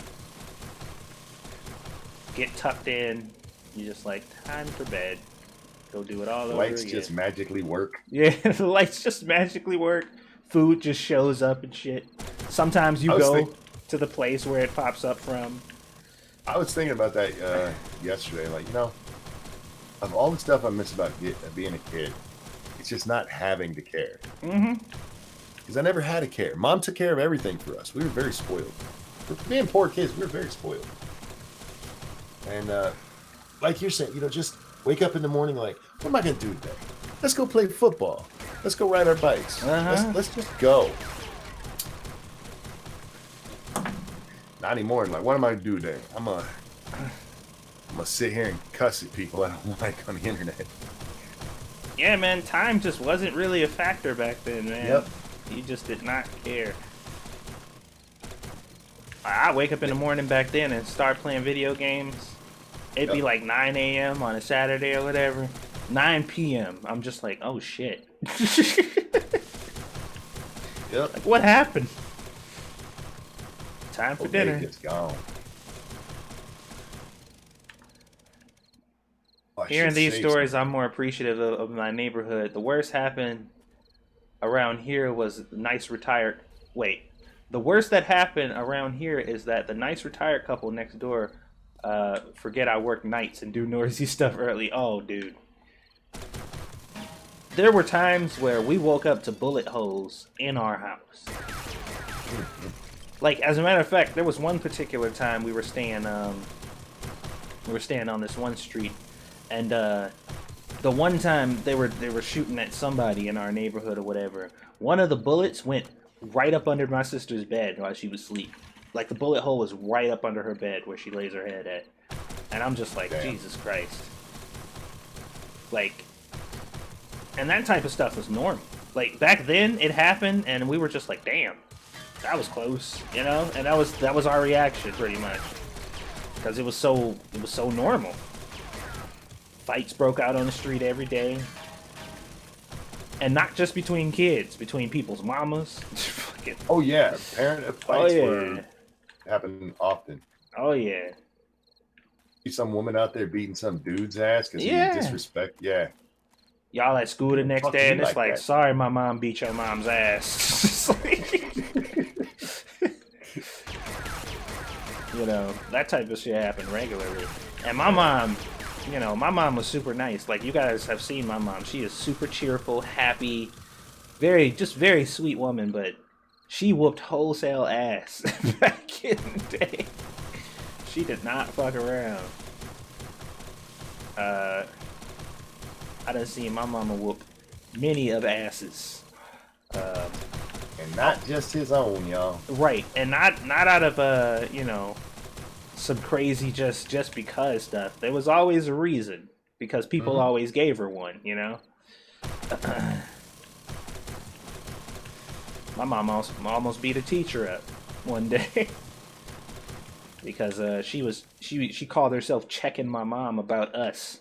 Get tucked in. You're just like, time for bed. Go do it all over again. Lights just magically work. Yeah, the lights just magically work. Food just shows up and shit. Sometimes you go to the place where it pops up from. I was thinking about that yesterday. Like, you know, of all the stuff I miss about being a kid, it's just not having to care. Mm-hmm. because I never had a care. Mom took care of everything for us. We were very spoiled. For being poor kids, we were very spoiled. And like you're saying, you know, just wake up in the morning like, what am I going to do today? Let's go play football. Let's go ride our bikes. Let's just go. Not anymore. I'm like, what am I going to do today? I'm going to sit here and cuss at people I don't like on the internet. Yeah, man, time just wasn't really a factor back then, man. Yep. You just did not care. I wake up in the morning back then and start playing video games. It'd be like 9 a.m. on a Saturday or whatever. 9 p.m. I'm just like, oh shit. Yep. Like, what happened? Time for dinner. It's gone. Oh, Hearing these stories, I'm more appreciative of my neighborhood. The worst happened around here was nice retired. Wait, the worst that happened around here is that the nice retired couple next door forget I work nights and do noisy stuff early. Oh, dude. There were times where we woke up to bullet holes in our house. Like, as a matter of fact, there was one particular time we were staying on this one street, and the one time they were shooting at somebody in our neighborhood or whatever. One of the bullets went right up under my sister's bed while she was asleep. Like, the bullet hole was right up under her bed where she lays her head at. And I'm just like, damn. Jesus Christ. Like, and that type of stuff was normal. Like, back then, it happened, and we were just like, damn, that was close, you know? And that was our reaction, pretty much. Because it was so normal. Fights broke out on the street every day. And not just between kids, between people's mamas. Oh yeah, parent fights were happen often. Oh yeah. See some woman out there beating some dude's ass because he disrespect. Yeah. Y'all at school the next day, and it's like, that? Sorry, my mom beat your mom's ass. You know, that type of shit happened regularly. And my mom, you know, my mom was super nice. Like, you guys have seen my mom. She is super cheerful, happy, very sweet woman, but she whooped wholesale ass back in the day. She did not fuck around. I done seen my mama whoop many of asses. And not just his own, y'all. Right, and not out of you know, some crazy just because stuff. There was always a reason, because people always gave her one, you know. My mom almost beat a teacher up one day because she called herself checking my mom about us,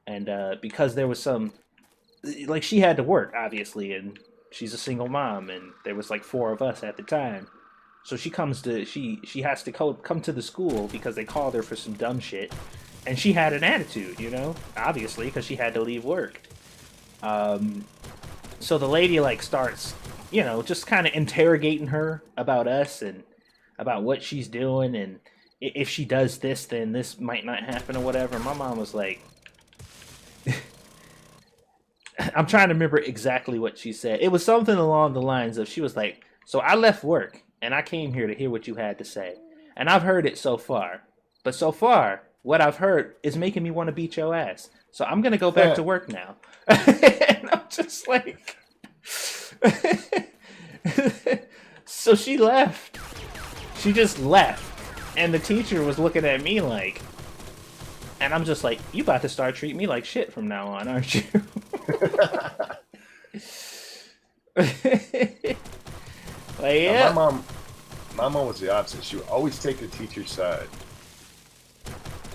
and because there was some, like, she had to work obviously, and she's a single mom, and there was like 4 of us at the time. So she has to come to the school because they called her for some dumb shit, and she had an attitude, you know, obviously, because she had to leave work. So the lady like starts, you know, just kind of interrogating her about us and about what she's doing, and if she does this, then this might not happen or whatever. My mom was like, I'm trying to remember exactly what she said. It was something along the lines of, she was like, so I left work and I came here to hear what you had to say. And I've heard it so far. But so far, what I've heard is making me want to beat your ass. So I'm going to go back to work now. And I'm just like... So she left. She just left. And the teacher was looking at me like... And I'm just like, you about to start treating me like shit from now on, aren't you? Like, yeah. My mom was the opposite. She would always take the teacher's side.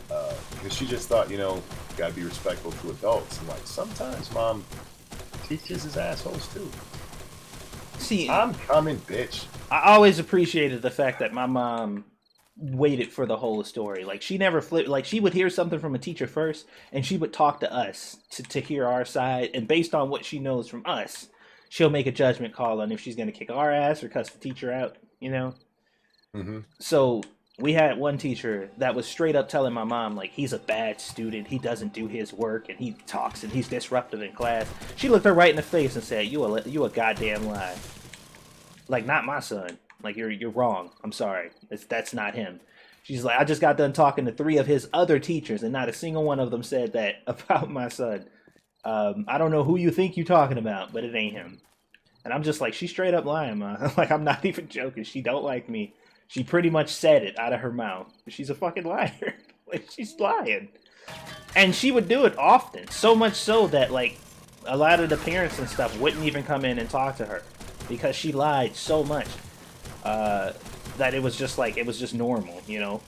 Because she just thought, you know, gotta be respectful to adults. And like, sometimes mom teaches his assholes too. See, I'm coming, bitch. I always appreciated the fact that my mom waited for the whole story. Like, she never flipped. Like, she would hear something from a teacher first, and she would talk to us to hear our side. And based on what she knows from us, she'll make a judgment call on if she's going to kick our ass or cuss the teacher out, you know? Mm-hmm. So we had one teacher that was straight up telling my mom, like, he's a bad student, he doesn't do his work, and he talks and he's disruptive in class. She looked her right in the face and said, you a goddamn lie. Like, not my son. Like, you're wrong. I'm sorry. That's not him. She's like, I just got done talking to 3 of his other teachers, and not a single one of them said that about my son. I don't know who you think you're talking about, but it ain't him. And I'm just like, she's straight up lying, man. Like, I'm not even joking. She don't like me. She pretty much said it out of her mouth. She's a fucking liar. Like, she's lying. And she would do it often. So much so that, like, a lot of the parents and stuff wouldn't even come in and talk to her. Because she lied so much. That it was just like, it was just normal, you know?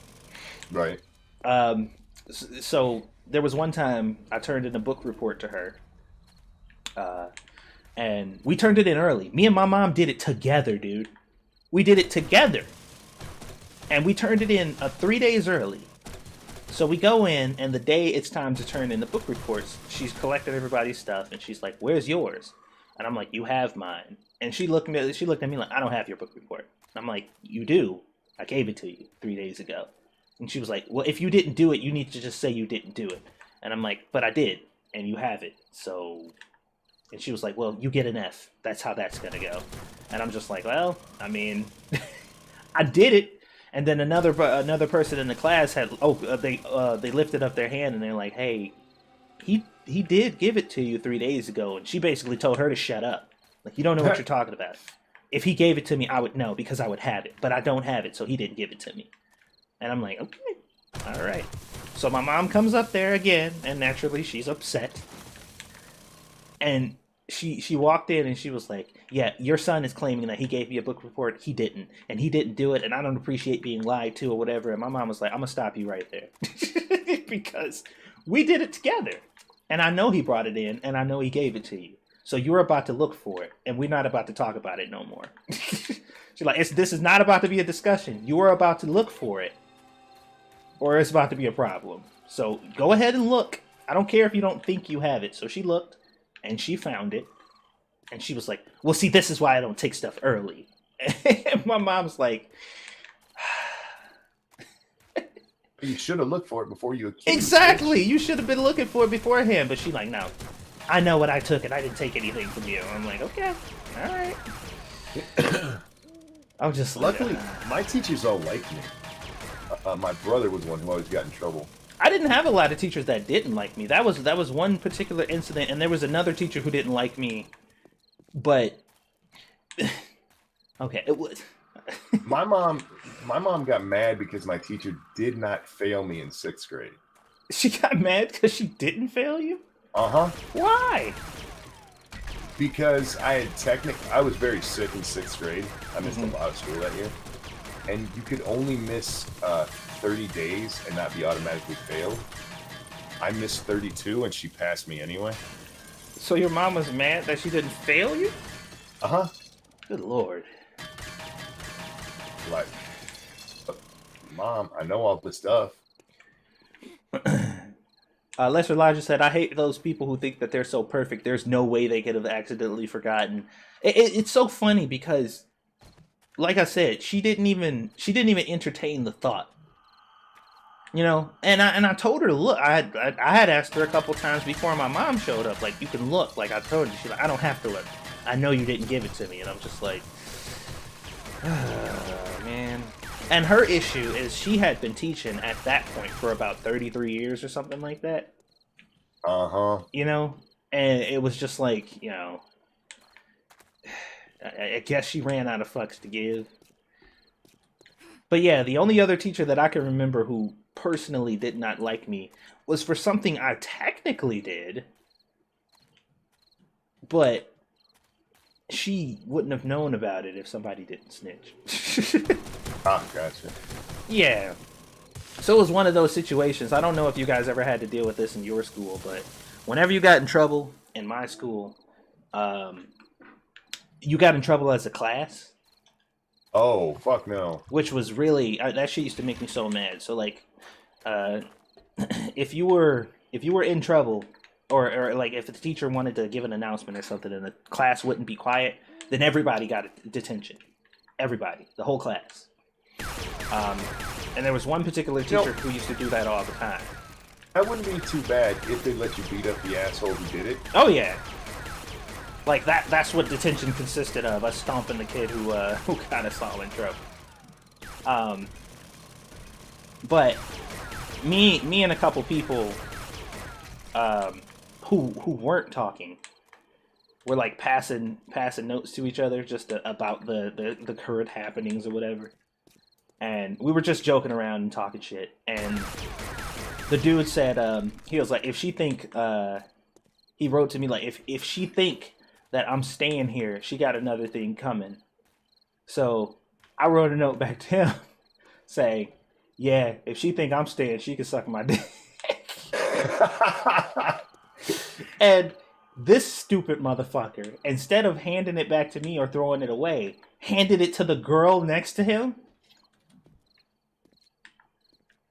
Right. So there was one time I turned in a book report to her. And we turned it in early. Me and my mom did it together, dude. We did it together. And we turned it in 3 days early. So we go in, and the day it's time to turn in the book reports, she's collected everybody's stuff, and she's like, "Where's yours?" And I'm like, "You have mine." And she looked at me like, "I don't have your book report." I'm like, "You do. I gave it to you 3 days ago." And she was like, "Well, if you didn't do it, you need to just say you didn't do it." And I'm like, "But I did, and you have it, so..." And she was like, "Well, you get an F. That's how that's gonna go." And I'm just like, "Well, I mean, I did it." And then another person in the class had they lifted up their hand and they're like, "Hey, he did give it to you 3 days ago." And she basically told her to shut up. Like, you don't know what you're talking about. If he gave it to me, I would know because I would have it, but I don't have it, so he didn't give it to me. And I'm like, okay, all right. So my mom comes up there again, and naturally she's upset. And she walked in and she was like, "Yeah, your son is claiming that he gave me a book report. He didn't. And he didn't do it, and I don't appreciate being lied to," or whatever. And my mom was like, "I'm going to stop you right there." Because we did it together. And I know he brought it in, and I know he gave it to you. So you're about to look for it, and we're not about to talk about it no more. She's like, this is not about to be a discussion. You are about to look for it, or it's about to be a problem. So go ahead and look. I don't care if you don't think you have it. So she looked. And she found it. And she was like, "Well, see, this is why I don't take stuff early." And my mom's like, You should have looked for it before you accused. "Exactly. You should have been looking for it beforehand." But she's like, "No, I know what I took, and I didn't take anything from you." I'm like, "Okay, all right." I'm just Luckily, my teachers all like me. My brother was one who always got in trouble. I didn't have a lot of teachers that didn't like me. That was one particular incident, and there was another teacher who didn't like me. But okay, it was. My mom got mad because my teacher did not fail me in 6th grade. She got mad because she didn't fail you? Uh-huh. Why? Because I was very sick in 6th grade. I missed a lot of school that year. And you could only miss 30 days and not be automatically failed. I missed 32 and she passed me anyway. So your mom was mad that she didn't fail you? Uh-huh. Good Lord. Like, Mom, I know all this stuff. Lesser Elijah said, "I hate those people who think that they're so perfect. There's no way they could have accidentally forgotten." It's so funny because, like I said, she didn't even entertain the thought. You know, and I told her to look. I had asked her a couple times before my mom showed up, like, "You can look." Like, I told her, she's like, "I don't have to look. I know you didn't give it to me." And I'm just like, oh, man. And her issue is she had been teaching at that point for about 33 years or something like that. Uh-huh. You know, and it was just like, you know, I guess she ran out of fucks to give. But yeah, the only other teacher that I can remember who personally did not like me was for something I technically did, but she wouldn't have known about it if somebody didn't snitch. Ah, gotcha. Yeah. So it was one of those situations. I don't know if you guys ever had to deal with this in your school, but whenever you got in trouble in my school, you got in trouble as a class. Oh, fuck no. Which was really, that shit used to make me so mad. So like, if you were in trouble, or like if the teacher wanted to give an announcement or something and the class wouldn't be quiet, then everybody got a detention. Everybody, the whole class. And there was one particular teacher who used to do that all the time. That wouldn't be too bad if they let you beat up the asshole who did it. Oh yeah. Like that's what detention consisted of, us stomping the kid who got us all in trouble. But me and a couple people who weren't talking were like passing notes to each other just about the current happenings or whatever. And we were just joking around and talking shit. And the dude said, he was like, if she think, he wrote to me like, if she think that I'm staying here, she got another thing coming. So I wrote a note back to him saying, yeah, if she think I'm staying, she can suck my dick. And this stupid motherfucker, instead of handing it back to me or throwing it away, handed it to the girl next to him.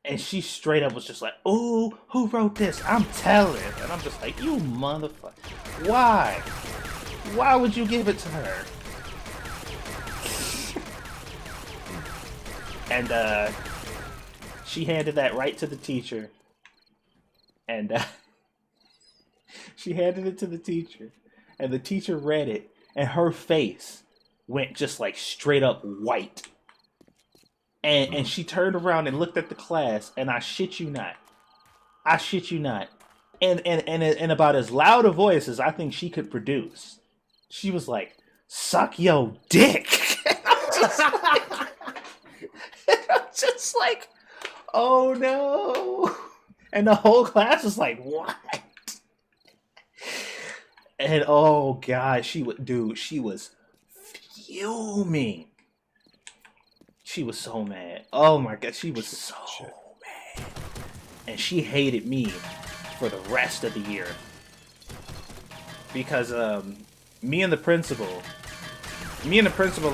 And she straight up was just like, "Ooh, who wrote this? I'm telling." And I'm just like, "You motherfucker. Why? Why would you give it to her?" And she handed that right to the teacher. And she handed it to the teacher. And the teacher read it. And her face went just like straight up white. And she turned around and looked at the class, and I shit you not. And about as loud a voice as I think she could produce. She was like, "Suck your dick." I'm just like, oh no. And the whole class was like, what? And oh god, she was fuming. She was so mad. Oh my god, she was so mad. And she hated me for the rest of the year. Because me and the principal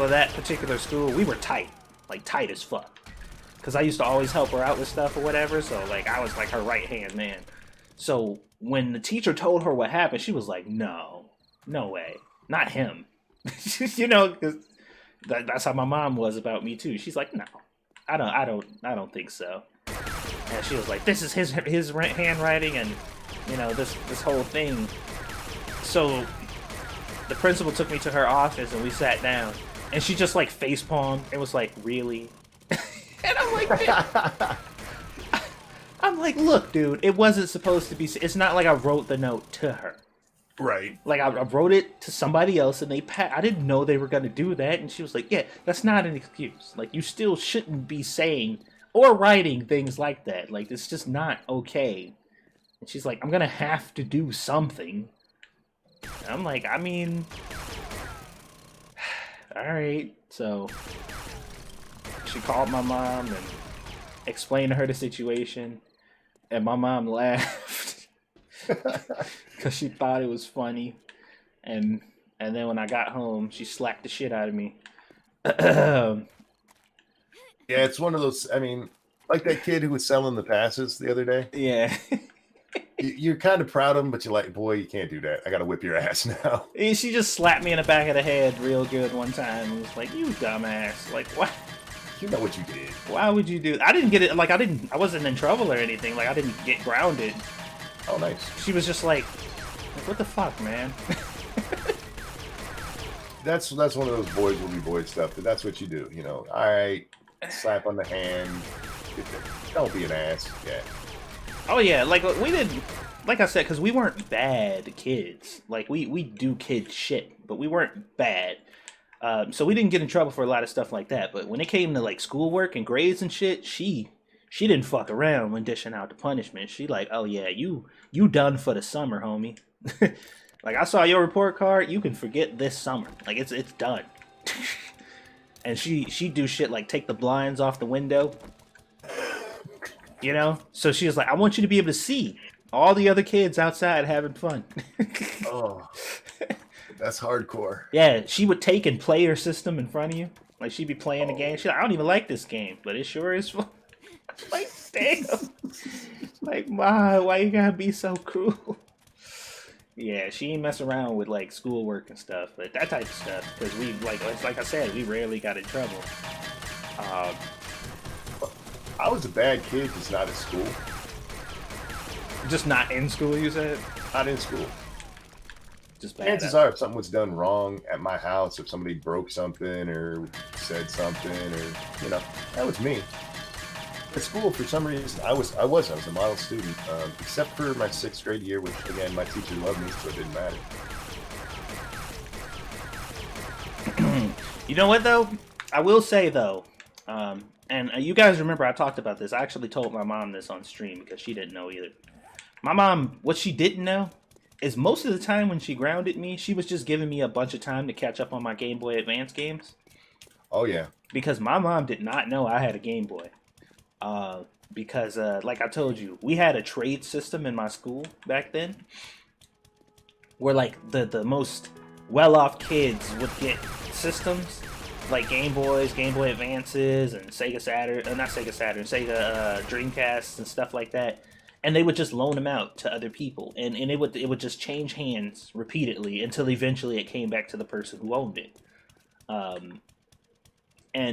of that particular school, we were tight. Like tight as fuck. Because I used to always help her out with stuff or whatever, so like I was like her right hand man. So when the teacher told her what happened, she was like, no way, not him. You know, because that's how my mom was about me too. She's like, no, I don't think so. And she was like, this is his handwriting, and you know this whole thing. So the principal took me to her office and we sat down, and she just like face palmed and was like, really? And I'm like, I'm like, look, dude, it wasn't supposed to be. It's not like I wrote the note to her. Right. Like I wrote it to somebody else, and I didn't know they were gonna do that. And she was like, yeah, that's not an excuse. Like you still shouldn't be saying or writing things like that. Like it's just not okay. And she's like, I'm gonna have to do something. And I'm like, I mean, all right. So she called my mom and explained to her the situation, and my mom laughed because she thought it was funny. And then when I got home, she slapped the shit out of me. Yeah, it's one of those. I mean, like that kid who was selling the passes the other day. Yeah. You're kind of proud of him, but you're like, boy, you can't do that. I got to whip your ass now. She just slapped me in the back of the head real good one time. It was like, you dumbass. Like, what? You know what you did. Why would you do? I didn't get it. Like, I wasn't in trouble or anything. Like, I didn't get grounded. Oh, nice. She was just like what the fuck, man? That's one of those boys will be boys stuff. But that's what you do, you know. All right, slap on the hand. Don't be an ass. Yeah. Oh yeah, like we didn't. Like I said, because we weren't bad kids. Like we do kid shit, but we weren't bad. So we didn't get in trouble for a lot of stuff like that. But when it came to like schoolwork and grades and shit, she didn't fuck around when dishing out the punishment. She like, oh yeah, you done for the summer, homie. Like I saw your report card. You can forget this summer. Like it's done. And she do shit like take the blinds off the window. You know? So she was like, I want you to be able to see all the other kids outside having fun. Oh, that's hardcore. Yeah, she would take and play her system in front of you. Like she'd be playing the game. She's like, I don't even like this game, but it sure is fun. Like, damn. Like, Ma, why you gotta be so cruel? Yeah, she ain't mess around with like schoolwork and stuff, but that type of stuff. Because we like I said, we rarely got in trouble. I was a bad kid, just not at school. Just not in school, you said? Not in school. Just bad. Chances are, if something was done wrong at my house, if somebody broke something or said something, or that was me. At school, for some reason, I was a model student, except for my 6th grade year, which again, my teacher loved me, so it didn't matter. You know what though? I will say though, and you guys remember I talked about this. I actually told my mom this on stream because she didn't know either. My mom, what she didn't know is most of the time when she grounded me, she was just giving me a bunch of time to catch up on my Game Boy Advance games. Oh yeah. Because my mom did not know I had a Game Boy. Because like I told you, we had a trade system in my school back then where like the most well-off kids would get systems like Game Boys, Game Boy Advances, and Sega Saturn, not Sega Saturn, Sega Dreamcasts and stuff like that, and they would just loan them out to other people, and it would just change hands repeatedly until eventually it came back to the person who owned it. And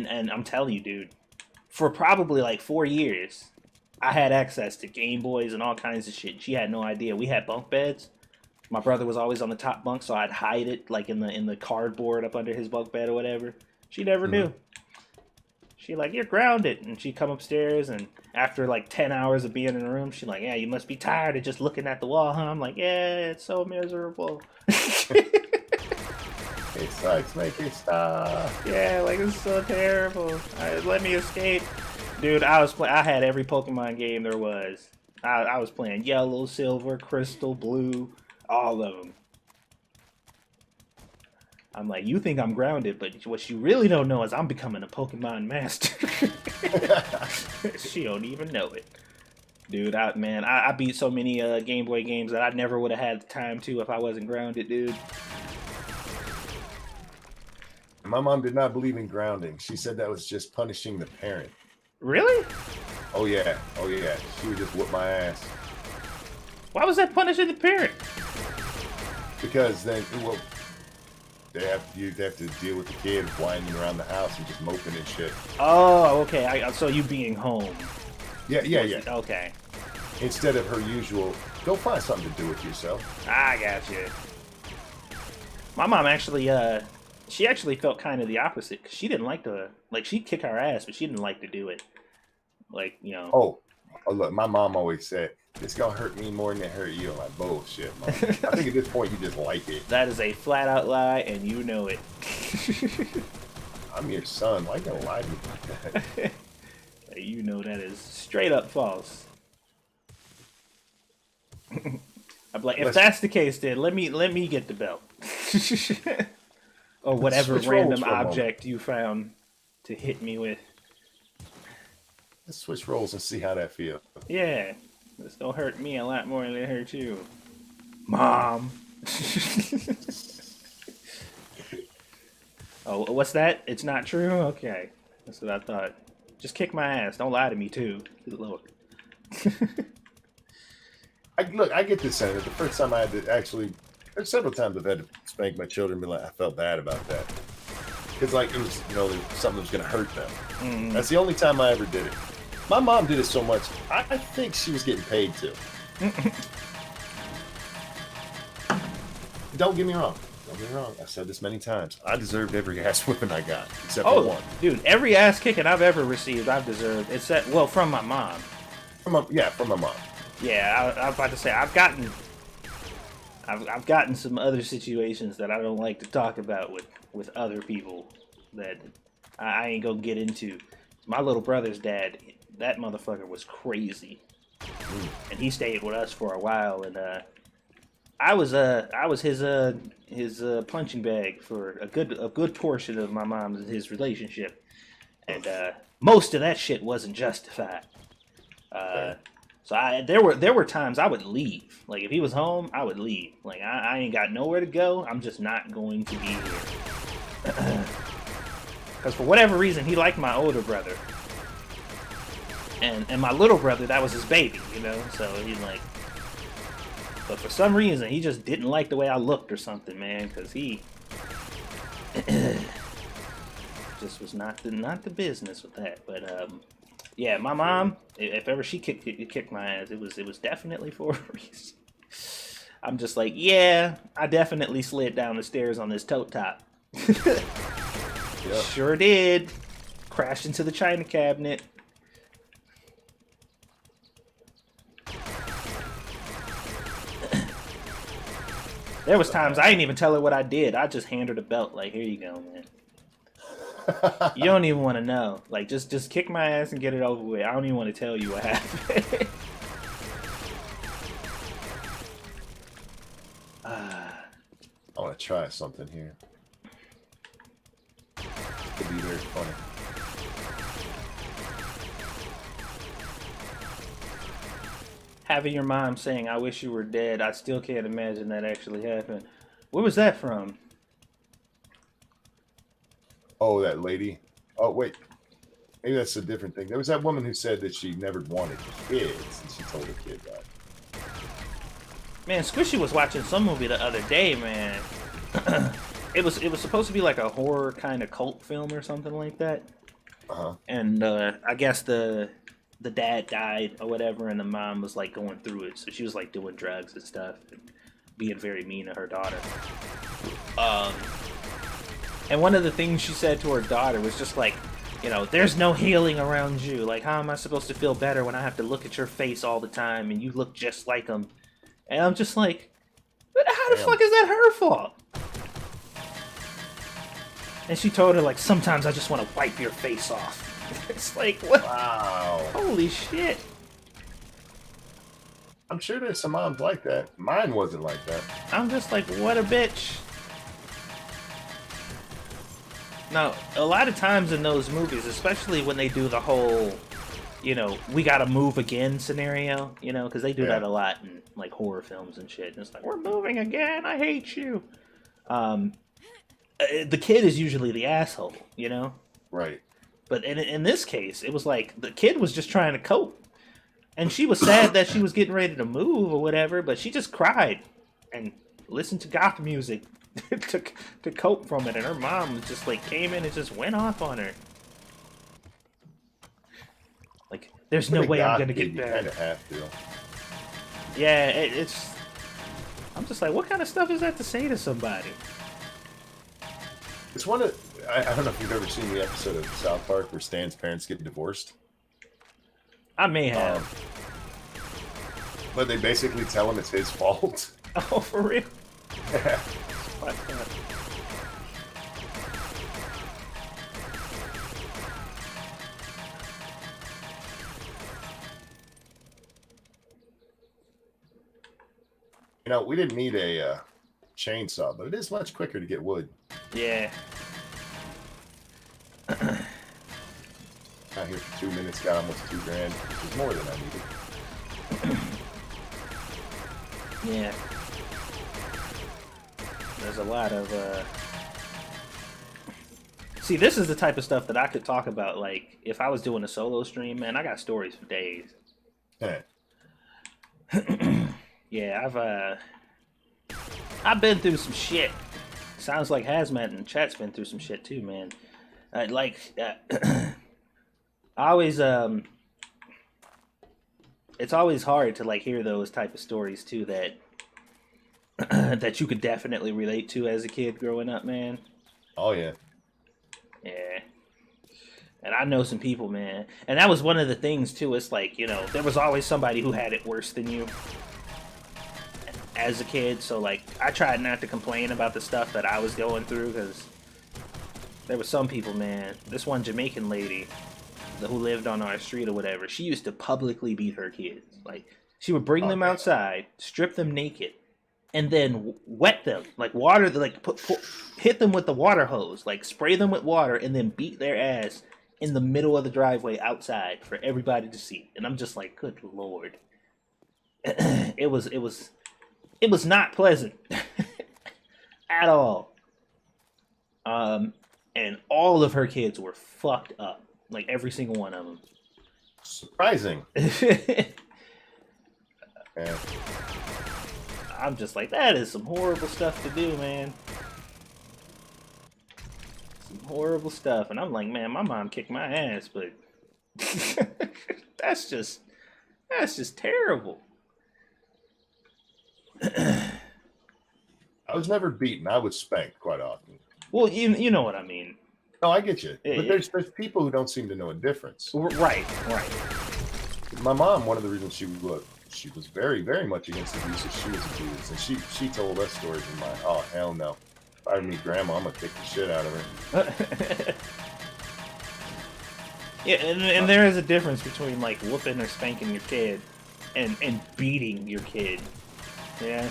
I'm telling you, dude, for probably like 4 years, I had access to Game Boys and all kinds of shit. She had no idea. We had bunk beds. My brother was always on the top bunk, so I'd hide it like in the cardboard up under his bunk bed or whatever. She never knew. She like, you're grounded, and she'd come upstairs, and after like 10 hours of being in the room, she's like, yeah, you must be tired of just looking at the wall, huh? I'm like, yeah, it's so miserable. It sucks, make it stop. Yeah, like it's so terrible. Let me escape, dude. I had every Pokemon game there was. I was playing Yellow, Silver, Crystal, Blue, all of them. I'm like, you think I'm grounded, but what you really don't know is I'm becoming a Pokemon master. She don't even know it. Dude, I beat so many Game Boy games that I never would have had the time to if I wasn't grounded, dude. My mom did not believe in grounding. She said that was just punishing the parent. Really? Oh yeah. She would just whoop my ass. Why was that punishing the parent? Because then, well, you'd have to deal with the kid whining around the house and just moping and shit. Oh, okay. So you being home. Yeah. Okay. Instead of her usual, go find something to do with yourself. I got you. My mom actually, she actually felt kind of the opposite. Cause she didn't like to, like, she'd kick our ass, but she didn't like to do it. Like, you know. Oh, look, my mom always said, it's gonna hurt me more than it hurt you. I'm like, bullshit, Mom. I think at this point you just like it. That is a flat out lie, and you know it. I'm your son. Why you gonna lie to me like that? You know that is straight up false. I'm like, if that's the case, then let me get the belt. Or whatever random object you found to hit me with. Let's switch roles and see how that feels. Yeah, this don't hurt me a lot more than it hurt you, Mom. Oh, what's that? It's not true? Okay, that's what I thought. Just kick my ass. Don't lie to me too. Good Lord. I get this sentiment. The first time I had to actually, there's several times I've had to spank my children, but like I felt bad about that. Because like it was, something that was gonna hurt them. Mm. That's the only time I ever did it. My mom did it so much, I think she was getting paid to. Don't get me wrong. I've said this many times. I deserved every ass whipping I got, except for one. Dude, every ass kicking I've ever received, I've deserved. Except, well, from my mom. From my mom. Yeah, I was about to say I've gotten some other situations that I don't like to talk about with other people that I ain't gonna get into. My little brother's dad, that motherfucker was crazy, and he stayed with us for a while, and I was his punching bag for a good portion of my mom's and his relationship, and most of that shit wasn't justified. So there were times I would leave. Like if he was home, I would leave. Like I ain't got nowhere to go. I'm just not going to be here. Because for whatever reason, he liked my older brother. And my little brother, that was his baby, So he's like... But for some reason, he just didn't like the way I looked or something, man. Because he... just was not the business with that. But, yeah, my mom, if ever she kicked my ass, it was definitely for a reason. I'm just like, yeah, I definitely slid down the stairs on this tote top. Yep. Sure did. Crashed into the china cabinet. There was times I didn't even tell her what I did. I just hand her the belt, like, here you go, man. You don't even want to know. Like, just kick my ass and get it over with. I don't even want to tell you what happened. I want to try something here. Could be very funny. Having your mom saying, I wish you were dead, I still can't imagine that actually happened. Where was that from? Oh, that lady. Oh, wait. Maybe that's a different thing. There was that woman who said that she never wanted kids, and she told her kid that. Man, Squishy was watching some movie the other day, man. It was supposed to be like a horror kind of cult film or something like that. Uh-huh. And I guess the dad died or whatever, and the mom was like going through it. So she was like doing drugs and stuff, and being very mean to her daughter. And one of the things she said to her daughter was just like, you know, there's no healing around you. Like, how am I supposed to feel better when I have to look at your face all the time and you look just like him? And I'm just like, but how the fuck is that her fault? And she told her, like, sometimes I just want to wipe your face off. It's like, what? Wow. Holy shit. I'm sure there's some moms like that. Mine wasn't like that. I'm just like, what a bitch. Now, a lot of times in those movies, especially when they do the whole, you know, we gotta move again scenario, you know, because they do that a lot in, like, horror films and shit. And it's like, we're moving again, I hate you. The kid is usually the asshole, you know? Right. But in this case, it was like, the kid was just trying to cope. And she was sad that she was getting ready to move or whatever, but she just cried and listened to goth music to cope from it. And her mom just, like, came in and just went off on her. Like, there's no way I'm gonna get You better. kind of have to. Yeah, it's... I'm just like, what kind of stuff is that to say to somebody? It's one of... I don't know if you've ever seen the episode of South Park where Stan's parents get divorced. I may have. But they basically tell him it's his fault. Oh, for real? Yeah. What the... You know, we didn't need a chainsaw, but it is much quicker to get wood. Yeah. Out here for 2 minutes, got almost $2,000, which is more than I needed. Yeah. There's a lot of, See, this is the type of stuff that I could talk about, like, if I was doing a solo stream, man, I got stories for days. Yeah. Yeah, I've been through some shit. Sounds like Hazmat and chat's been through some shit too, man. I always, it's always hard to, like, hear those type of stories too that that you could definitely relate to as a kid growing up, man. Oh, yeah. Yeah. And I know some people, man. And that was one of the things too. It's like, you know, there was always somebody who had it worse than you as a kid. So, like, I tried not to complain about the stuff that I was going through because there were some people, man. This one Jamaican lady who lived on our street or whatever, she used to publicly beat her kids. Like, she would bring them outside, strip them naked, and then wet them, like water, like hit them with the water hose, like spray them with water, and then beat their ass in the middle of the driveway outside for everybody to see. And I'm just like, good lord, it was not pleasant at all. And all of her kids were fucked up, like every single one of them. Surprising. Yeah. I'm just like, that is some horrible stuff to do, man. Some horrible stuff. And I'm like, man, my mom kicked my ass, but that's just terrible. I was never beaten. I was spanked quite often. Well, you know what I mean. No, I get you. Yeah, But yeah. there's people who don't seem to know a difference. Right. My mom, one of the reasons she was very, very much against abuse is she was abused. And she told us stories of mine. Oh, hell no. If I meet grandma, I'm going to kick the shit out of her. Yeah, and there is a difference between like whooping or spanking your kid and beating your kid. Yeah.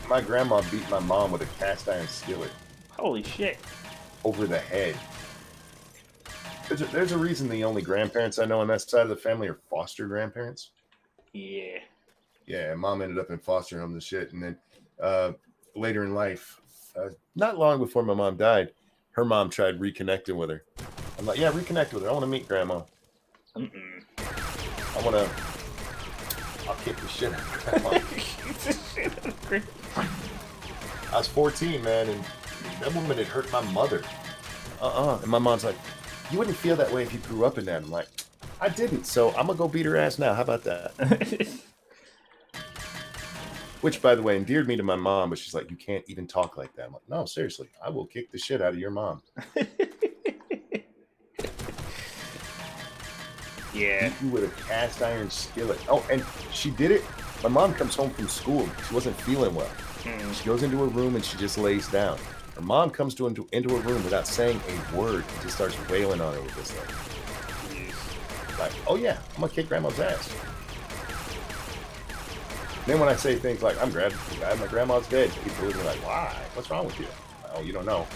My grandma beat my mom with a cast iron skillet Holy shit. over the head. There's a reason the only grandparents I know on that side of the family are foster grandparents. Yeah. Yeah, mom ended up in foster homes and shit. And then later in life, not long before my mom died, her mom tried reconnecting with her. I'm like, yeah, reconnect with her. I want to meet grandma. I'll kick the shit out of grandma. I was 14, man, and that woman had hurt my mother. And my mom's like, you wouldn't feel that way if you grew up in that. I'm like, I didn't, so I'm gonna go beat her ass now. How about that? Which, by the way, endeared me to my mom, but she's like, you can't even talk like that. I'm like, no, seriously, I will kick the shit out of your mom. Yeah. You with a cast iron skillet. Oh, and she did it. My mom comes home from school. She wasn't feeling well. She goes into her room and she just lays down. Her mom comes into her room without saying a word and just starts wailing on her with this thing. Like, oh yeah, I'm gonna kick grandma's ass. Then when I say things like, I'm glad my grandma's dead, people look at me like, why? What's wrong with you? Oh, you don't know.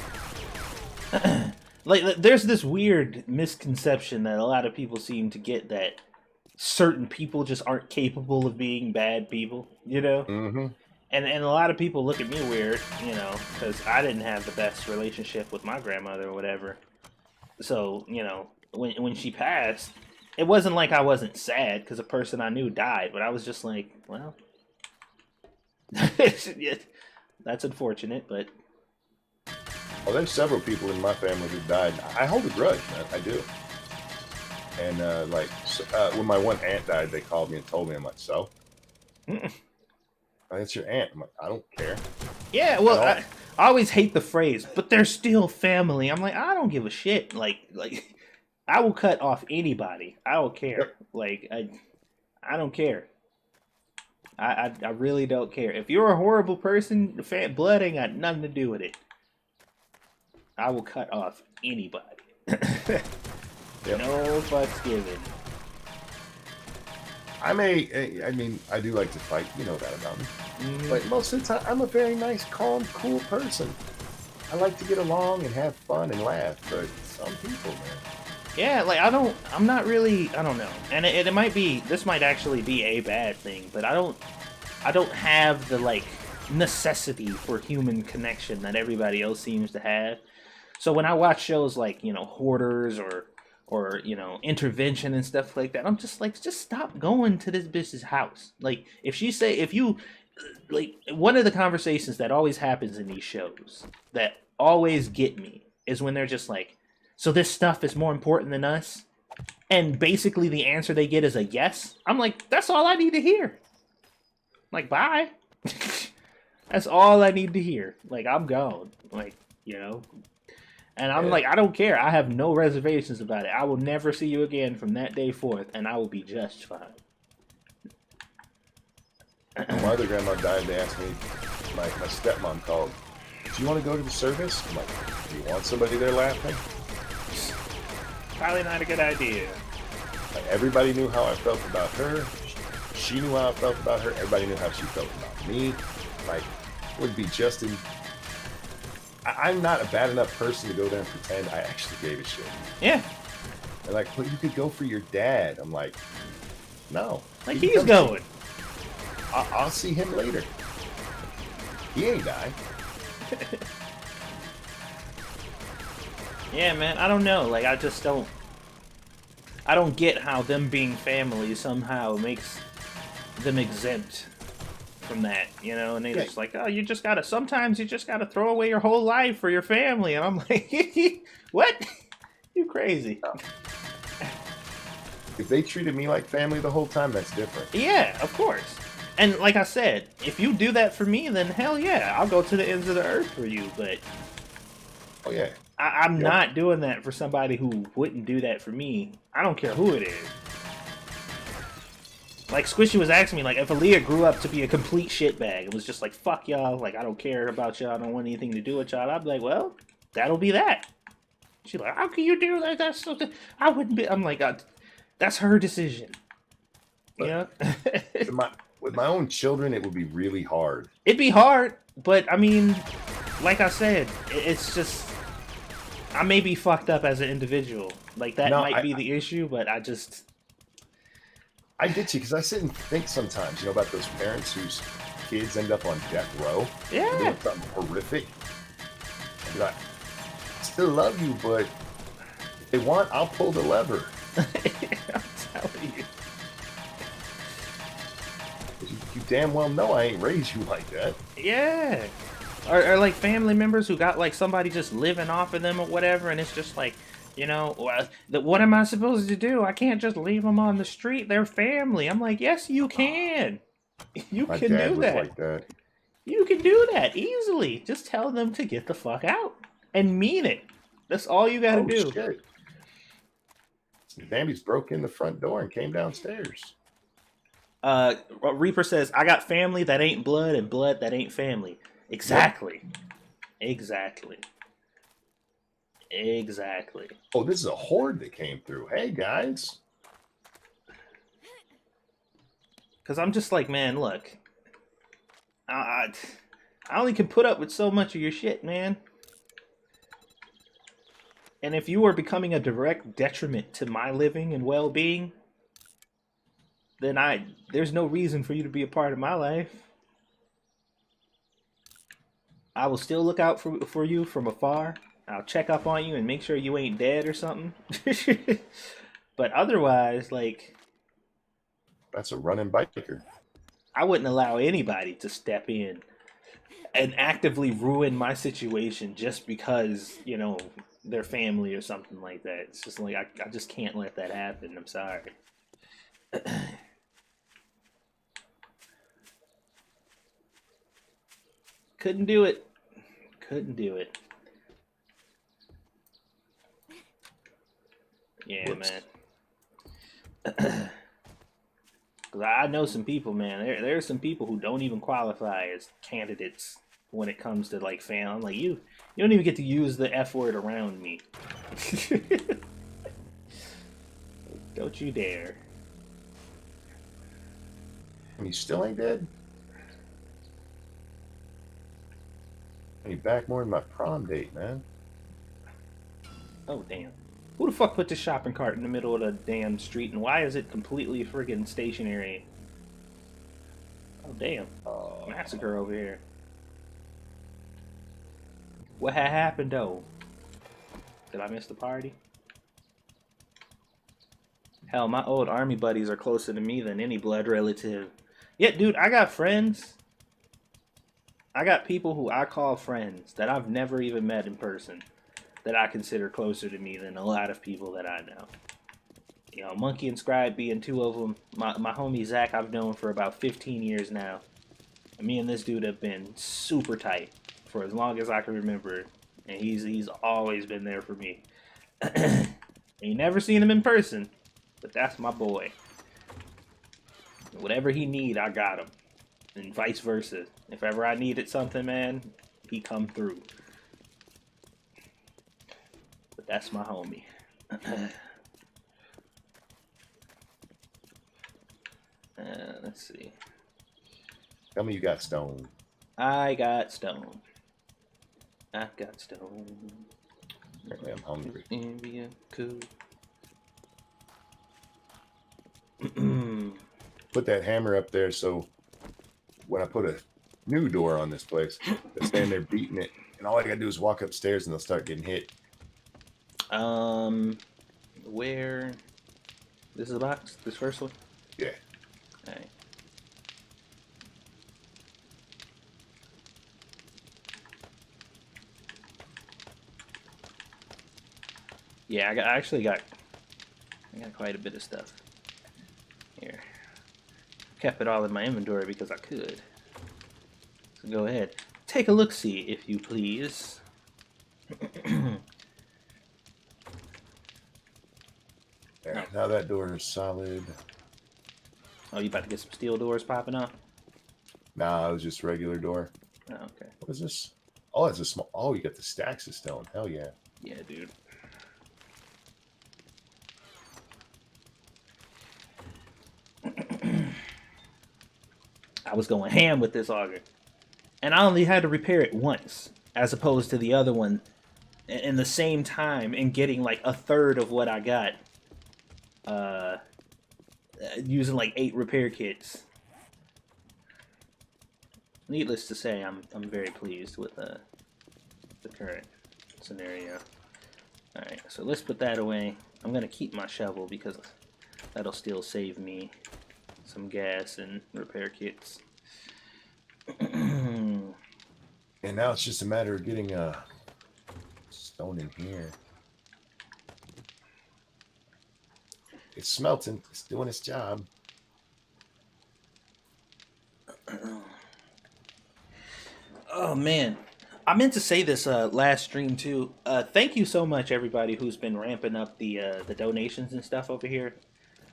Like, there's this weird misconception that a lot of people seem to get that certain people just aren't capable of being bad people, you know? Mm-hmm. And a lot of people look at me weird, you know, because I didn't have the best relationship with my grandmother or whatever. So, you know, when she passed, it wasn't like I wasn't sad because a person I knew died, but I was just like, well, that's unfortunate, but... Well, there's several people in my family who died. I hold a grudge, man. I do. And, when my one aunt died, they called me and told me. I'm like, so? That's your aunt. I'm like, I don't care. Yeah, well, I always hate the phrase, but they're still family. I'm like, I don't give a shit. Like, I will cut off anybody. I don't care. Yep. Like, I don't care. I really don't care. If you're a horrible person, blood ain't got nothing to do with it. I will cut off anybody. Yep. No fucks given. I mean, I do like to fight. You know that about me. Mm-hmm. But most of the time, I'm a very nice, calm, cool person. I like to get along and have fun and laugh. But some people, man. Yeah, like, I'm not really, I don't know. And it might be, this might actually be a bad thing, but I don't have the, like, necessity for human connection that everybody else seems to have. So when I watch shows like, you know, Hoarders or, you know, Intervention and stuff like that, I'm just like, just stop going to this bitch's house. Like, one of the conversations that always happens in these shows that always get me is when they're just like, so this stuff is more important than us? And basically the answer they get is a yes. I'm like, that's all I need to hear. Like, bye. That's all I need to hear. Like, I'm gone. Like, you know. And I'm like, I don't care. I have no reservations about it. I will never see you again from that day forth, and I will be just fine. When my other grandma died, they asked me, my stepmom called, do you want to go to the service? I'm like, do you want somebody there laughing? Probably not a good idea. Like, everybody knew how I felt about her. She knew how I felt about her. Everybody knew how she felt about me. Like, it would be just in... I'm not a bad enough person to go there and pretend I actually gave a shit. Yeah. They're like, but you could go for your dad. I'm like, no. Like, he's going. I'll see him later. He ain't die. Yeah, man, I don't know. Like, I don't get how them being family somehow makes them exempt from that, you know? And they just like, oh, sometimes you just gotta throw away your whole life for your family. And I'm like, what? You crazy. If they treated me like family the whole time, that's different. Yeah, of course. And like I said, if you do that for me, then hell yeah, I'll go to the ends of the earth for you. But Oh yeah. I'm not doing that for somebody who wouldn't do that for me. I don't care who it is. Like Squishy was asking me, like, if Aaliyah grew up to be a complete shitbag, it was just like, fuck y'all, like, I don't care about y'all, I don't want anything to do with y'all, I'd be like, well, that'll be that. She's like, how can you do that? That's something I wouldn't be. I'm like, that's her decision. Yeah. With my own children, it would be really hard. It'd be hard, but I mean, like I said, it's just, I may be fucked up as an individual. Like, that might be the issue, but I get you, because I sit and think sometimes, you know, about those parents whose kids end up on death row. Yeah. Doing something horrific. And like, I still love you, but if they want, I'll pull the lever. I'm telling you. You damn well know I ain't raised you like that. Yeah. Or like family members who got like somebody just living off of them or whatever, and it's just like, you know, what am I supposed to do? I can't just leave them on the street. They're family. I'm like, yes, you can. You can do that. Like that. You can do that easily. Just tell them to get the fuck out and mean it. That's all you gotta do. Shit. Bambi's broke in the front door and came downstairs. Reaper says, I got family that ain't blood and blood that ain't family. Exactly. Yep. Exactly. Exactly. Oh, this is a horde that came through. Hey, guys. Because I'm just like, man, look. I only can put up with so much of your shit, man. And if you are becoming a direct detriment to my living and well-being, then there's no reason for you to be a part of my life. I will still look out for you from afar. I'll check up on you and make sure you ain't dead or something. But otherwise, like... That's a running biker. I wouldn't allow anybody to step in and actively ruin my situation just because, you know, their family or something like that. It's just like, I just can't let that happen. I'm sorry. Couldn't do it. Couldn't do it. Yeah, Whoops. man. Because I know some people, man. There's some people who don't even qualify as candidates when it comes to, like, fam. Like, you don't even get to use the F word around me. Don't you dare. And you still ain't dead? I need back more than my prom date, man. Oh, damn. Who the fuck put this shopping cart in the middle of the damn street, and why is it completely friggin' stationary? Oh, damn. Massacre over here. What had happened, though? Did I miss the party? Hell, my old army buddies are closer to me than any blood relative. Yeah, dude, I got friends. I got people who I call friends that I've never even met in person that I consider closer to me than a lot of people that I know. You know, Monkey and Scribe being two of them. My homie Zach I've known for about 15 years now. And me and this dude have been super tight for as long as I can remember. And he's always been there for me. Ain't never seen him in person, but that's my boy. Whatever he need, I got him. And vice versa. If ever I needed something, man, he come through. But that's my homie. Let's see. Tell me you got stone. I got stone. I got stone. Apparently I'm hungry. Ambia, cool. Put that hammer up there so when I put a new door on this place, they'll stand there beating it, and all I gotta do is walk upstairs and they'll start getting hit. Where? This is the box? This first one? Yeah. Alright. Yeah, I got quite a bit of stuff. Here. kept it all in my inventory because I could. So go ahead. Take a look-see, if you please. There, now that door is solid. Oh, you about to get some steel doors popping off? Nah, it was just a regular door. Oh, okay. What is this? Oh, it's a small. Oh, you got the stacks of stone. Hell yeah. Yeah, dude. I was going ham with this auger. And I only had to repair it once, as opposed to the other one in the same time and getting like a third of what I got. Using like 8 repair kits. Needless to say, I'm very pleased with the current scenario. Alright, so let's put that away. I'm gonna keep my shovel because that'll still save me some gas and repair kits. And now it's just a matter of getting stone in here. It's smelting. It's doing its job. Oh man, I meant to say this last stream too. Thank you so much, everybody who's been ramping up the donations and stuff over here.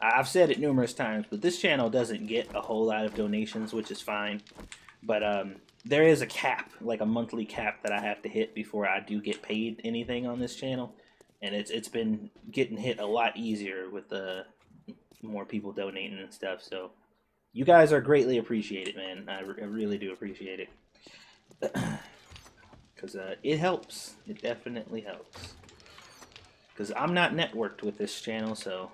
I've said it numerous times, but this channel doesn't get a whole lot of donations, which is fine. But there is a cap, like a monthly cap that I have to hit before I do get paid anything on this channel, and it's been getting hit a lot easier with the more people donating and stuff. So you guys are greatly appreciated, man. I really do appreciate it. Because it helps. It definitely helps. Because I'm not networked with this channel, so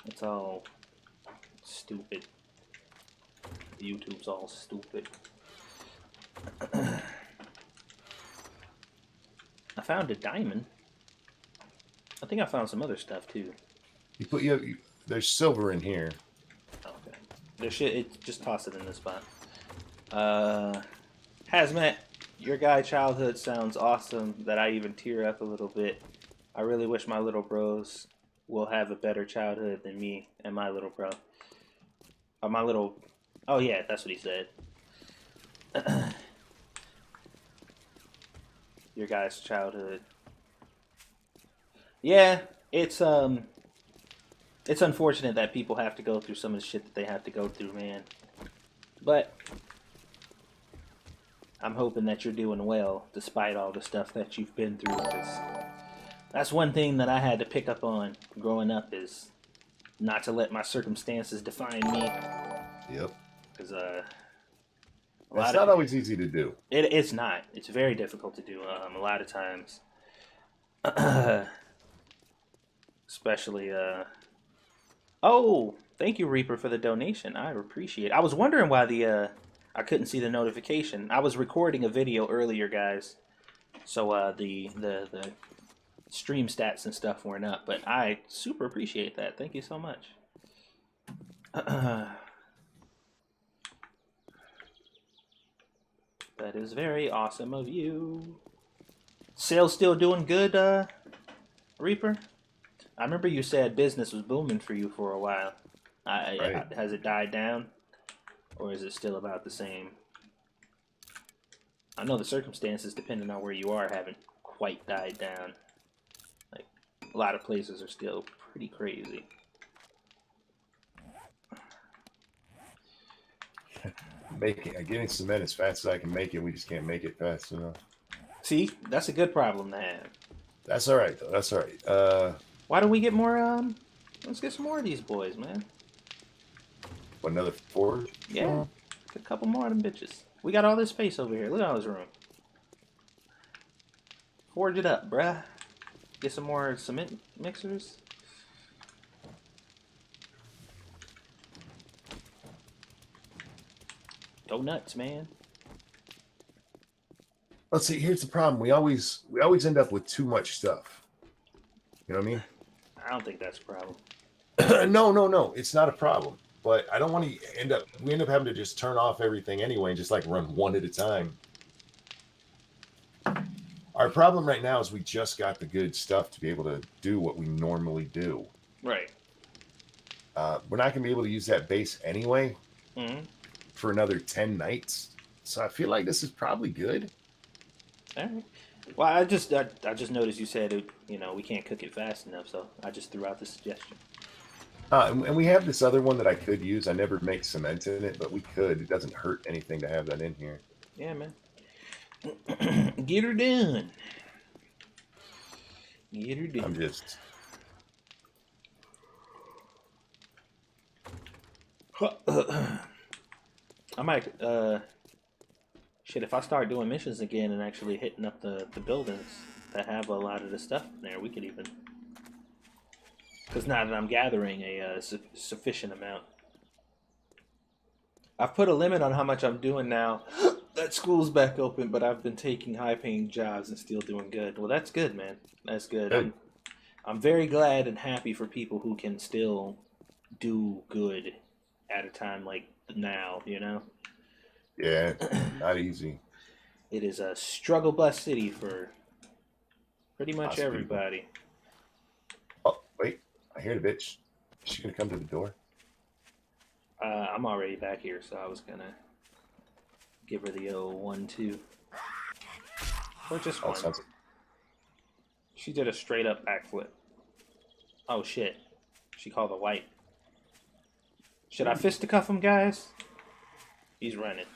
it's all stupid. YouTube's all stupid. I found a diamond. I think I found some other stuff too. There's silver in here. Okay. Just toss it in this spot. Hazmat, your guy childhood sounds awesome that I even tear up a little bit. I really wish my little bros will have a better childhood than me and my little bro. Oh yeah, that's what he said. Your guy's childhood. Yeah, it's unfortunate that people have to go through some of the shit that they have to go through, man. But I'm hoping that you're doing well despite all the stuff that you've been through. Because that's one thing that I had to pick up on growing up, is not to let my circumstances define me. Yep. Because it's not always easy to do. It's not. It's very difficult to do. A lot of times, especially. Oh, thank you, Reaper, for the donation. I appreciate it. I was wondering why I couldn't see the notification. I was recording a video earlier, guys, so the stream stats and stuff weren't up. But I super appreciate that. Thank you so much. That is very awesome of you. Sales still doing good, Reaper? I remember you said business was booming for you for a while. Right. Has it died down? Or is it still about the same? I know the circumstances, depending on where you are, haven't quite died down. Like, a lot of places are still pretty crazy. Getting cement as fast as I can make it. We just can't make it fast enough. See, that's a good problem to have. That's all right, though. That's all right. Why don't we get more? Let's get some more of these boys, man. Another 4? Yeah, a couple more of them bitches. We got all this space over here. Look at all this room. Forge it up, bruh. Get some more cement mixers. Go nuts, man. Let's see. Here's the problem. We always end up with too much stuff. You know what I mean? I don't think that's a problem. No. It's not a problem. But I don't want to we end up having to just turn off everything anyway and just like run one at a time. Our problem right now is we just got the good stuff to be able to do what we normally do. Right. We're not going to be able to use that base anyway for another 10 nights. So I feel like this is probably good. All right. Well, I just noticed you said it, you know, we can't cook it fast enough, so I just threw out the suggestion. And we have this other one that I could use. I never make cement in it, but we could. It doesn't hurt anything to have that in here. Yeah, man. Get her done. Get her done. I'm just... I might, shit, if I start doing missions again and actually hitting up the buildings that have a lot of the stuff in there, we could even... Because now that I'm gathering a sufficient amount. I've put a limit on how much I'm doing now. That school's back open, but I've been taking high-paying jobs and still doing good. Well, that's good, man. That's good. I'm very glad and happy for people who can still do good at a time like now, you know? Yeah, not easy. It is a struggle-blessed city for pretty much everybody. Oh, wait. I hear the bitch. Is she going to come to the door? I'm already back here, so I was going to give her the old 1-2. Or just one. She did a straight-up backflip. Oh, shit. She called a white. Should I fisticuff him, guys? He's running.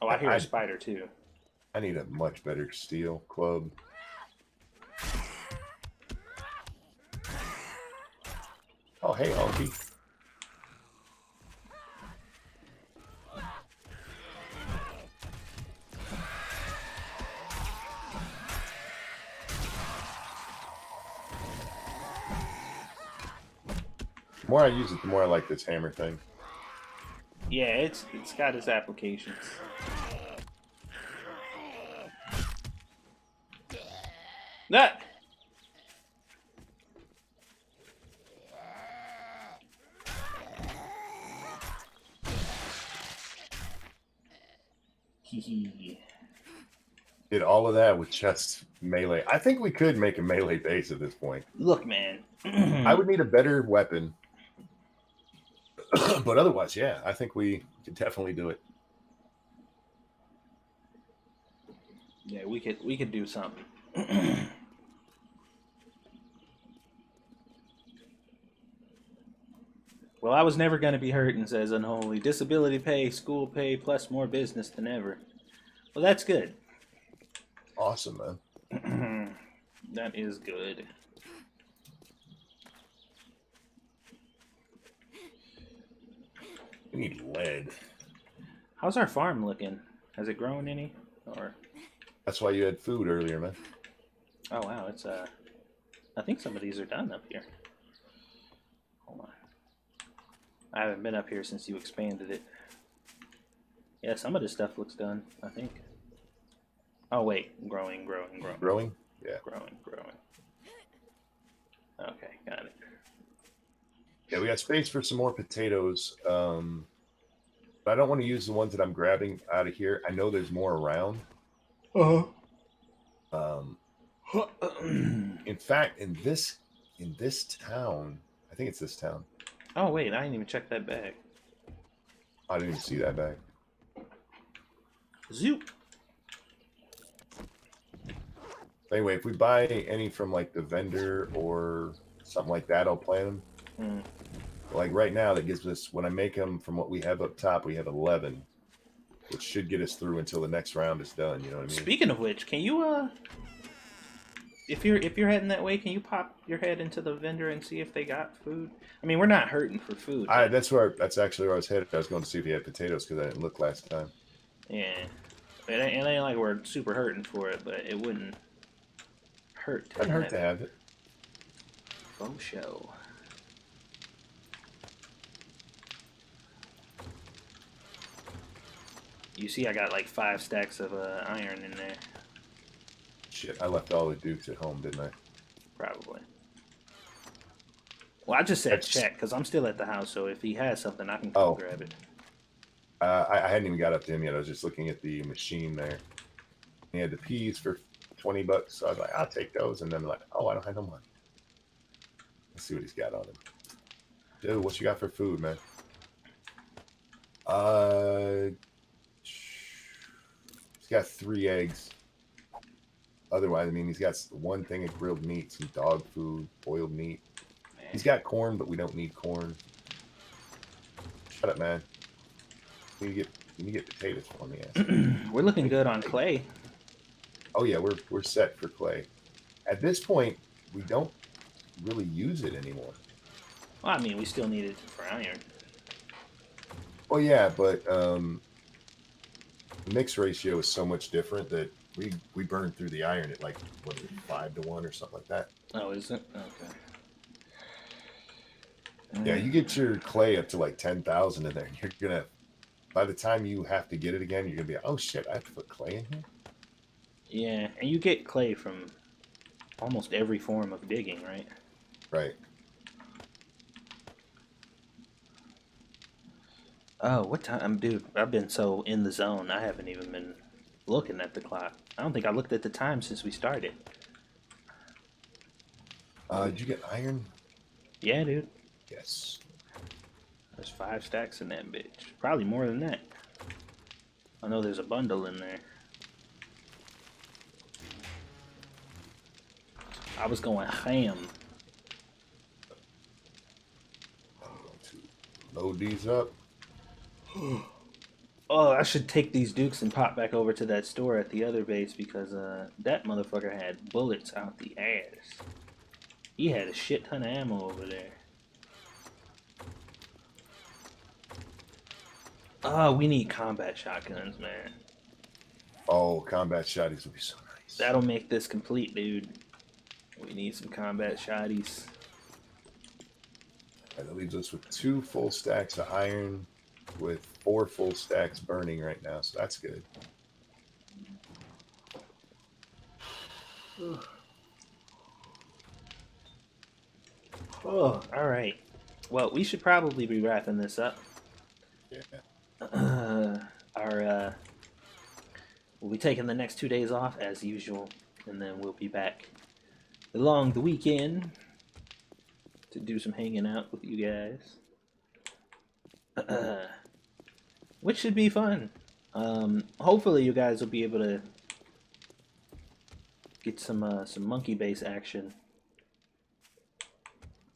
Oh, I hear a spider, too. I need a much better steel club. Oh, hey, Honky. The more I use it, the more I like this hammer thing. Yeah, it's got its applications. That. Did all of that with just melee. I think we could make a melee base at this point. Look, man. I would need a better weapon. But otherwise, yeah, I think we could definitely do it. Yeah, we could do something. Well, I was never going to be hurting, says Unholy. Disability pay, school pay, plus more business than ever. Well, that's good. Awesome, man. That is good. We need lead. How's our farm looking? Has it grown any? Or that's why you had food earlier, man. Oh wow, it's I think some of these are done up here. Hold on. I haven't been up here since you expanded it. Yeah, some of this stuff looks done, I think. Oh wait, growing. Growing? Yeah. Growing. Okay, got it. Yeah, we got space for some more potatoes. But I don't want to use the ones that I'm grabbing out of here. I know there's more around. In fact, in this town, I think it's this town. Oh wait, I didn't even check that bag. I didn't even see that bag. Zoop. Anyway, if we buy any from like the vendor or something like that, I'll plant them. Like right now, that gives us, when I make them from what we have up top, we have 11, which should get us through until the next round is done. You know what I mean? Speaking of which, can you if you're heading that way, can you pop your head into the vendor and see if they got food? I mean, we're not hurting for food. That's actually where I was headed. I was going to see if he had potatoes because I didn't look last time. Yeah, it ain't like we're super hurting for it, but it wouldn't hurt. Doesn't hurt to have it. Faux show. You see, I got like 5 stacks of iron in there. Shit, I left all the dukes at home, didn't I? Probably. Well, I just said check because I'm still at the house, so if he has something, I can come grab it. I hadn't even got up to him yet. I was just looking at the machine there. He had the peas for $20, so I was like, I'll take those. And then like, oh, I don't have no money. Let's see what he's got on him. Dude, what you got for food, man? He's got 3 eggs. Otherwise, I mean, he's got 1 thing of grilled meat, some dog food, boiled meat. Man. He's got corn, but we don't need corn. Shut up, man. You need to get potatoes for me. We're looking good on clay. Oh yeah, we're set for clay. At this point, we don't really use it anymore. Well, I mean, we still need it for iron. Well, yeah, but the mix ratio is so much different that we burn through the iron at like what is it, 5 to 1 or something like that. Oh, is it? Okay. Yeah, you get your clay up to like 10,000 in there. You're gonna, by the time you have to get it again, you're gonna be like, oh shit, I have to put clay in here. Yeah, and you get clay from almost every form of digging, right? Right. Oh, what time, dude? I've been so in the zone. I haven't even been looking at the clock. I don't think I looked at the time since we started. Did you get iron? Yeah, dude. Yes. There's 5 stacks in that bitch. Probably more than that. I know there's a bundle in there. I was going ham. I'm going to load these up. Oh, I should take these dukes and pop back over to that store at the other base because that motherfucker had bullets out the ass. He had a shit ton of ammo over there. Oh, we need combat shotguns, man. Oh, combat shotties would be so nice. That'll make this complete, dude. We need some combat shotties. And that leaves us with 2 full stacks of iron with 4 full stacks burning right now, so that's good. Oh, all right. Well, we should probably be wrapping this up. Yeah. We'll be taking the next 2 days off as usual, and then we'll be back along the weekend to do some hanging out with you guys, which should be fun. Hopefully, you guys will be able to get some monkey base action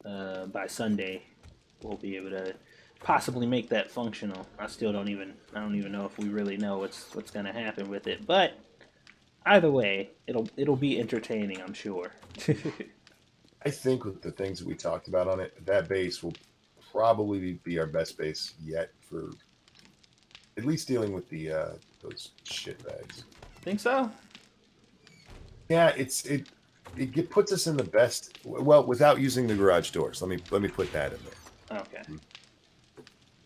by Sunday. We'll be able to possibly make that functional. I don't even know if we really know what's gonna happen with it, but either way, it'll be entertaining, I'm sure. I think with the things that we talked about on it, that base will probably be our best base yet for at least dealing with the those shit bags. Think so? Yeah, it puts us in the best. Well, without using the garage doors. Let me put that in there. Okay.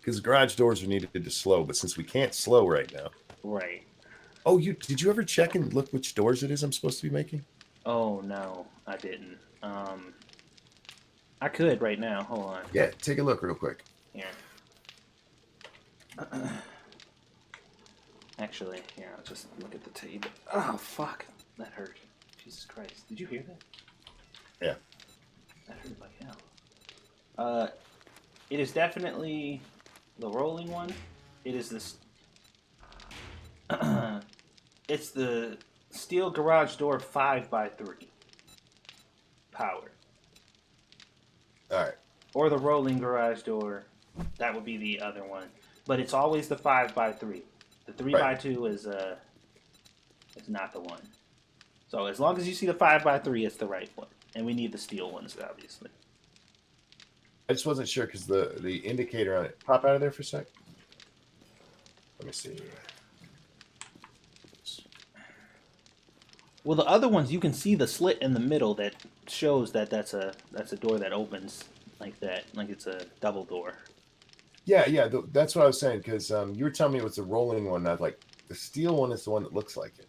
Because garage doors are needed to slow, but since we can't slow right now. Right. Oh, did you ever check and look which doors it is I'm supposed to be making? Oh no, I didn't. I could right now. Hold on. Yeah, take a look real quick. Here. Actually, here, I'll just look at the table. Oh fuck, that hurt. Jesus Christ, did you hear that? Yeah. That hurt like hell. It is definitely the rolling one. It is this. It's the steel garage door 5x3 power. All right. Or the rolling garage door. That would be the other one. But it's always the 5x3. The 3x2 is not the one. So as long as you see the 5x3, it's the right one. And we need the steel ones, obviously. I just wasn't sure because the indicator on it. Pop out of there for a sec. Let me see. Well, the other ones, you can see the slit in the middle that shows that that's a door that opens like that, like it's a double door. Yeah, that's what I was saying because you were telling me it was the rolling one. And I was like, the steel one is the one that looks like it.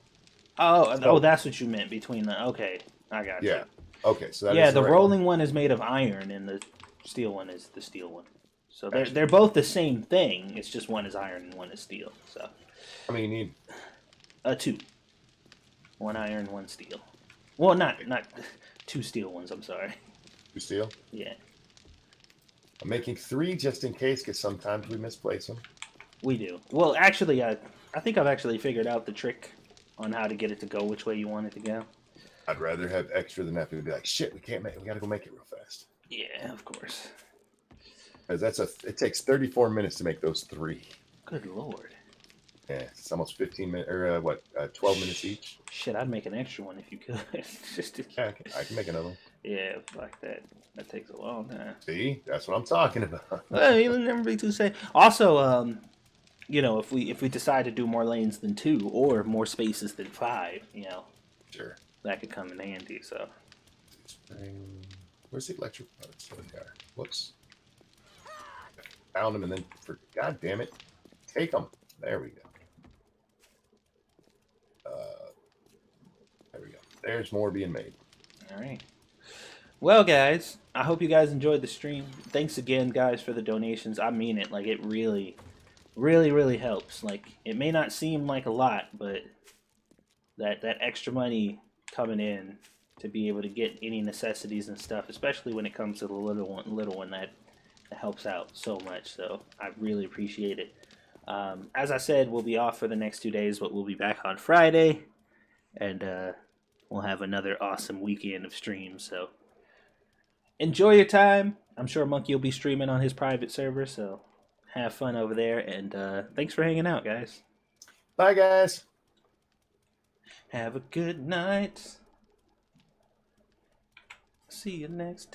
Oh, that's what you meant between the. Okay, I got you. Yeah. Okay, so that yeah, is the right rolling one is made of iron, and the steel one is the steel one. So they're both the same thing. It's just one is iron and one is steel. So. I mean, you need 2. 1 iron, 1 steel. Well, not 2 steel ones. I'm sorry. 2 steel. Yeah. I'm making 3 just in case, because sometimes we misplace them. We do. Well, actually, I think I've actually figured out the trick on how to get it to go which way you want it to go. I'd rather have extra than have to be like, shit, we can't make it. We got to go make it real fast. Yeah, of course. Because it takes 34 minutes to make those 3. Good lord. Yeah, it's almost 15 minutes, or 12 minutes each. Shit, I'd make an extra one if you could. Just to... Yeah, I can make another one. Yeah, fuck that. That takes a long time. See, that's what I'm talking about. Well, you'll never be too safe. Also, you know, if we decide to do more lanes than 2 or more spaces than 5, you know, Sure. that could come in handy. So, Where's the electric? Oh, it's over there. Whoops. Found them, and then God damn it, take them. There we go. There we go. There's more being made. all right. Well, guys, I hope you guys enjoyed the stream. Thanks again, guys, for the donations. I mean it. Like, it really, really, really helps. Like, it may not seem like a lot, but that extra money coming in to be able to get any necessities and stuff, especially when it comes to the little one, that helps out so much. So I really appreciate it. As I said, we'll be off for the next 2 days, but we'll be back on Friday, and we'll have another awesome weekend of streams. So enjoy your time. I'm sure Monkey will be streaming on his private server, so have fun over there, and thanks for hanging out, guys. Bye, guys. Have a good night. See you next time.